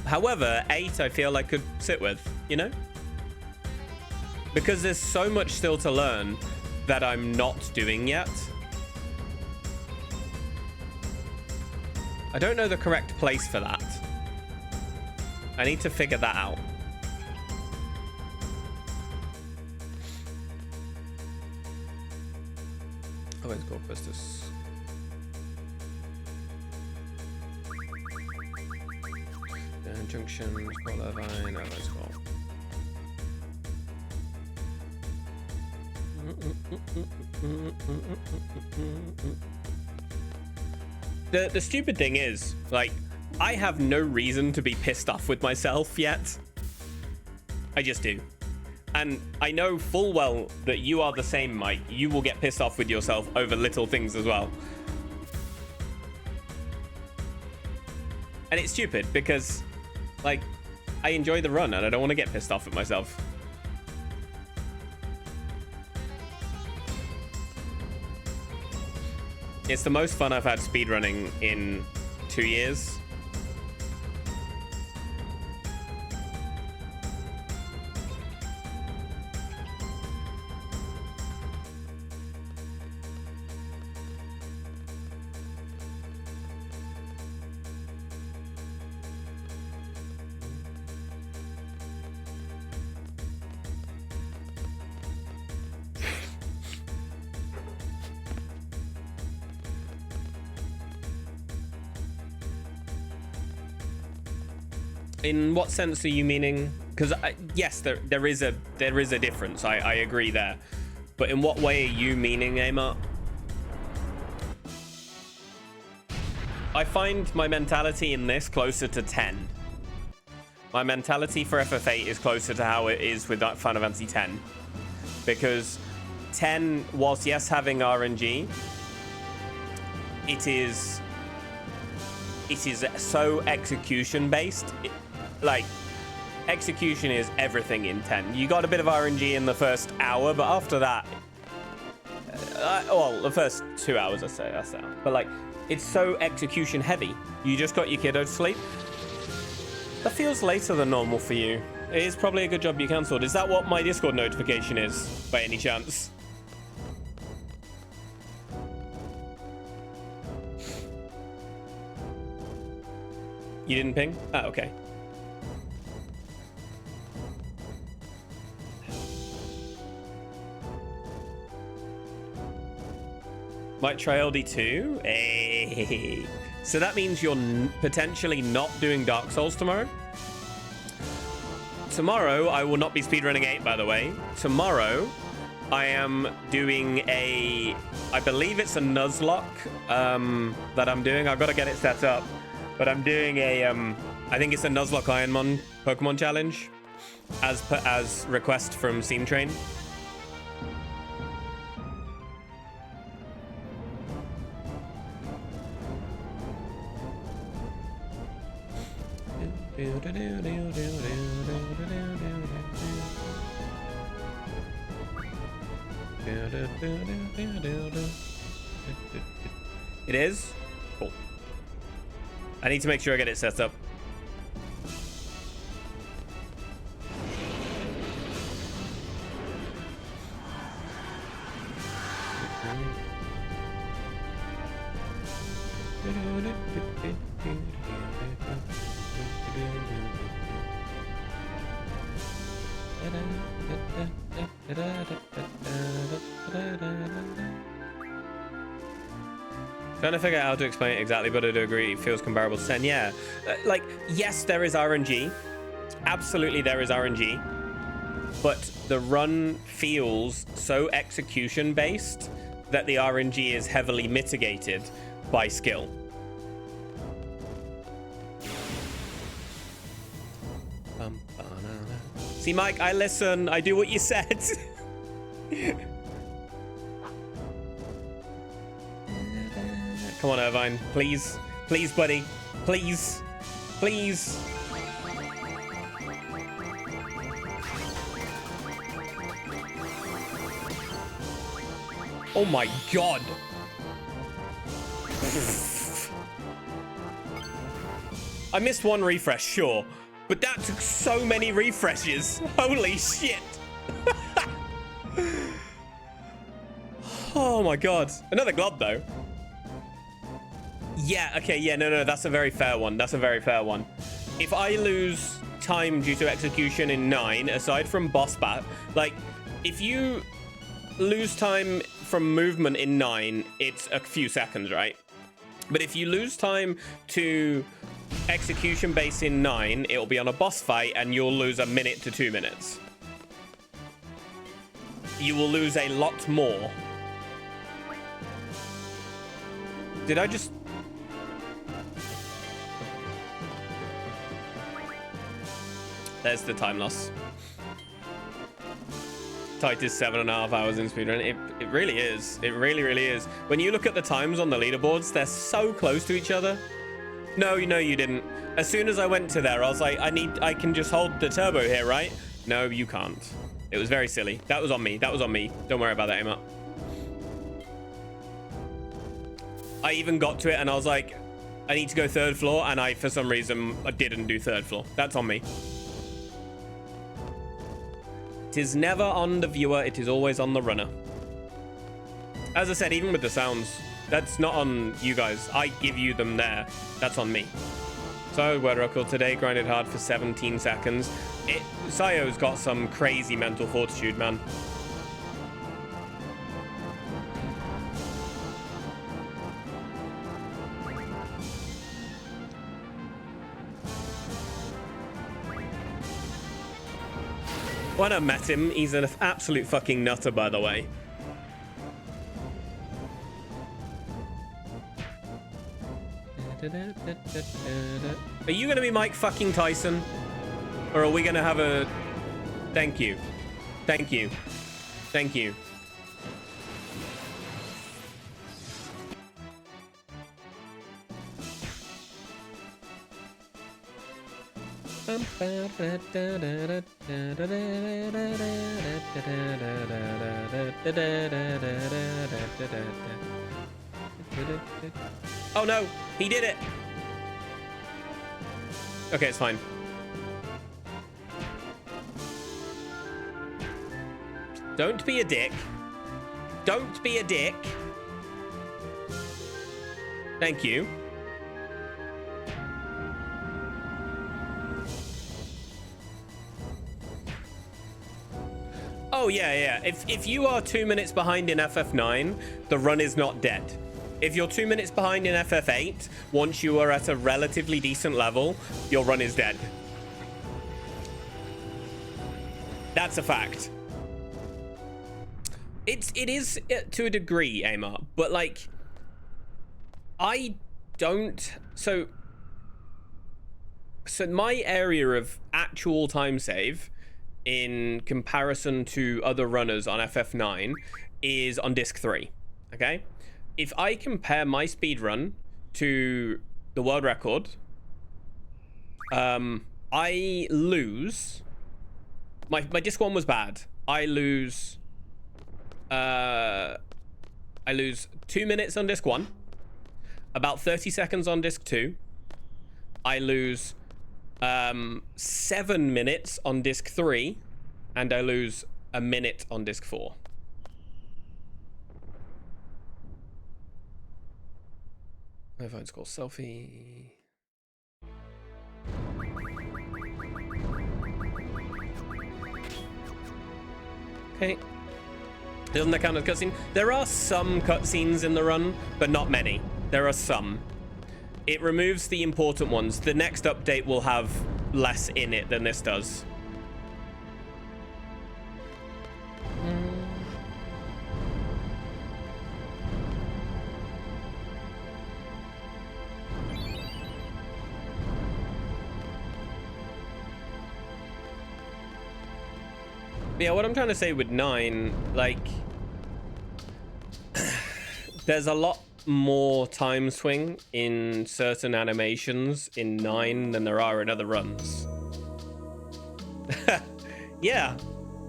However, 8 I feel I could sit with, you know? Because there's so much still to learn that I'm not doing yet. I don't know the correct place for that. I need to figure that out. Oh, it's called Christus. Junction, Spoiler Vine, oh, let's go. The stupid thing is, like, I have no reason to be pissed off with myself yet. I just do. And I know full well that you are the same, Mike. You will get pissed off with yourself over little things as well. And it's stupid because, like, I enjoy the run and I don't want to get pissed off at myself. It's the most fun I've had speedrunning in 2 years. In what sense are you meaning? Because yes, there is a difference. I agree there, but in what way are you meaning, Amar? I find my mentality in this closer to 10. My mentality for FF8 is closer to how it is with Final Fantasy 10, because 10, whilst yes having RNG, it is so execution based. Like, execution is everything in 10. You got a bit of RNG in the first hour, but after that, well, the first 2 hours, I say that's that. But like, it's so execution heavy. You just got your kiddo to sleep. That feels later than normal for you. It is probably a good job you cancelled. Is that what my Discord notification is, by any chance? You didn't ping? Ah, okay. Might try LD2? Hey. So that means you're potentially not doing Dark Souls tomorrow? Tomorrow, I will not be speedrunning 8, by the way. Tomorrow, I am doing a... I believe it's a Nuzlocke that I'm doing. I've got to get it set up. But I'm doing a... I think it's a Nuzlocke Ironmon Pokemon challenge as request from Scene Train. It is? Cool. I need to make sure I get it set up. Trying to figure out how to explain it exactly, but I do agree it feels comparable to 10. Yeah, like, yes, there is RNG. Absolutely, there is RNG. But the run feels so execution-based that the RNG is heavily mitigated by skill. See, Mike, I listen. I do what you said. Come on, Irvine. Please. Please, buddy. Please. Please. Oh my god. I missed one refresh, sure. But that took so many refreshes. Holy shit. Oh my god. Another glob, though. Yeah, okay, yeah, no, that's a very fair one. That's a very fair one. If I lose time due to execution in 9, aside from boss bat, like, if you lose time from movement in 9, it's a few seconds, right? But if you lose time to execution base in 9, it'll be on a boss fight and you'll lose 1 minute to 2 minutes. You will lose a lot more. Did I just... There's the time loss. Tightest 7.5 hours in speedrun. It really is. It really, really is. When you look at the times on the leaderboards, they're so close to each other. No, you didn't. As soon as I went to there, I was like, I can just hold the turbo here, right? No, you can't. It was very silly. That was on me. That was on me. Don't worry about that, Emma. I even got to it and I was like, I need to go 3rd floor, and I, for some reason, I didn't do 3rd floor. That's on me. It is never on the viewer, it is always on the runner. As I said, even with the sounds, that's not on you guys. I give you them there. That's on me. So, world record today, grinded hard for 17 seconds. Sayo's got some crazy mental fortitude, man. When I met him, he's an absolute fucking nutter, by the way. Are you gonna be Mike fucking Tyson? Or are we gonna have a... Thank you. Thank you. Thank you. Oh no, he did it. Okay, it's fine. Don't be a dick. Don't be a dick. Thank you. Oh, yeah. If you are 2 minutes behind in FF9, the run is not dead. If you're 2 minutes behind in FF8, once you are at a relatively decent level, your run is dead. That's a fact. It is to a degree, Amar, but like, I don't... So my area of actual time save in comparison to other runners on FF9 is on disc 3, okay? If I compare my speed run to the world record, I lose... My disc 1 was bad. I lose... I I lose 2 minutes on disc 1, about 30 seconds on disc 2. I lose 7 minutes on disc 3, and I lose a minute on disc 4. My phone's called selfie. Okay. Doesn't that count as cutscene? There are some cutscenes in the run, but not many. There are some. It removes the important ones. The next update will have less in it than this does. Yeah, what I'm trying to say with 9, like, there's a lot more time swing in certain animations in 9 than there are in other runs. Yeah,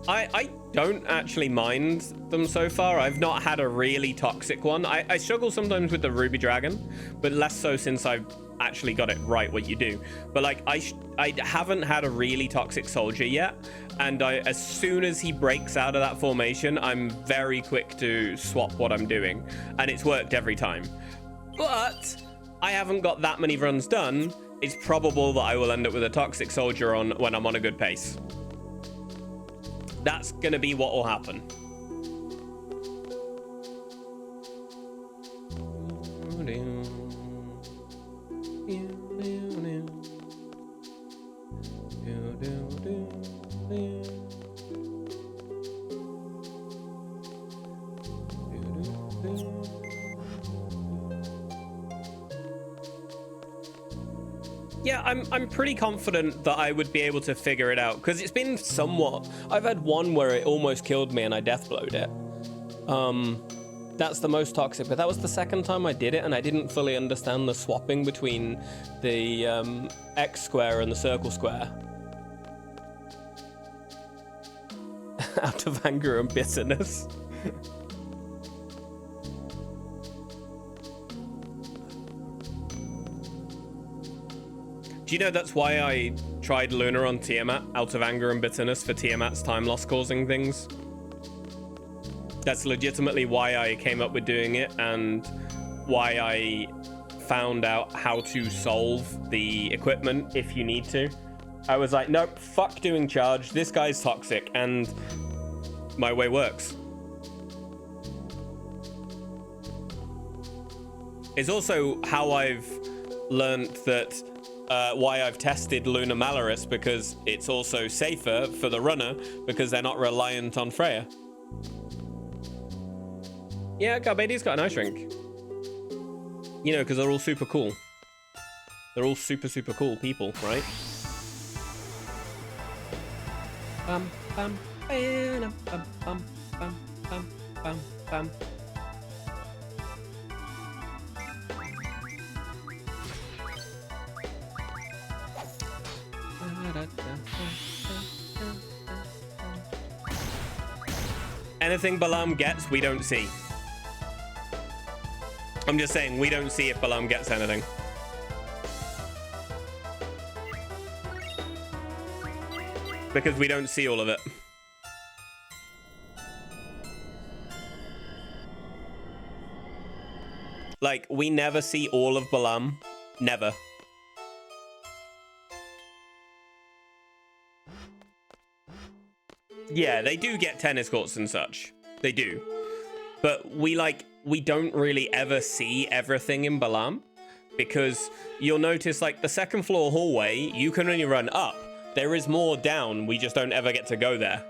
I don't actually mind them so far. I've not had a really toxic one. I struggle sometimes with the Ruby Dragon, but less so since I've actually got it right what you do. But like, I haven't had a really toxic soldier yet, and as soon as he breaks out of that formation, I'm very quick to swap what I'm doing, and it's worked every time. But I haven't got that many runs done. It's probable that I will end up with a toxic soldier on when I'm on a good pace. That's gonna be what will happen. Yeah, I'm pretty confident that I would be able to figure it out, because it's been somewhat... I've had one where it almost killed me and I deathblowed it. That's the most toxic, but that was the second time I did it, and I didn't fully understand the swapping between the X square and the circle square. Out of anger and bitterness. Do you know that's why I tried Luna on Tiamat, out of anger and bitterness for Tiamat's time loss causing things? That's legitimately why I came up with doing it, and why I found out how to solve the equipment if you need to. I was like, nope, fuck doing charge, this guy's toxic, and my way works. It's also how I've learned that why I've tested Luna Malaris, because it's also safer for the runner because they're not reliant on Freya. Yeah, Garbadi's got an ice rink. You know, because they're all super cool. They're all super, super cool people, right? Bum, bum, bam, bum, bum, bum, bum, bum, bum. Anything Balam gets, we don't see. I'm just saying, we don't see if Balam gets anything. Because we don't see all of it. Like, we never see all of Balam. Never. Yeah, they do get tennis courts and such. They do. But we don't really ever see everything in Balam, because you'll notice, like, the second floor hallway, you can only run up. There is more down, we just don't ever get to go there.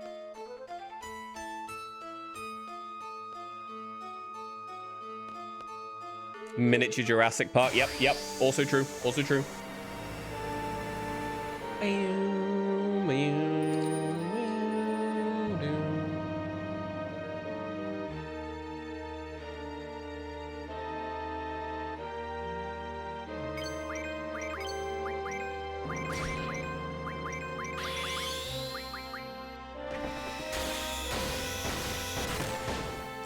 Miniature Jurassic Park, yep, also true, also true.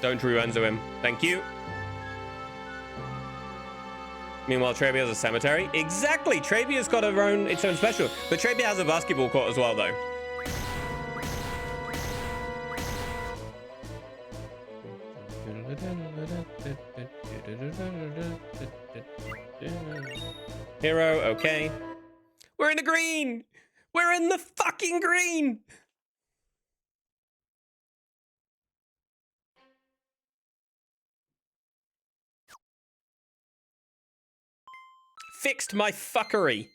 Don't Ruenzo him. Thank you. Meanwhile, Trebia has a cemetery. Exactly. Trebia's got its own special. But Trebia has a basketball court as well, though. Hero, okay. We're in the green. We're in the fucking green. Fixed my fuckery.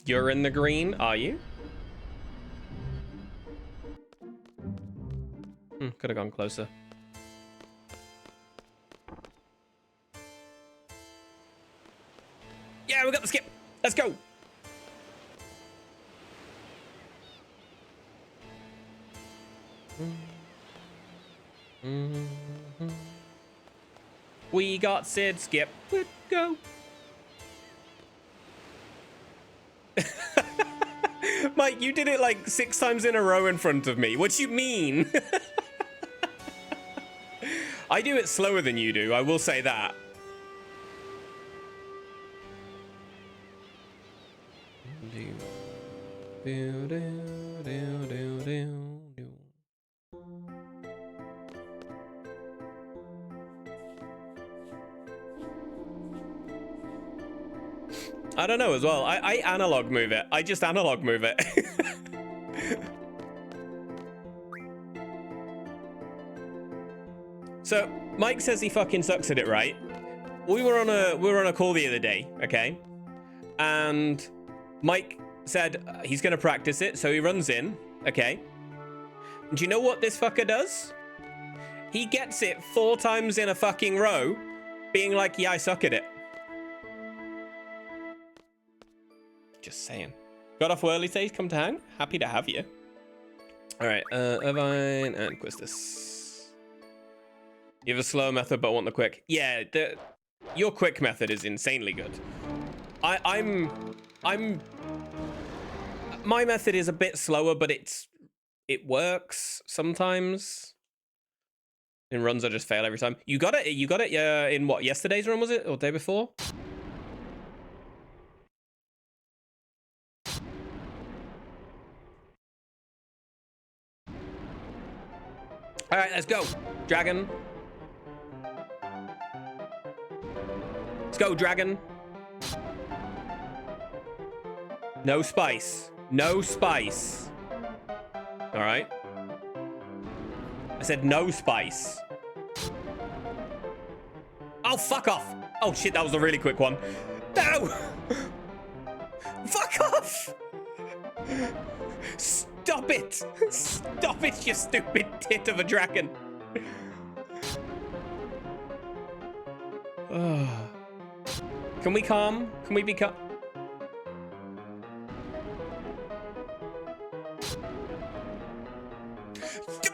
You're in the green, are you? Could have gone closer. Yeah, we got the skip. Let's go. We got Sid skip. Let's go. Mike, you did it like 6 times in a row in front of me. What do you mean? I do it slower than you do, I will say that. I don't know as well. I analog move it. I just analog move it. So Mike says he fucking sucks at it, right? We were on a call the other day, okay? And Mike said he's gonna practice it, so he runs in, okay? And do you know what this fucker does? He gets it 4 times in a fucking row, being like, yeah, I suck at it. Just saying. Got off early days, come to hang? Happy to have you. All right, Irvine and Quistis. You have a slow method, but want the quick. Yeah, your quick method is insanely good. My method is a bit slower, but it works sometimes. In runs, I just fail every time. You got it in what, yesterday's run, was it? Or day before? All right, let's go. Dragon. Let's go, dragon. No spice. No spice. All right. I said no spice. Oh, fuck off. Oh, shit, that was a really quick one. No! Fuck off! Stop it! Stop it, you stupid tit of a dragon. Can we calm? Can we be calm?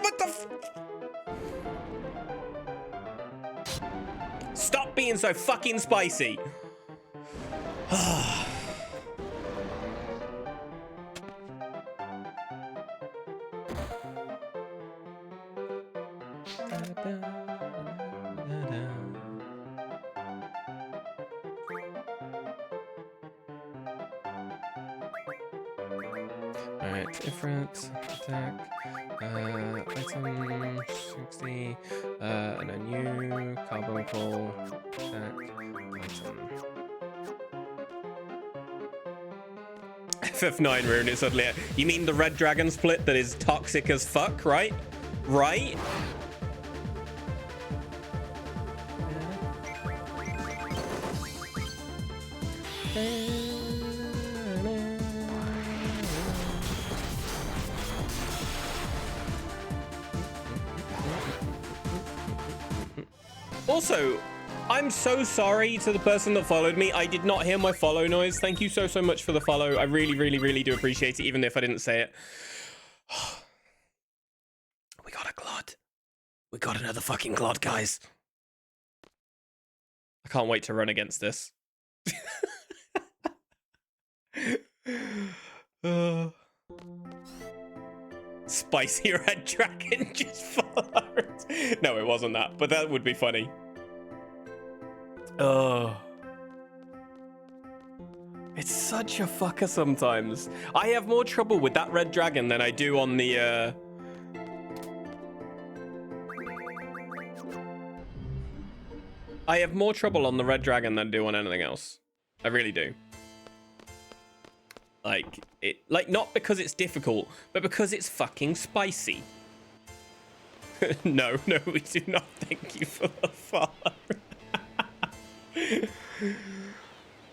What the Stop being so fucking spicy. Alright, different attack. Item 60. And a new carbon coal attack item. FF9 rune is suddenly. You mean the red dragon split that is toxic as fuck, right? Right? Also, I'm so sorry to the person that followed me. I did not hear my follow noise. Thank you so much for the follow. I really, really, really do appreciate it, even if I didn't say it. We got a Glod. We got another fucking Glod, guys. I can't wait to run against this. Spicy red dragon just followed. No, it wasn't that, but that would be funny. It's such a fucker sometimes. I have more trouble with that red dragon than I do on the I have more trouble on the red dragon than I do on anything else. I really do. Like not because it's difficult, but because it's fucking spicy. No, we do not. Thank you for the follow.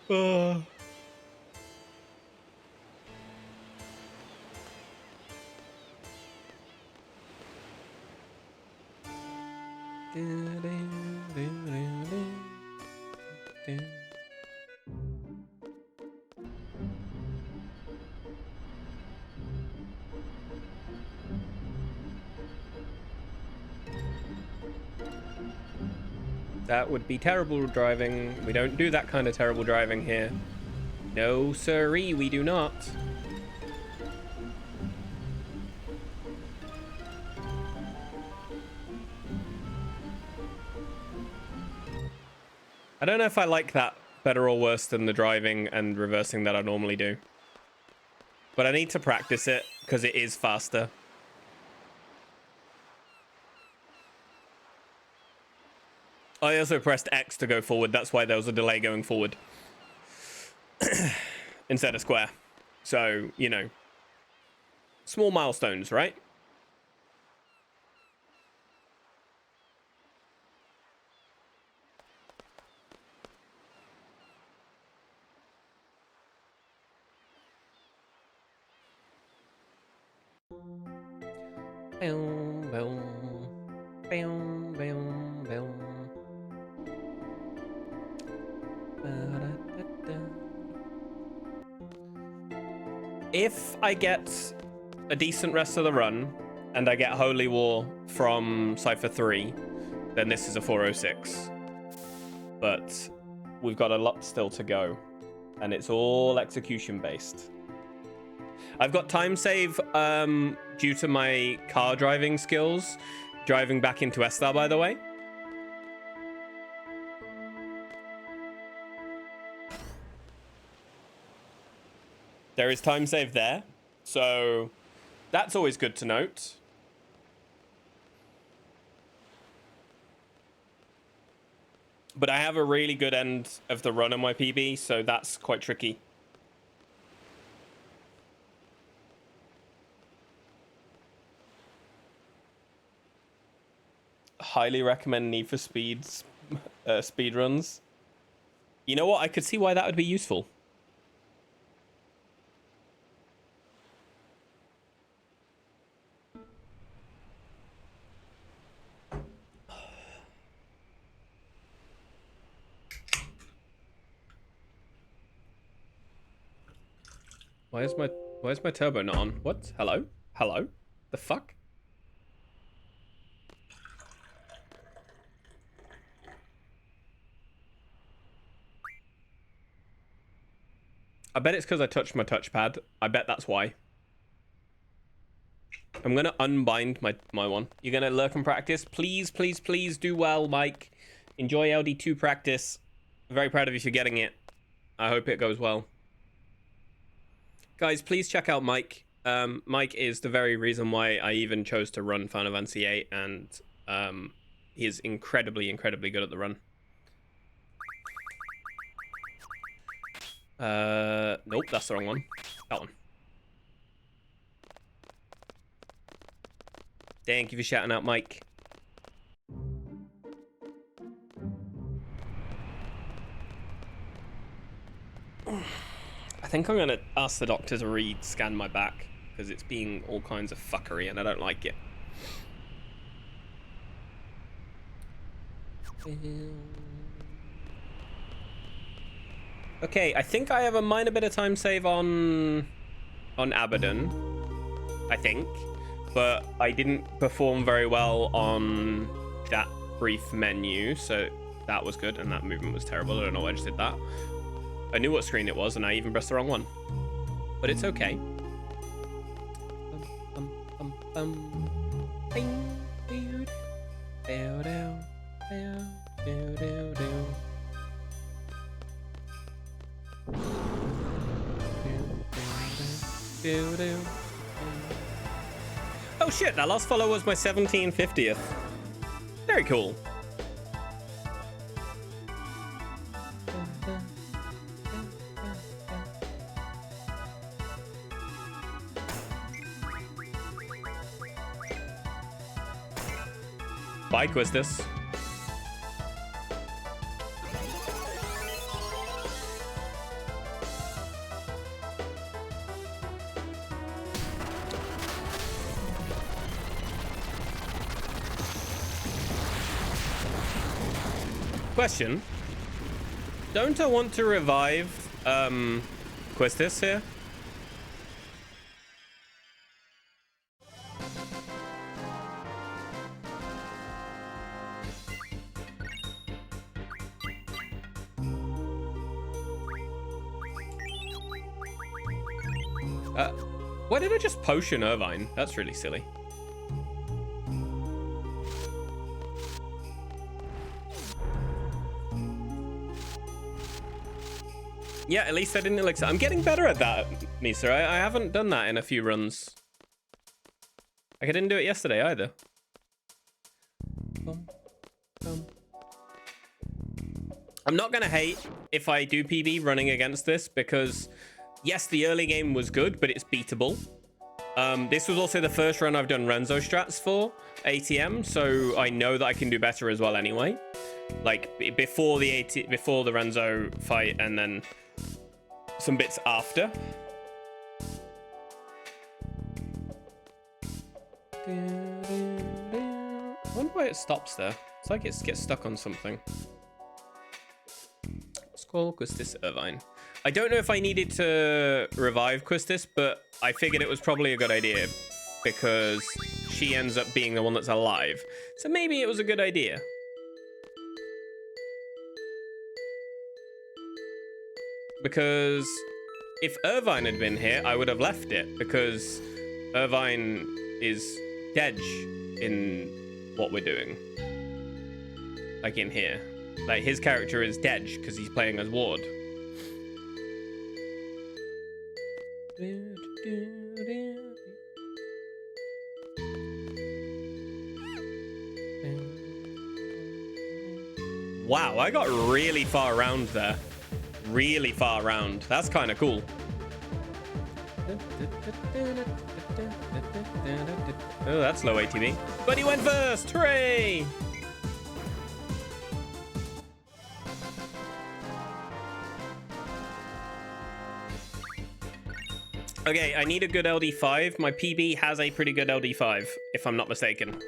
Oh. That would be terrible driving. We don't do that kind of terrible driving here. No, sirree, we do not. I don't know if I like that better or worse than the driving and reversing that I normally do. But I need to practice it because it is faster. I also pressed X to go forward. That's why there was a delay going forward instead of square. So, you know, small milestones, right? Boom, boom, boom, boom, boom. If I get a decent rest of the run and I get Holy War from Cypher 3, then this is a 406. But we've got a lot still to go, and it's all execution based. I've got time save due to my car driving skills, driving back into Estar, by the way. There is time save there, so that's always good to note. But I have a really good end of the run on my PB, so that's quite tricky. Highly recommend Need for Speed's speed runs. You know what? I could see why that would be useful. Why is my turbo not on? What? Hello? Hello? The fuck? I bet it's because I touched my touchpad. I bet that's why. I'm gonna unbind my one. You're gonna lurk and practice. Please, please, please do well, Mike. Enjoy LD2 practice. Very proud of you for getting it. I hope it goes well. Guys, please check out Mike. Mike is the very reason why I even chose to run Final Fantasy VIII, and he is incredibly, incredibly good at the run. Nope, that's the wrong one. That one. Thank you for shouting out, Mike. I think I'm gonna ask the doctor to scan my back because it's being all kinds of fuckery and I don't like it. Okay, I think I have a minor bit of time save on Abaddon, I think, but I didn't perform very well on that brief menu, so that was good, and that movement was terrible. I don't know why I just did that. I knew what screen it was, and I even pressed the wrong one, but it's okay. Oh shit, that last follow was my 1750th. Very cool. Bye, Quistis. Question. Don't I want to revive Quistis here? Why did I just potion Irvine? That's really silly. Yeah, at least I didn't elixir. I'm getting better at that, Misa. I haven't done that in a few runs. Like, I didn't do it yesterday either. I'm not gonna hate if I do PB running against this because, yes, the early game was good, but it's beatable. This was also the first run I've done Renzo strats for ATM, so I know that I can do better as well anyway. Like, before the Renzo fight and then some bits after. I wonder why it stops there. It's like it gets stuck on something. Scroll Quistis Irvine. I don't know if I needed to revive Quistis, but I figured it was probably a good idea because she ends up being the one that's alive. So maybe it was a good idea. Because if Irvine had been here, I would have left it because Irvine is Dej in what we're doing. Like in here. Like his character is Dej because he's playing as Ward. Wow, I got really far around there. Really far around. That's kind of cool. Oh, that's low ATB. But he went first! Hooray! Okay, I need a good LD5. My PB has a pretty good LD5, if I'm not mistaken.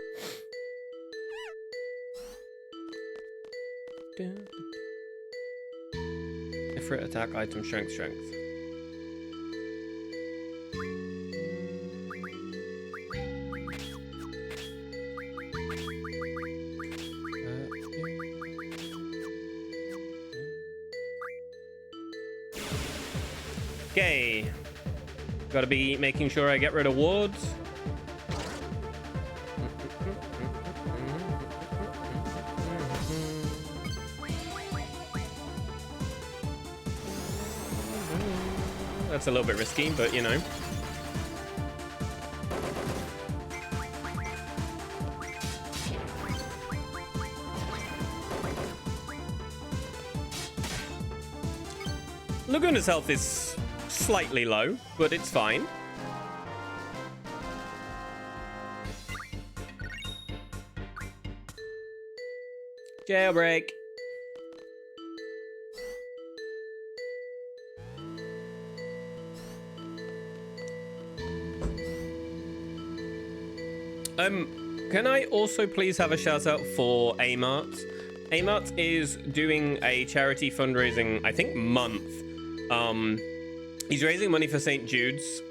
Different attack, item, strength. Okay. Gotta be making sure I get rid of wards. That's a little bit risky, but you know. Laguna's health is slightly low, but it's fine. Jailbreak. Can I also please have a shout out for Amart? Amart is doing a charity fundraising, I think, month He's raising money for St. Jude's,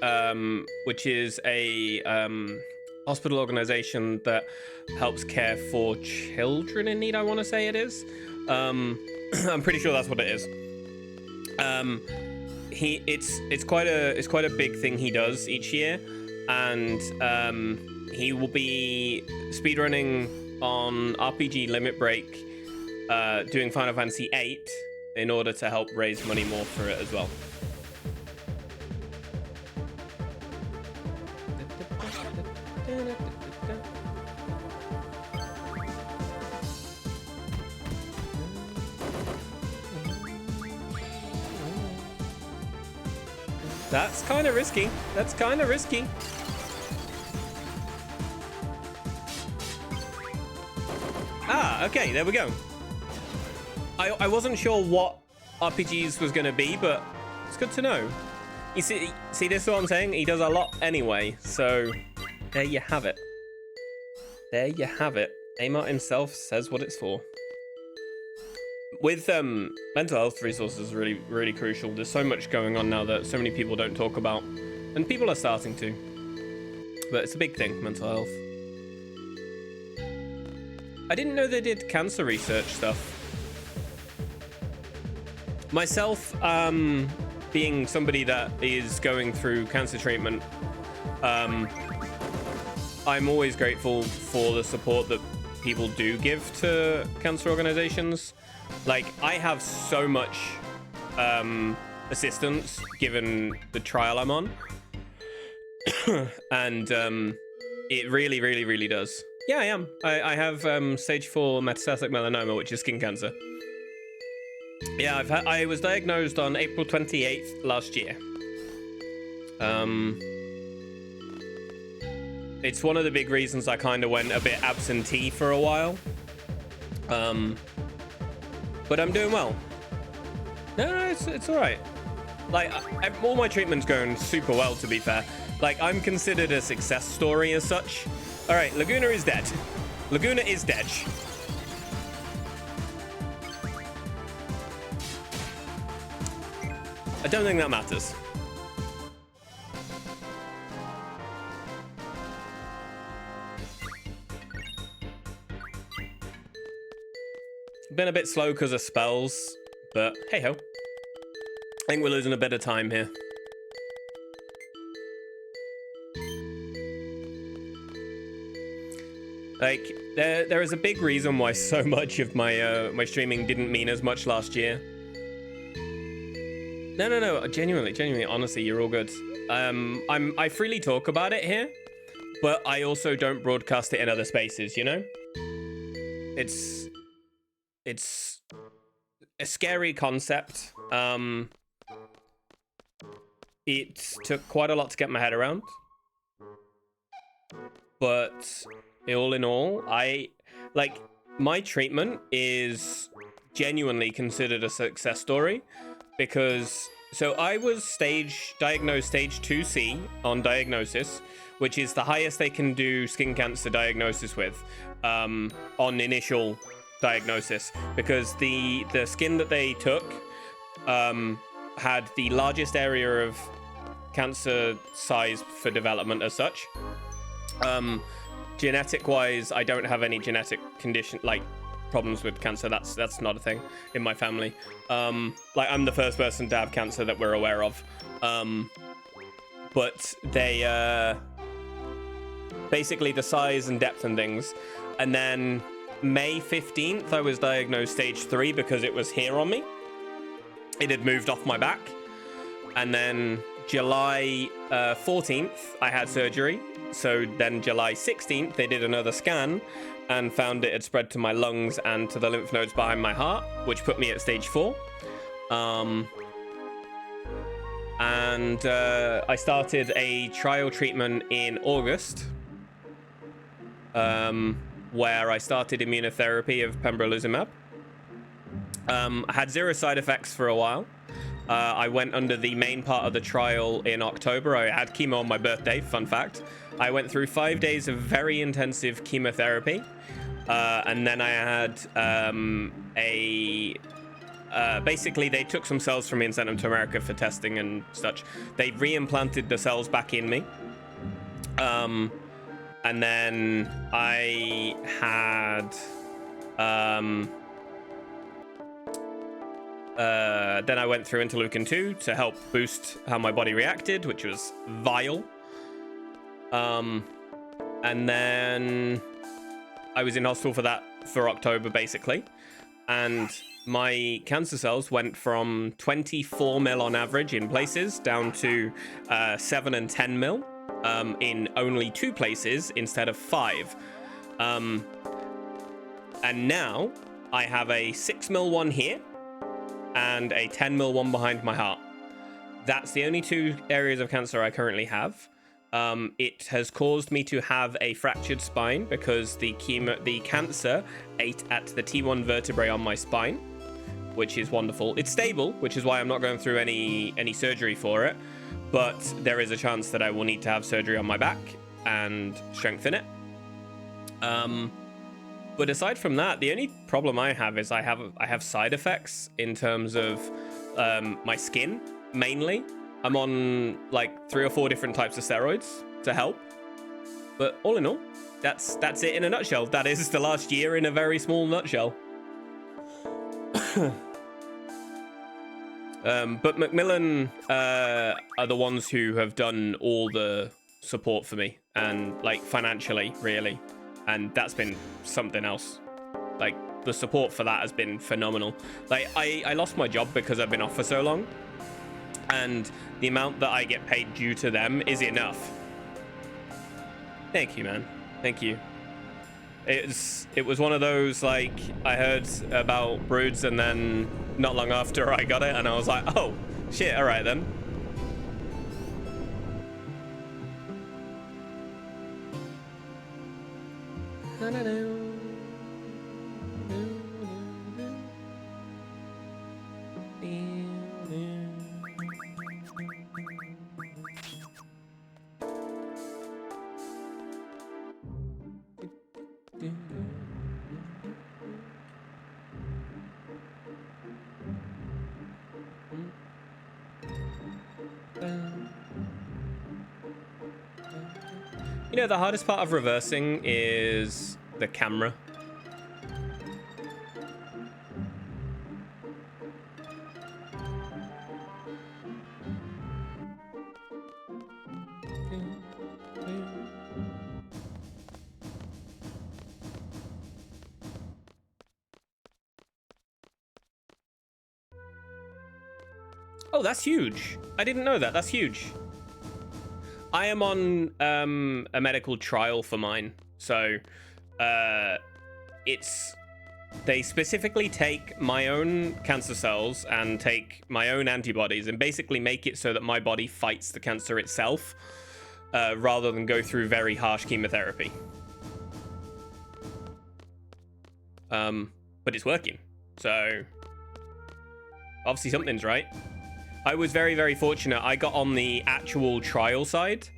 which is a hospital organization that helps care for children in need, I want to say it is. I'm pretty sure that's what it is. It's quite a big thing he does each year, and he will be speedrunning on RPG Limit Break, doing Final Fantasy VIII in order to help raise money more for it as well. That's kind of risky. That's kind of risky. Ah, okay, there we go. I wasn't sure what RPGs was going to be, but it's good to know. You see, this is what I'm saying? He does a lot anyway, so there you have it. There you have it. Amart himself says what it's for. With mental health resources, really, really crucial. There's so much going on now that so many people don't talk about, and people are starting to. But it's a big thing, mental health. I didn't know they did cancer research stuff. Myself, being somebody that is going through cancer treatment, I'm always grateful for the support that people do give to cancer organizations. Like, I have so much assistance given the trial I'm on. And it really, really, really does. Yeah, I am. I have stage 4 metastatic melanoma, which is skin cancer. Yeah, I was diagnosed on April 28th last year. It's one of the big reasons I kind of went a bit absentee for a while. But I'm doing well. No, it's all right. Like, all my treatment's going super well, to be fair. Like, I'm considered a success story as such. All right, Laguna is dead. Laguna is dead. I don't think that matters. Been a bit slow because of spells, but hey ho. I think we're losing a bit of time here. Like, there is a big reason why so much of my my streaming didn't mean as much last year. No, genuinely, honestly, you're all good. I freely talk about it here, but I also don't broadcast it in other spaces, you know? It's a scary concept. It took quite a lot to get my head around, but all in all, my treatment is genuinely considered a success story, because so I was diagnosed stage 2C on diagnosis, which is the highest they can do skin cancer diagnosis with, on initial diagnosis, because the skin that they took had the largest area of cancer size for development as such. Genetic wise, I don't have any genetic condition like problems with cancer. That's not a thing in my family. Like, I'm the first person to have cancer that we're aware of. But they basically the size and depth and things. And then May 15th, I was diagnosed stage 3 because it was here on me. It had moved off my back. And then July 14th, I had surgery. So then July 16th, they did another scan and found it had spread to my lungs and to the lymph nodes behind my heart, which put me at stage 4. And I started a trial treatment in August, where I started immunotherapy of pembrolizumab. I had 0 side effects for a while. I went under the main part of the trial in October. I had chemo on my birthday, fun fact. I went through 5 days of very intensive chemotherapy. And then I had basically they took some cells from me and sent them to America for testing and such. They reimplanted the cells back in me. And then I had, then I went through interleukin 2 to help boost how my body reacted, which was vile. And then I was in hospital for that for October, basically. And my cancer cells went from 24 mil on average in places down to 7 and 10 mil in only 2 places instead of 5. And now I have a 6 mil one here and a 10 mil one behind my heart. That's the only 2 areas of cancer I currently have. It has caused me to have a fractured spine because the cancer ate at the T1 vertebrae on my spine, which is wonderful. It's stable, which is why I'm not going through any surgery for it, but there is a chance that I will need to have surgery on my back and strengthen it. But aside from that, the only problem I have is I have side effects in terms of my skin, mainly. I'm on like 3 or 4 different types of steroids to help. But all in all, that's it in a nutshell. That is the last year in a very small nutshell. But Macmillan are the ones who have done all the support for me, and like financially, really. And that's been something else. Like the support for that has been phenomenal. Like I lost my job because I've been off for so long, and the amount that I get paid due to them is enough. Thank you, man. Thank you. It was one of those, like, I heard about Broods and then not long after I got it and I was like, oh shit, all right then. You know, the hardest part of reversing is the camera. Oh, that's huge. I didn't know that. That's huge. I am on a medical trial for mine. So they specifically take my own cancer cells and take my own antibodies and basically make it so that my body fights the cancer itself rather than go through very harsh chemotherapy. But it's working. So obviously something's right. I was very, very fortunate. I got on the actual trial side.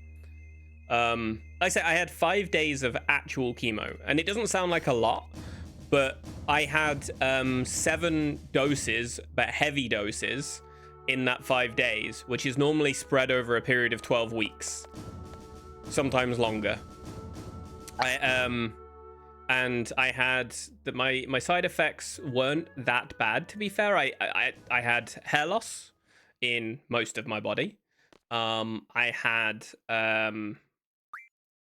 Like I said, I had 5 days of actual chemo, and it doesn't sound like a lot, but I had 7 doses, but heavy doses, in that 5 days, which is normally spread over a period of 12 weeks, sometimes longer. And I had my side effects weren't that bad, to be fair. I had hair loss in most of my body. I had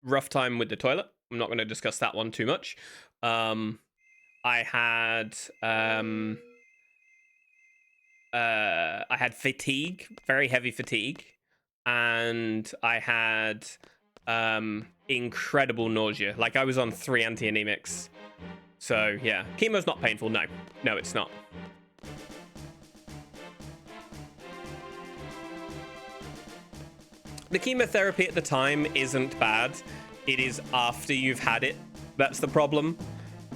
rough time with the toilet. I'm not going to discuss that one too much. I had fatigue, very heavy fatigue, and I had incredible nausea. Like I was on 3 anti-anemics. So yeah, chemo's not painful. No, it's not. The chemotherapy at the time isn't bad. It is after you've had it that's the problem.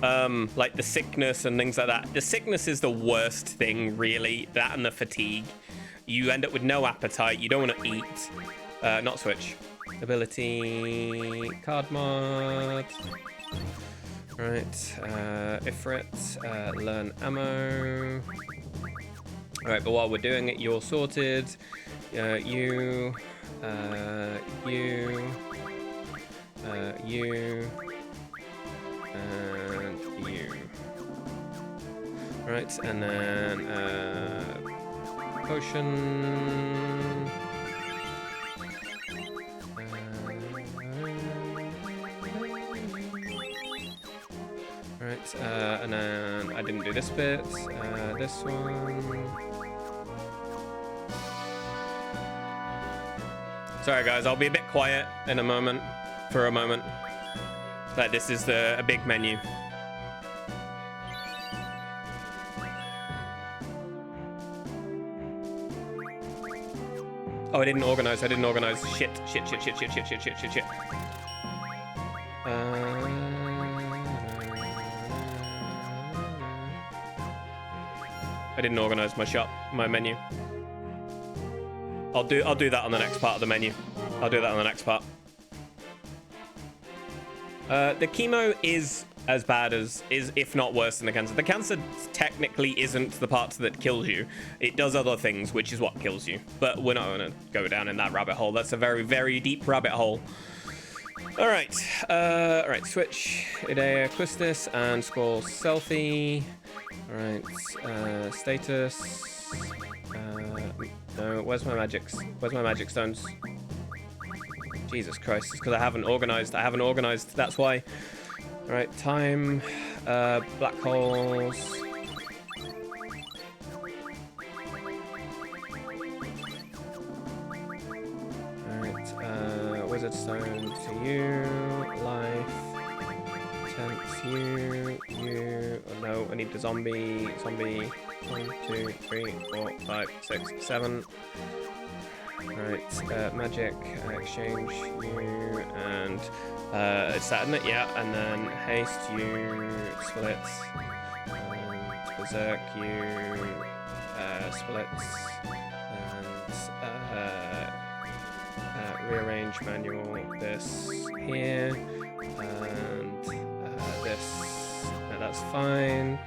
Like the sickness and things like that. The sickness is the worst thing, really. That and the fatigue. You end up with no appetite. You don't want to eat. Not switch. Ability. Card mod. Right. Ifrit. Learn ammo. All right, but while we're doing it, you're sorted. You, you, you, and you. All right, and then potion. All right, and then I didn't do this bit. This one. Sorry guys, I'll be a bit quiet in a moment, for a moment. But this is a big menu. Oh, I didn't organize. Shit. I didn't organize my menu. I'll do that on the next part of the menu. I'll do that on the next part. The chemo is as bad as, if not worse than the cancer. The cancer technically isn't the part that kills you. It does other things, which is what kills you. But we're not going to go down in that rabbit hole. That's a very, very deep rabbit hole. All right. All right, switch Idea Quistis and scroll selfie. All right, status. No, where's my magics? Where's my magic stones? Jesus Christ, it's because I haven't organized. That's why. All right, time, black holes. All right, wizard stone to you, life, tense you. Oh, no, I need the zombie. 1, 2, 3, 4, 5, 6, 7. Alright, magic, exchange you, and it's that, isn't it? Yeah, and then haste you, splits, and berserk you, splits, and rearrange manual this here, and this, that's fine,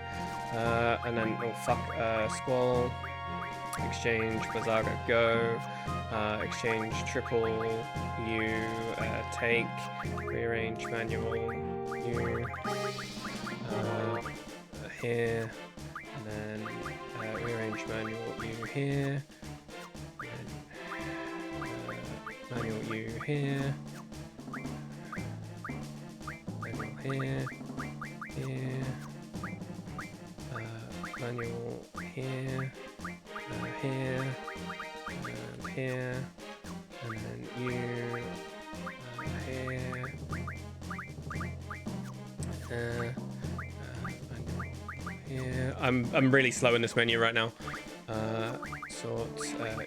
and then, oh fuck, squall, exchange, Bazaga go, exchange triple, you, take, rearrange manual, you, here, and then rearrange manual, you here, and manual you here, manual here, manual here, here, and here, and then you, here, here. I'm really slow in this menu right now. Sort,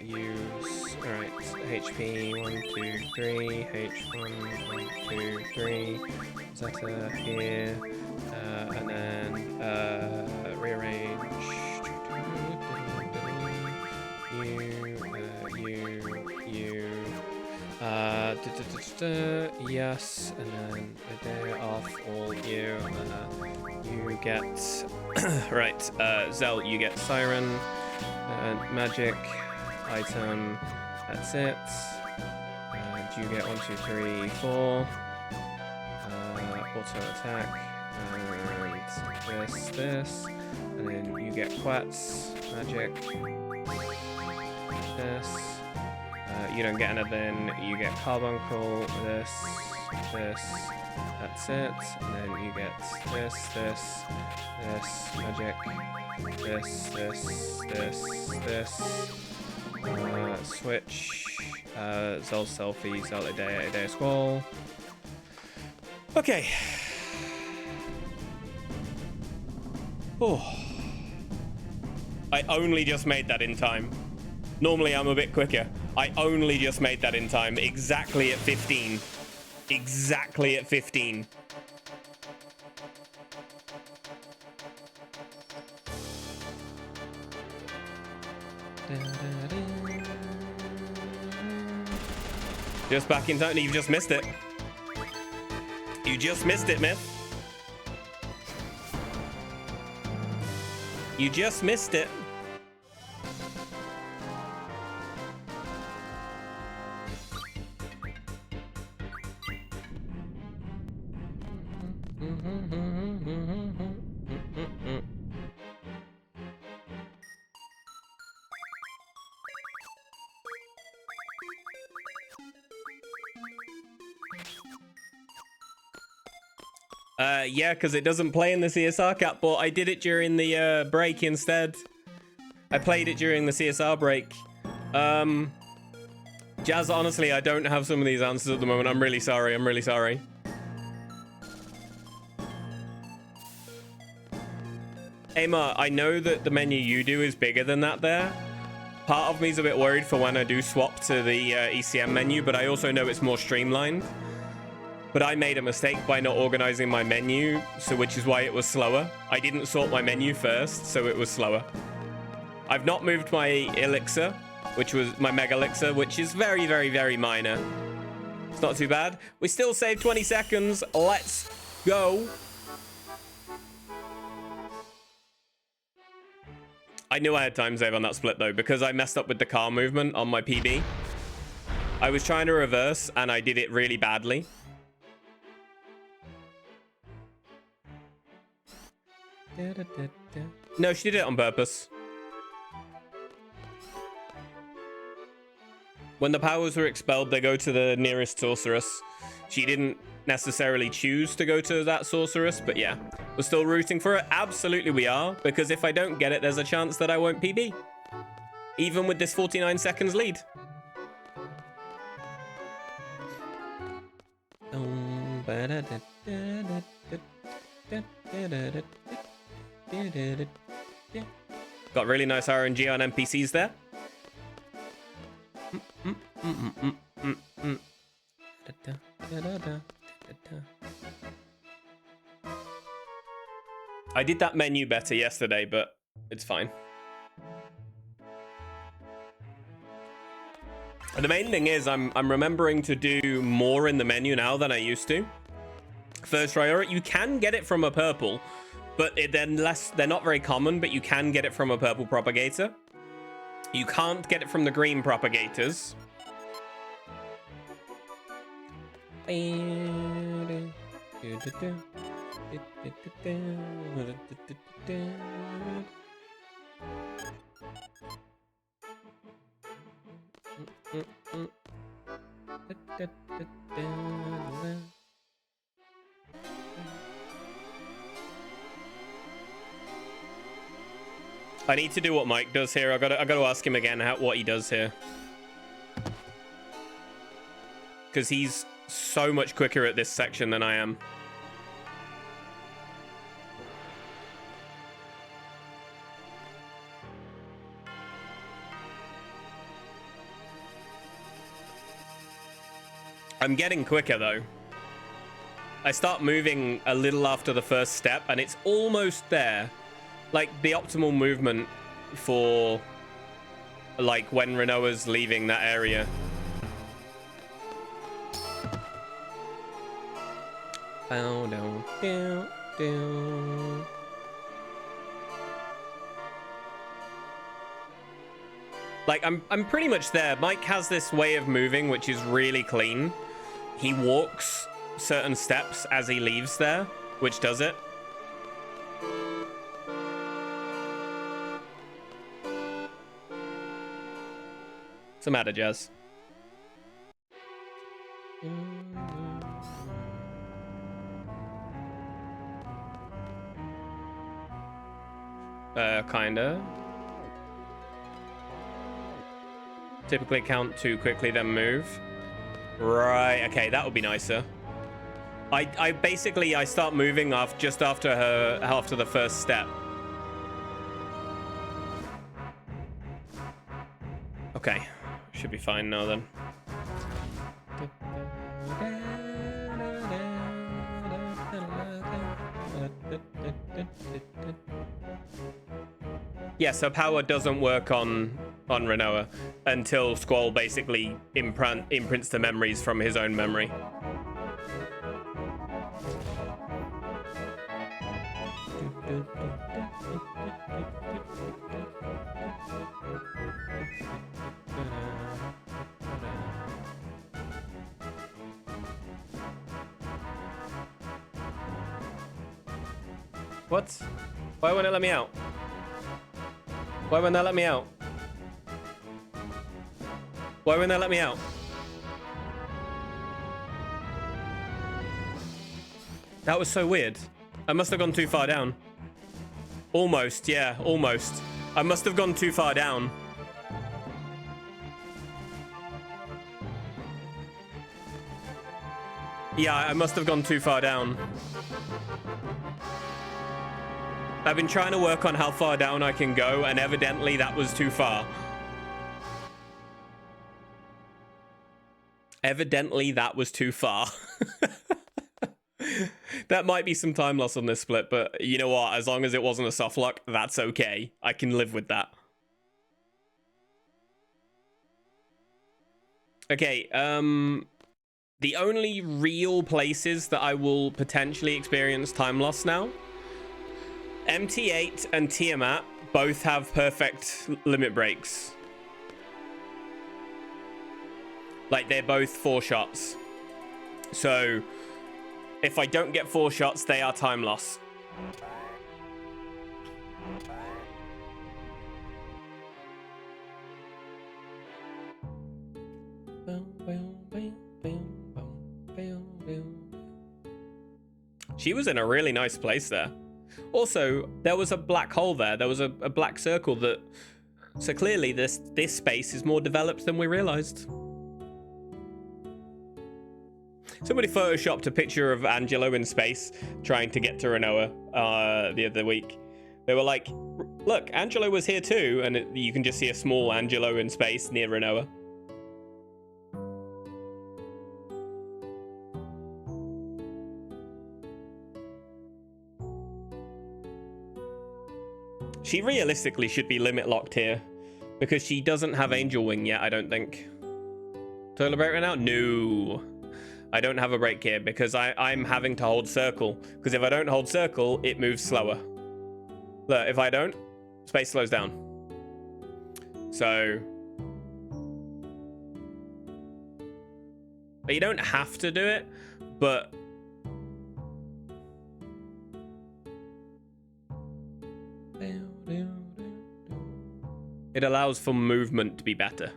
use, alright, HP 1, 2, 3, H1, 1, 2, 3, Zeta here, and then rearrange. Yes, and then a day off all you. You get right, Zell, you get Siren, magic, item, that's it. And you get 1, 2, 3, 4. Auto attack, and this, and then you get Quats, magic, this. You don't get anything, you get Carbuncle, this, that's it, and then you get this, magic, this, switch, Zell selfie, Zell Idea scroll. Okay. Oh. I only just made that in time. Normally I'm a bit quicker. I only just made that in time. Exactly at 15. Exactly at 15. Just back in time. You've just missed it. You just missed it, Myth. You just missed it. Yeah, because it doesn't play in the CSR cap, but I did it during the break instead. I played it during the CSR break. Jazz, honestly, I don't have some of these answers at the moment. I'm really sorry. I'm really sorry. Emma, I know that the menu you do is bigger than that there. Part of me is a bit worried for when I do swap to the ECM menu, but I also know it's more streamlined. But I made a mistake by not organizing my menu, so which is why it was slower. I didn't sort my menu first, so it was slower. I've not moved my elixir, which was my mega elixir, which is very, very, very minor. It's not too bad. We still saved 20 seconds. Let's go. I knew I had time save on that split though, because I messed up with the car movement on my PB. I was trying to reverse and I did it really badly. No, she did it on purpose. When the powers were expelled, they go to the nearest sorceress. She didn't necessarily choose to go to that sorceress, but yeah. We're still rooting for it. Absolutely we are, because if I don't get it, there's a chance that I won't PB. Even with this 49 seconds lead. Got really nice RNG on NPCs there. I did that menu better yesterday, but it's fine. The main thing is I'm remembering to do more in the menu now than I used to. First priority, you can get it from a purple, but they're not very common, but you can get it from a purple propagator. You can't get it from the green propagators. I need to do what Mike does here. I gotta ask him again what he does here, because he's so much quicker at this section than I am. I'm getting quicker though. I start moving a little after the first step and it's almost there. Like the optimal movement for like when Renoa's leaving that area. Bow down, down, down. Like I'm pretty much there. Mike has this way of moving which is really clean. He walks certain steps as he leaves there, which does it. What's the matter, Jazz? Kinda. Typically count too quickly, then move. Right, okay, that would be nicer. I basically start moving off just after the first step. Okay, should be fine now then. Yeah, so power doesn't work on Renoa until Squall basically imprints the memories from his own memory. What? Why won't it let me out? Why won't they let me out? Why won't they let me out? That was so weird. I must have gone too far down. Almost, yeah, almost. I must have gone too far down. Yeah, I must have gone too far down. I've been trying to work on how far down I can go, and evidently that was too far. Evidently that was too far. That might be some time loss on this split, but you know what? As long as it wasn't a soft lock, that's okay. I can live with that. Okay, the only real places that I will potentially experience time loss now, MT8 and Tiamat both have perfect limit breaks. Like, they're both 4 shots. So if I don't get 4 shots, they are time loss. She was in a really nice place there. Also, there was a black hole there. There was a black circle that... So clearly this space is more developed than we realized. Somebody photoshopped a picture of Angelo in space trying to get to Renoa the other week. They were like, look, Angelo was here too, and you can just see a small Angelo in space near Renoa. She realistically should be limit locked here, because she doesn't have Angel Wing yet, I don't think. Toilet break right now? No. I don't have a break here because I'm having to hold circle. Because if I don't hold circle, it moves slower. Look, if I don't, space slows down. So... you don't have to do it, but... it allows for movement to be better.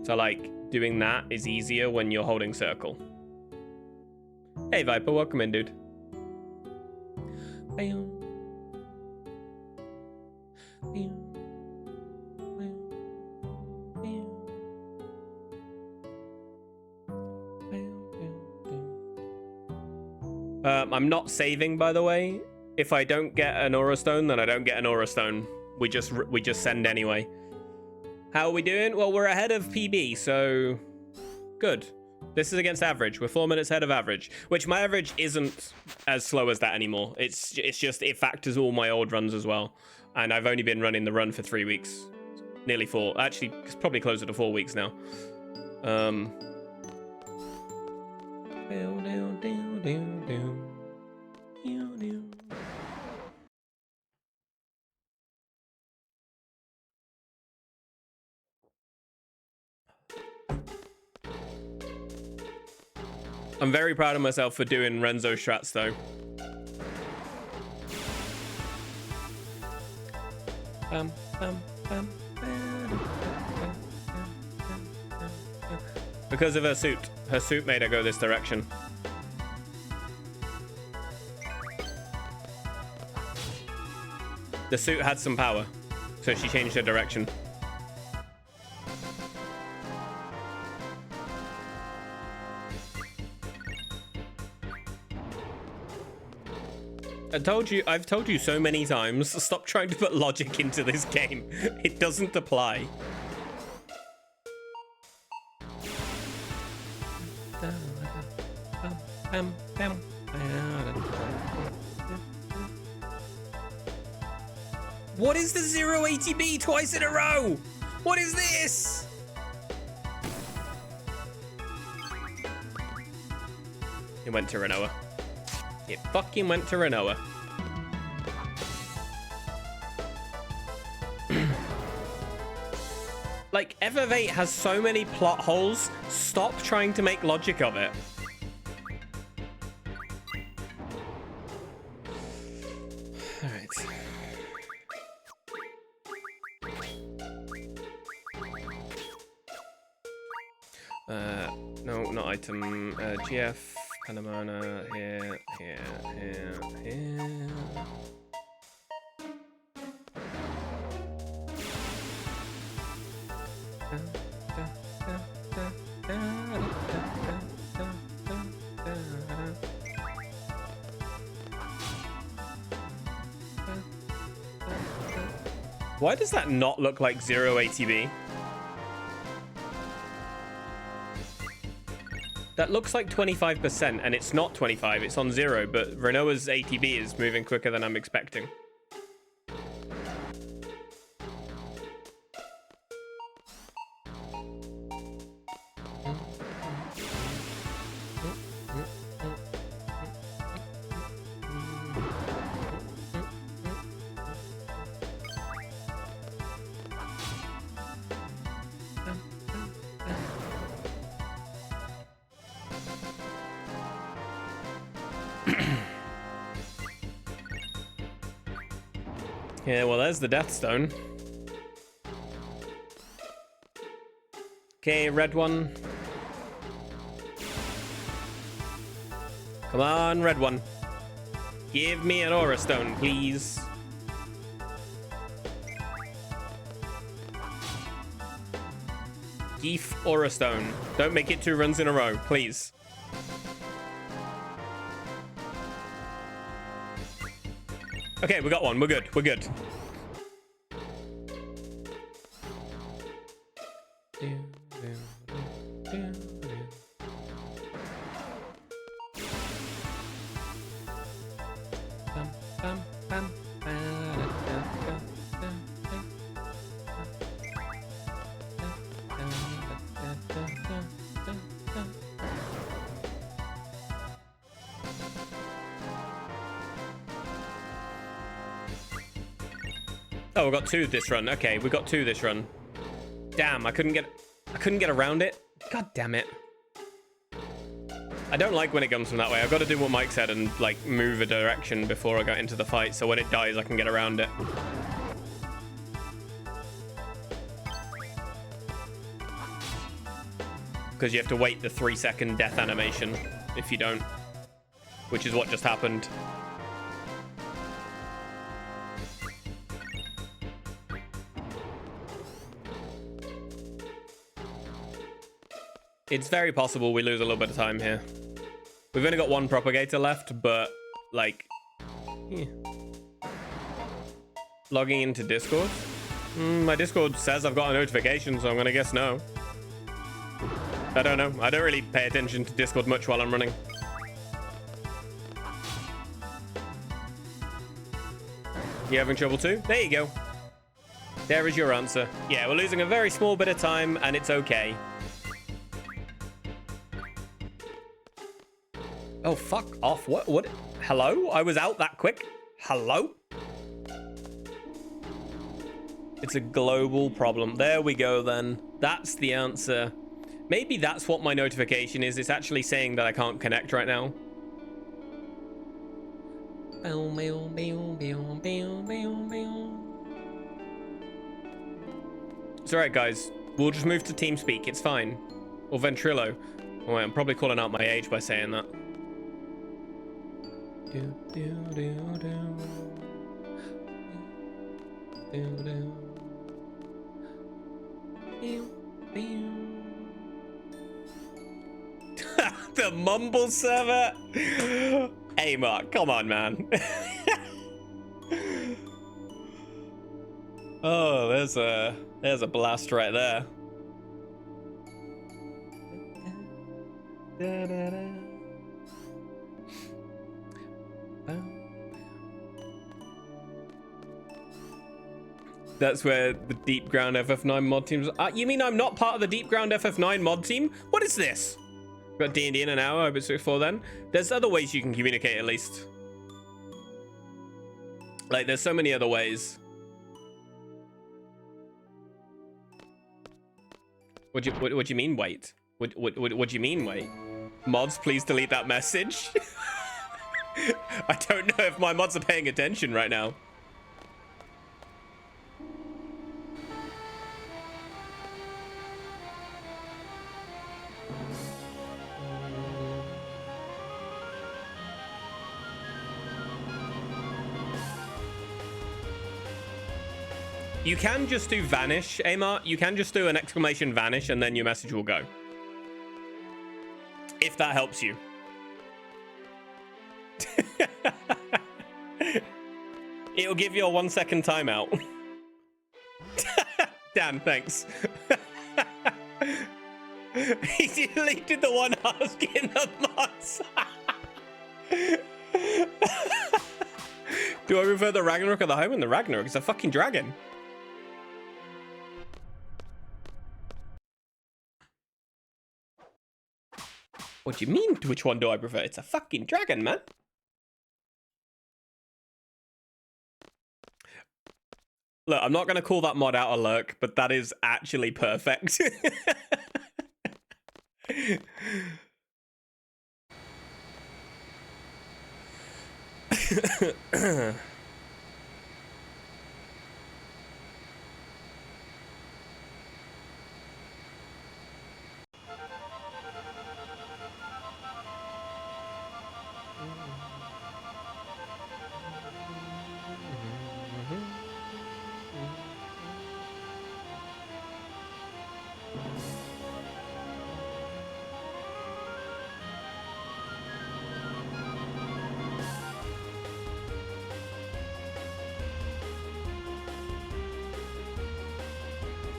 So, like, doing that is easier when you're holding circle. Hey, Viper, welcome in, dude. I'm not saving, by the way. If I don't get an Aura Stone, then I don't get an Aura Stone. We just send anyway. How are we doing? Well, we're ahead of PB, so good. This is against average. We're 4 minutes ahead of average, which my average isn't as slow as that anymore. It's just it factors all my old runs as well, and I've only been running the run for 3 weeks, nearly 4. Actually, it's probably closer to 4 weeks now. I'm very proud of myself for doing Renzo strats though. Because of her suit. Her suit made her go this direction. The suit had some power, so she changed her direction. I've told you so many times, stop trying to put logic into this game. It doesn't apply. What is the 080B twice in a row? What is this? It went to Renoa. It fucking went to Renoa. Like, FF8 has so many plot holes. Stop trying to make logic of it. All right. No, not item. GF, Panamana, here. Why does that not look like 0 ATB? That looks like 25%, and it's not 25, it's on 0, but Renoa's ATB is moving quicker than I'm expecting. Yeah, well, there's the Death Stone. Okay, red one. Come on, red one. Give me an Aura Stone, please. Geef Aura Stone. Don't make it 2 runs in a row, please. Okay, we got one. We're good. We're good. Oh, we got 2 this run. Okay, we got 2 this run. Damn, I couldn't get around it. God damn it. I don't like when it comes from that way. I've got to do what Mike said and like move a direction before I go into the fight, so when it dies I can get around it. Because you have to wait the 3-second death animation if you don't, which is what just happened. It's very possible we lose a little bit of time here. We've only got 1 propagator left, but like, yeah. Logging into Discord. My Discord says I've got a notification, so I'm gonna guess no. I don't know. I don't really pay attention to Discord much while I'm running. You having trouble too? There you go. There is your answer. Yeah, we're losing a very small bit of time, and it's okay. Oh, fuck off. What? Hello? I was out that quick? Hello? It's a global problem. There we go, then. That's the answer. Maybe that's what my notification is. It's actually saying that I can't connect right now. It's alright, guys. We'll just move to TeamSpeak. It's fine. Or Ventrilo. Oh, wait, I'm probably calling out my age by saying that. The mumble server. Hey, Mark, come on, man. Oh, there's a blast right there. That's where the Deep Ground FF9 mod teams. You mean I'm not part of the Deep Ground FF9 mod team? What is this? We've got D&D in an hour. I hope it's before then. There's other ways you can communicate, at least. Like, there's so many other ways. What do you mean, wait? What do you mean, wait? Mods, please delete that message. I don't know if my mods are paying attention right now. You can just do vanish, Amar. You can just do an exclamation vanish and then your message will go. If that helps you. It'll give you a 1 second timeout. Dan, thanks. He deleted the one asking the mods. Do I prefer the Ragnarok or the Home? And the Ragnarok is a fucking dragon. What do you mean? Which one do I prefer? It's a fucking dragon, man. Look, I'm not going to call that mod out a lurk, but that is actually perfect.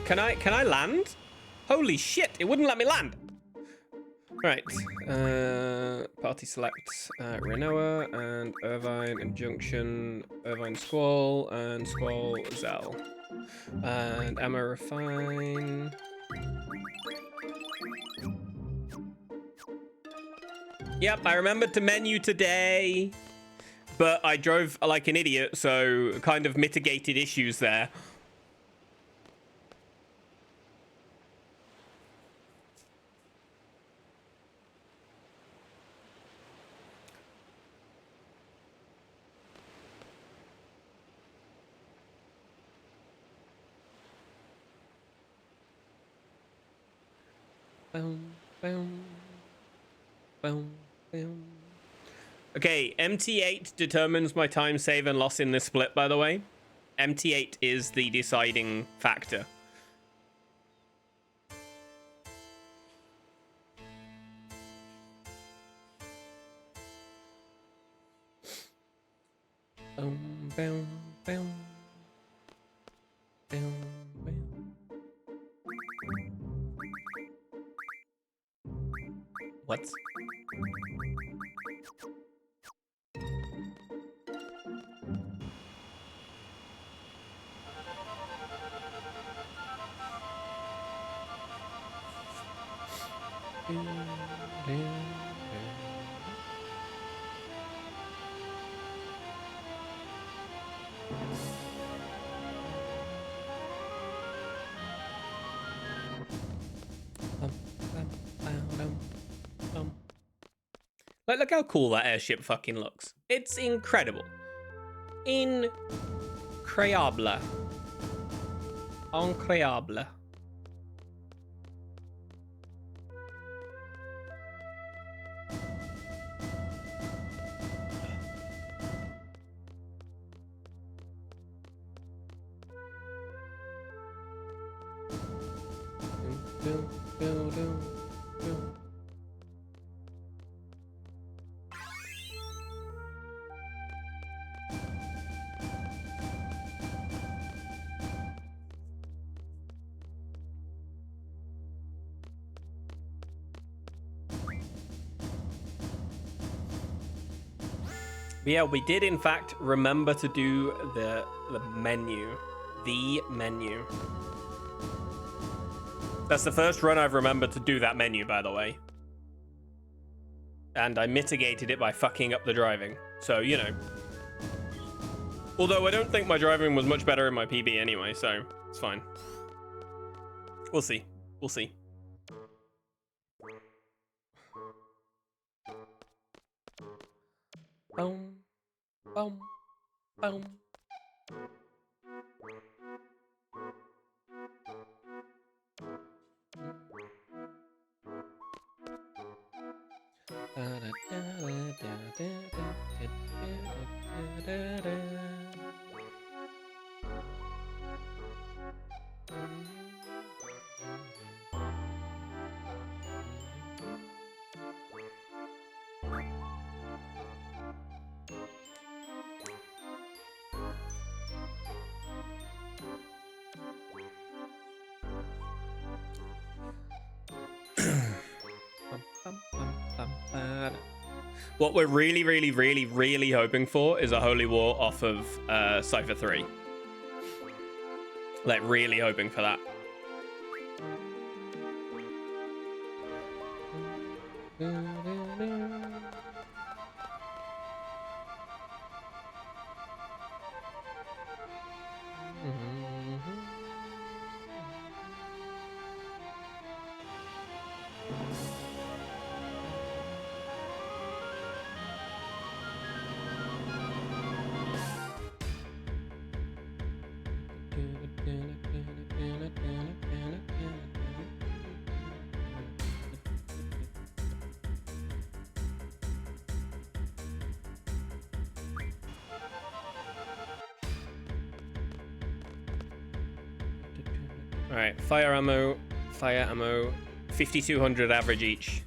Can I land? Holy shit, it wouldn't let me land. Right. Party select Renoa and Irvine and Junction, Irvine Squall and Squall Zell. And Emma Refine. Yep, I remembered to menu today, but I drove like an idiot, so kind of mitigated issues there. Okay, MT8 determines my time save and loss in this split, by the way. MT8 is the deciding factor. What? Like, look how cool that airship fucking looks. It's incredible. Incroyable. Incroyable. Yeah, we did in fact remember to do the menu. The menu. That's the first run I've remembered to do that menu, by the way. And I mitigated it by fucking up the driving. So, you know. Although I don't think my driving was much better in my PB anyway, so it's fine. We'll see. We'll see. Boom. Boom. Boom. What we're really hoping for is a holy war off of Cypher 3. Like, really hoping for that. All right, fire ammo, 5,200 average each.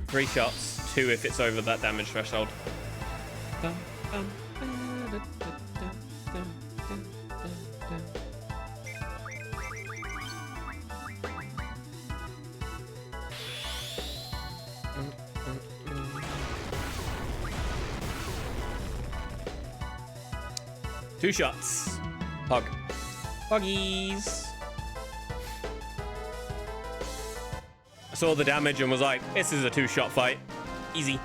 Three shots, 2 if it's over that damage threshold. Two shots. Pog. Poggies. I saw the damage and was like, this is a 2-shot fight. Easy.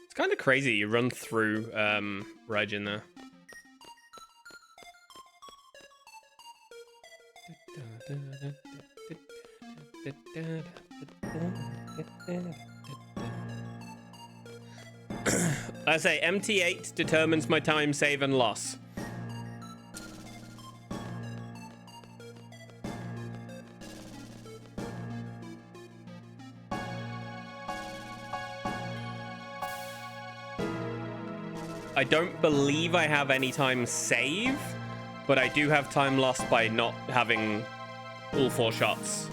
It's kind of crazy you run through Raijin there. I say MT8 determines my time, save, and loss. I don't believe I have any time save, but I do have time lost by not having all 4 shots.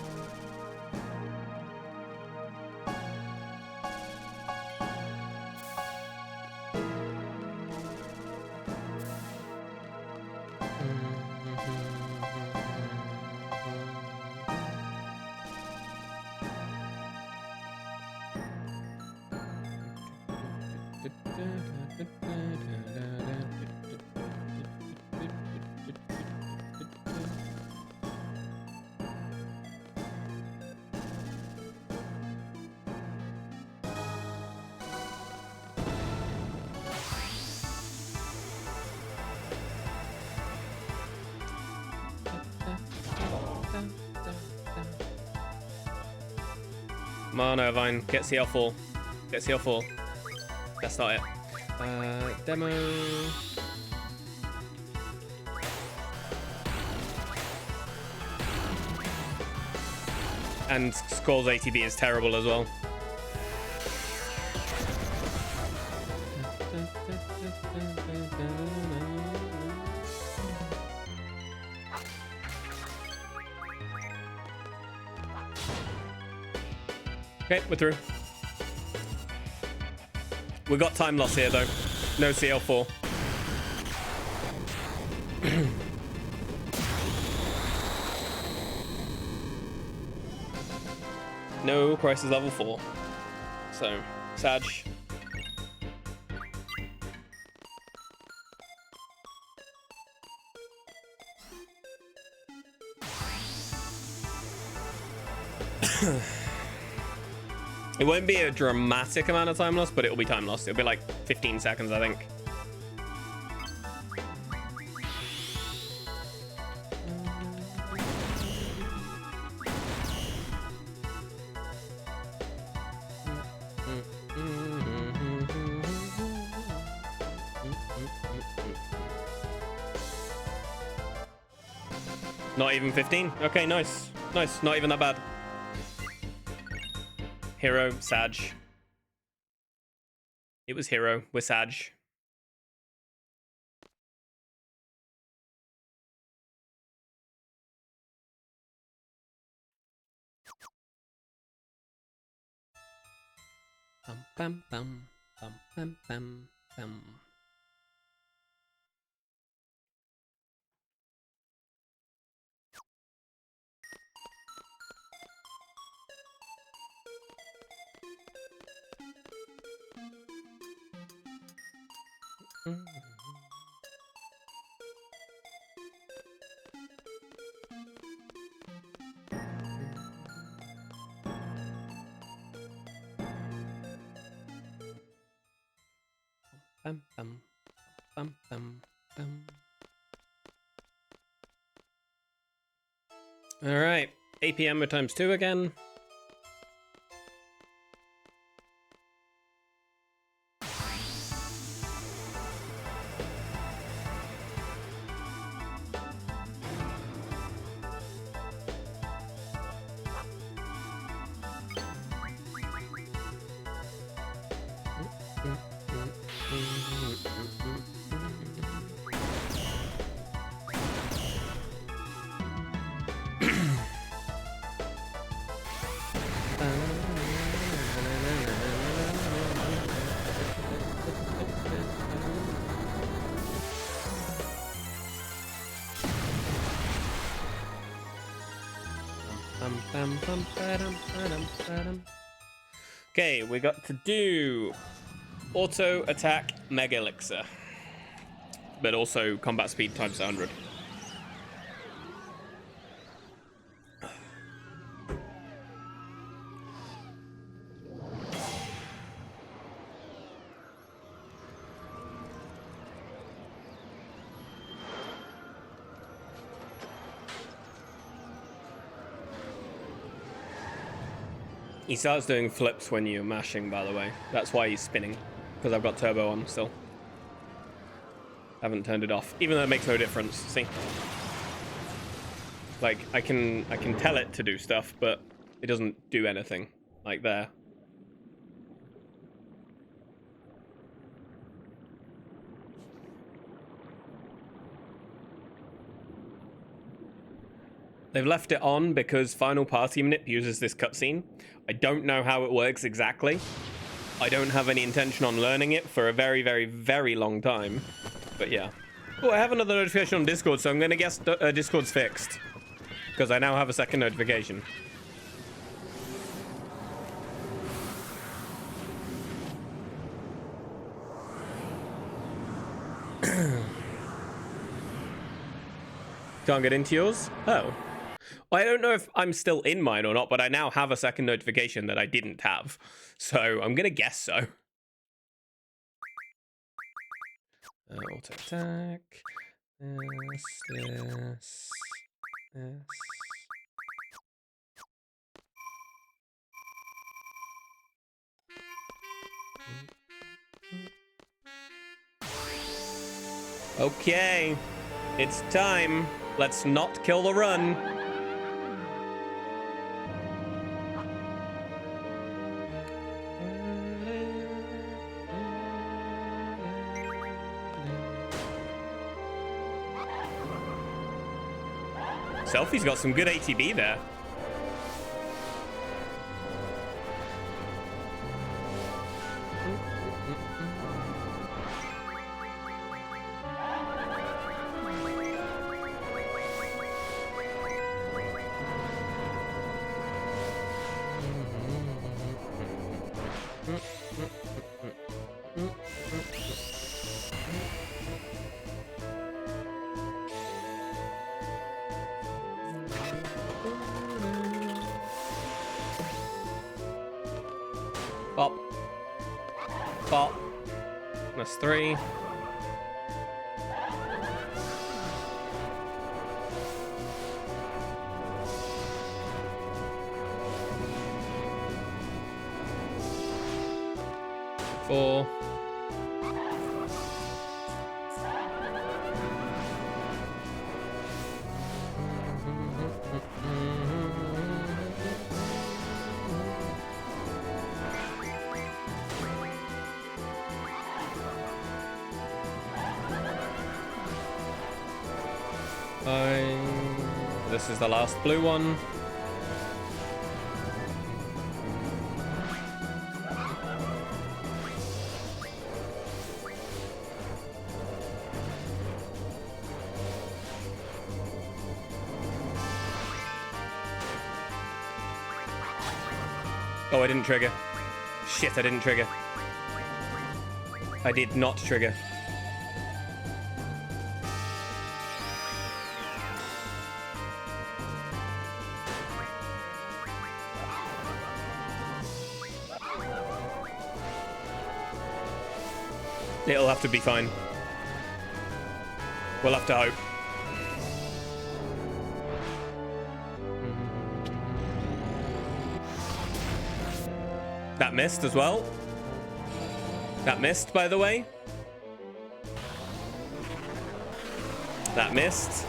Come on, Irvine. Get CL4. Get CL4. That's not it. Demo. And Skull's ATB is terrible as well. Okay, we're through. We got time loss here though. No CL4. No crisis level 4. So, Sag. It won't be a dramatic amount of time loss, but it'll be time loss. It'll be like 15 seconds, I think. Not even 15? Okay, nice. Nice, not even that bad. Hero, Sag. It was Hero with Sag. Bum, bum, bum, bum, bum, bum, bum. Bum, bum, bum, bum, bum. All right, APM times 2 again. Okay, we got to do auto attack mega elixir, but also combat speed times 100. He starts doing flips when you're mashing, by the way. That's why he's spinning, because I've got turbo on still. Haven't turned it off, even though it makes no difference. See, like I can tell it to do stuff, but it doesn't do anything. Like there. They've left it on because Final Party Manip uses this cutscene. I don't know how it works exactly. I don't have any intention on learning it for a very, very, very long time. But yeah. Oh, I have another notification on Discord, so I'm going to guess Discord's fixed. Because I now have a second notification. Can't get into yours? Oh. Well, I don't know if I'm still in mine or not, but I now have a second notification that I didn't have. So I'm going to guess so. Auto attack. This. Okay. It's time. Let's not kill the run. Selfie's got some good ATB there. Bop. Bop. That's 3. Four. This is the last blue one. Oh, I didn't trigger. Shit, I didn't trigger. I did not trigger. It'll have to be fine. We'll have to hope. That missed as well. That missed, by the way. That missed.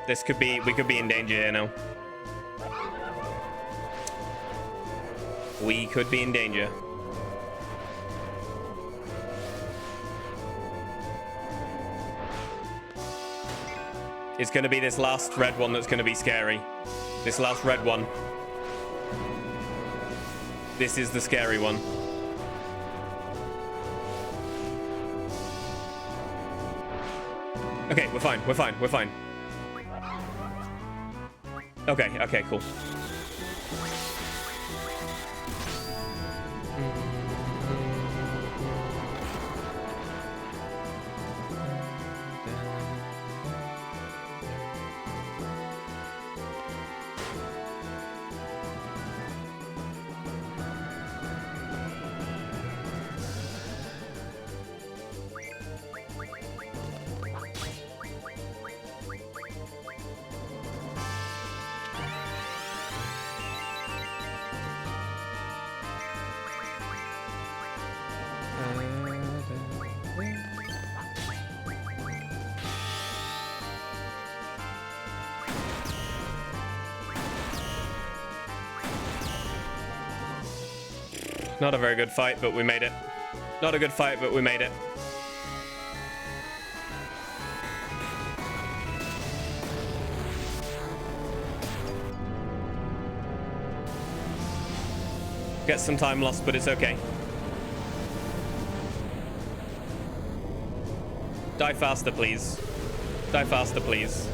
This could be, we could be in danger here now. We could be in danger. It's going to be this last red one that's going to be scary. This last red one. This is the scary one. Okay, we're fine. We're fine. We're fine. Okay, okay, cool. Not a very good fight, but we made it. Not a good fight, but we made it. Get some time lost, but it's okay. Die faster, please. Die faster, please.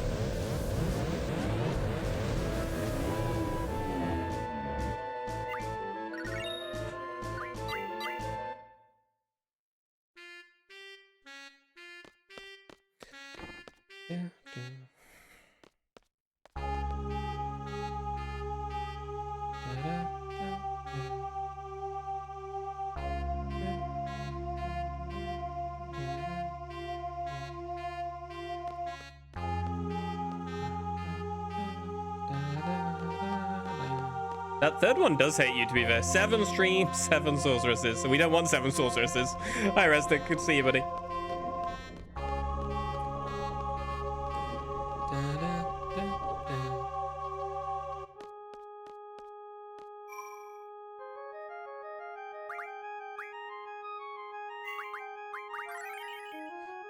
That third one does hate you, to be fair. 7 streams, 7 sorceresses. So we don't want 7 sorceresses. Hi, Restic. Good to see you, buddy.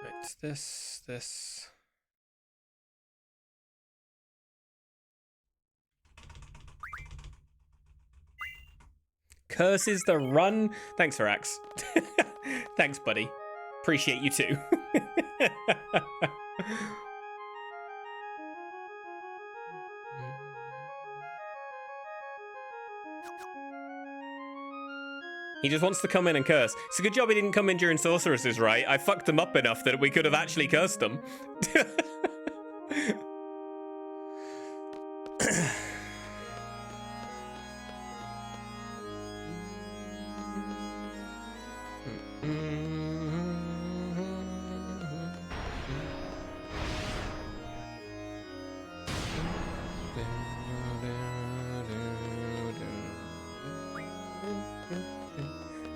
Right, this. Curses the run. Thanks, Verax. Thanks, buddy. Appreciate you too. He just wants to come in and curse. It's a good job he didn't come in during sorceresses, right? I fucked them up enough that we could have actually cursed them.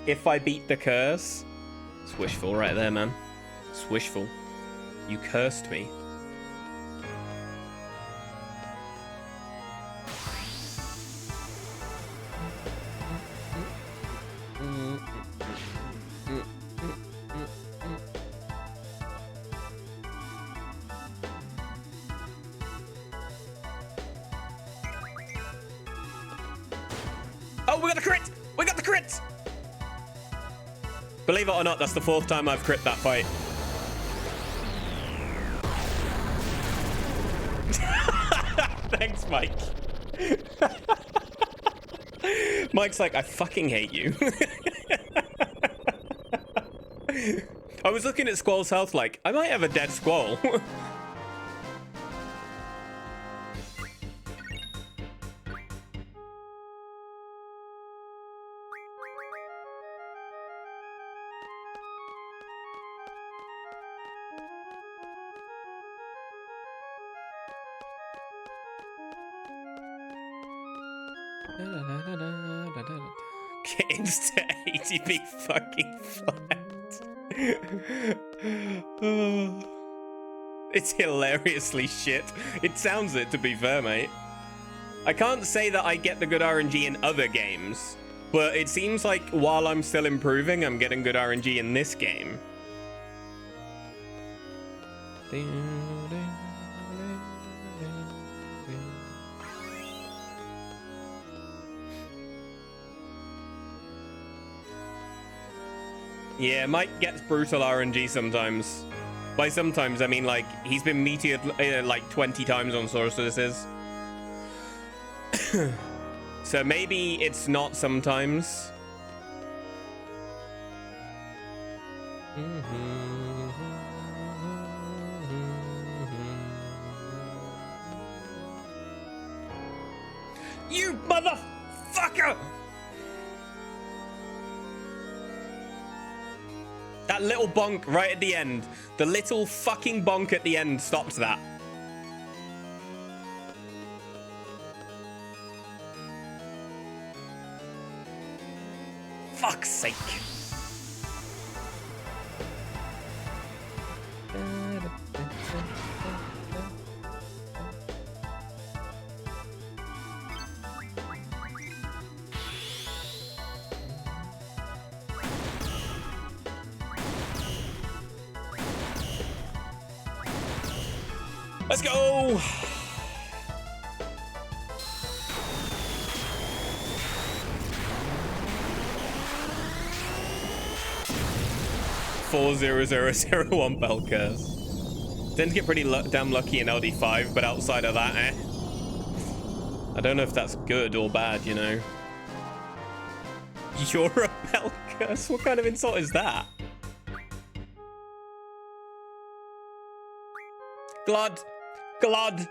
If I beat the curse, it's wishful right there, man. It's wishful. You cursed me. Oh, we got the crit! We got the crit! Believe it or not, that's the 4th time I've crit that fight. Thanks, Mike. Mike's like, I fucking hate you. I was looking at Squall's health like, I might have a dead Squall. Get insta ATB fucking flat. It's hilariously shit. It sounds it, to be fair, mate. I can't say that I get the good RNG in other games, but it seems like while I'm still improving, I'm getting good RNG in this game. Yeah, Mike gets brutal RNG sometimes. By sometimes, I mean, like, he's been meteored like 20 times on sources. So maybe it's not sometimes. You motherfucker! That little bonk right at the end. The little fucking bonk at the end stops that. Fuck's sake. Let's go! 40001 bell curse. Tend to get pretty damn lucky in LD5, but outside of that, eh? I don't know if that's good or bad, you know. You're a bell curse? What kind of insult is that? Glad. Glad.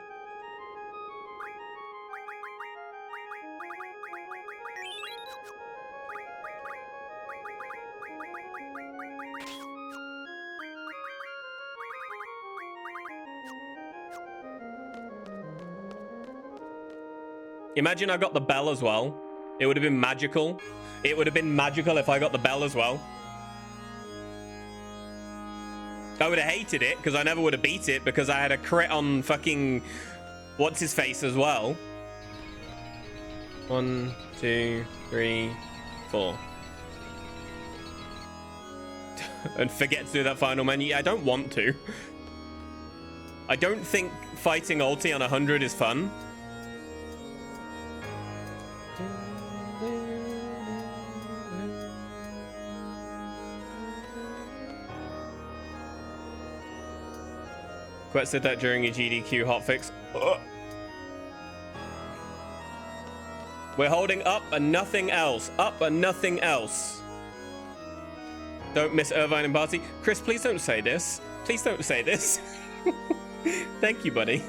Imagine I got the bell as well. It would have been magical. It would have been magical if I got the bell as well. I would have hated it because I never would have beat it because I had a crit on fucking what's his face as well. 1, 2, 3, 4. And forget to do that final menu. I don't want to. I don't think fighting ulti on 100 is fun. Quet said that during a GDQ hotfix. We're holding up and nothing else. Up and nothing else. Don't miss Irvine and Barty. Chris, please don't say this. Please don't say this. Thank you, buddy.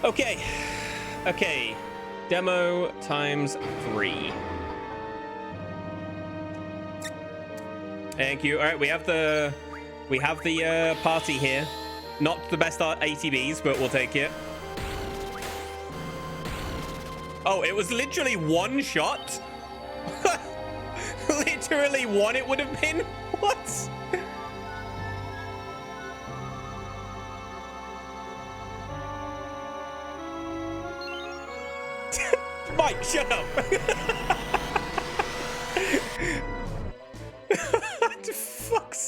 Okay. Okay. Demo times 3. Thank you. All right, we have the party here. Not the best ATBs, but we'll take it. Oh, it was literally one shot? Literally one it would have been? What? Mike, shut up.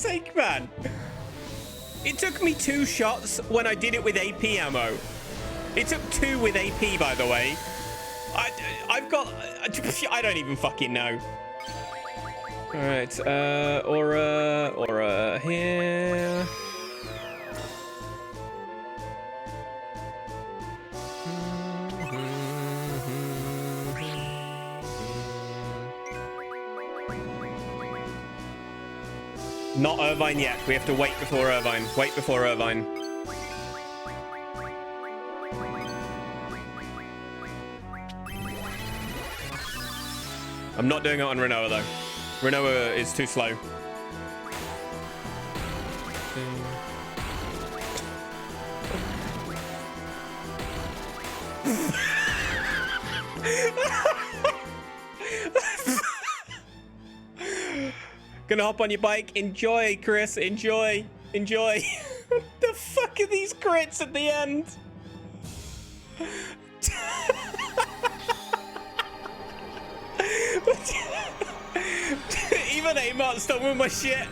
sake, man. It took me 2 shots when I did it with AP ammo. It took 2 with AP, by the way. I've got... I don't even fucking know. All right, aura here. Not Irvine yet. We have to wait before Irvine. Wait before Irvine. I'm not doing it on Renoa, though. Renoa is too slow. Gonna hop on your bike. Enjoy, Chris. Enjoy. Enjoy. What the fuck are these crits at the end? Even Amart's done with my shit.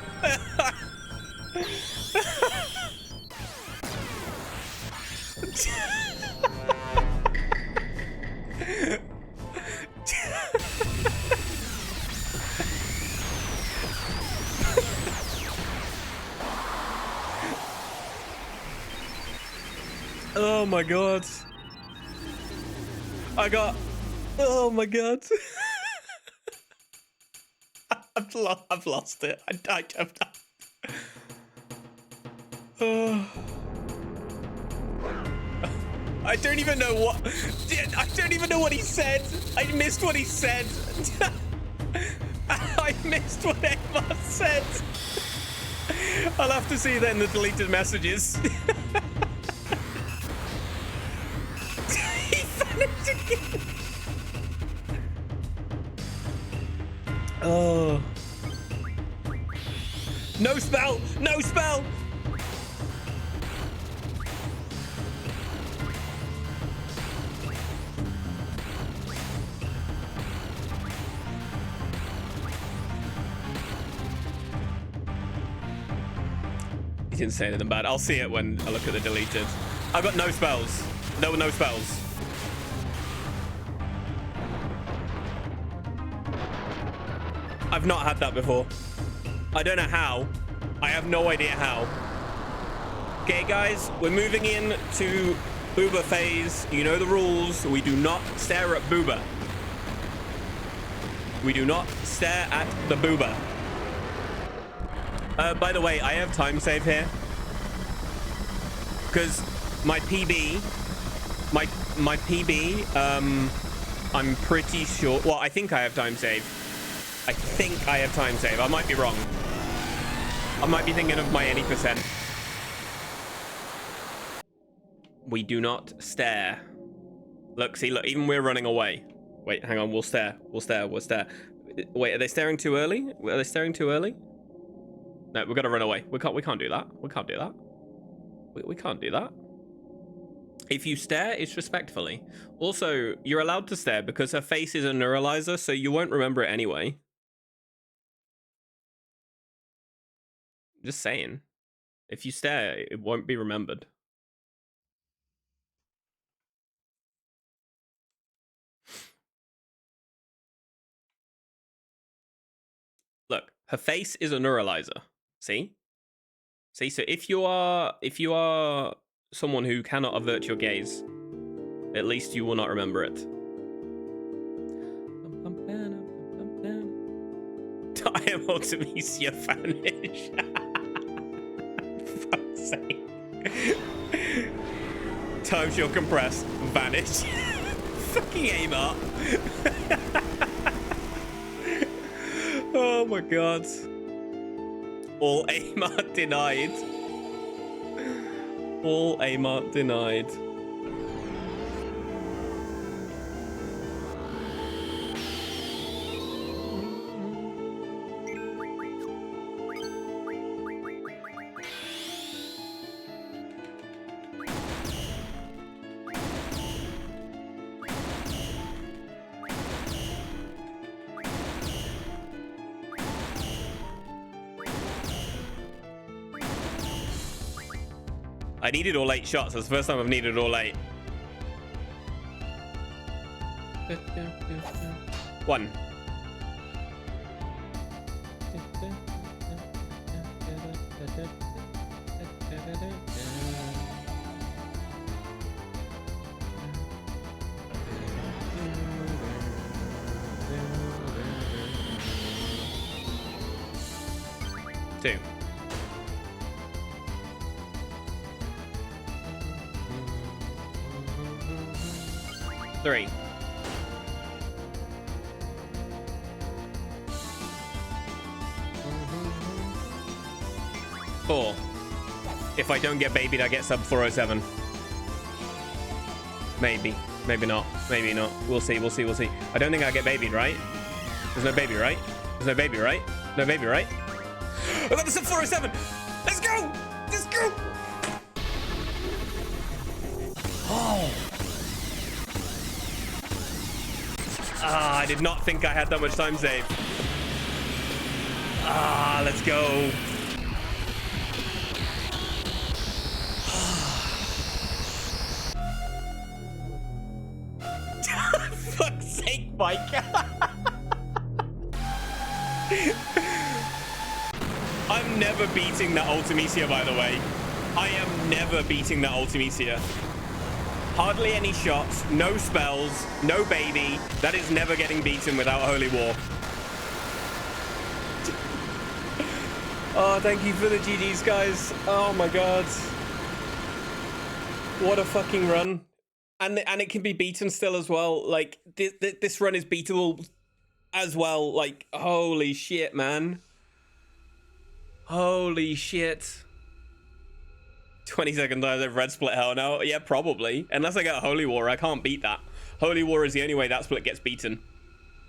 Oh my god. Oh my god. I've lost it. I don't even know what... I don't even know what he said. I missed what he said. I missed what Emma said. I'll have to see then the deleted messages. He vanished again. Oh. No spell! No spell! He didn't say anything bad. I'll see it when I look at the deleted. I got no spells. There were no spells. I've not had that before. I don't know how. I have no idea how. Okay, guys, we're moving in to Booba phase. You know the rules. We do not stare at Booba. We do not stare at the Booba. By the way, I have time save here. Because my PB, I'm pretty sure. Well, I think I have time save. I think I have time save. I might be wrong. I might be thinking of my any percent. We do not stare. Look, see, look, even we're running away. Wait, hang on, we'll stare. We'll stare, we'll stare. Wait, are they staring too early? Are they staring too early? No, we've got to run away. We can't do that. We can't do that. We can't do that. If you stare, it's respectfully. Also, you're allowed to stare because her face is a neuralizer, so you won't remember it anyway. Just saying. If you stare, it won't be remembered. Look, her face is a neuralizer. See? See, so if you are someone who cannot avert your gaze, at least you will not remember it. I am Ultimisia vanish. Fuck's sake. Time shall compress. Vanish. Fucking Amart. Oh my god. All Amart denied. All Amart denied. I needed all 8 shots. That's the first time I've needed all 8. 1. Two. 3. 4. If I don't get babied, I get sub 407. Maybe. Maybe not. Maybe not. We'll see. We'll see. We'll see. I don't think I get babied, right? There's no baby, right? There's no baby, right? No baby, right? I got the sub 407. Let's go. Let's go. Oh. Ah, I did not think I had that much time save. Ah, let's go. Fuck's sake, Mike. I'm never beating that Ultimisia, by the way. I am never beating that Ultimisia. Hardly any shots, no spells, no baby. That is never getting beaten without Holy War. Oh, thank you for the GGs, guys. Oh my god. What a fucking run. And it can be beaten still as well. Like, this run is beatable as well. Like, holy shit, man. Holy shit. 22nd times I've red split hell now. Yeah, probably. Unless I get Holy War, I can't beat that. Holy War is the only way that split gets beaten.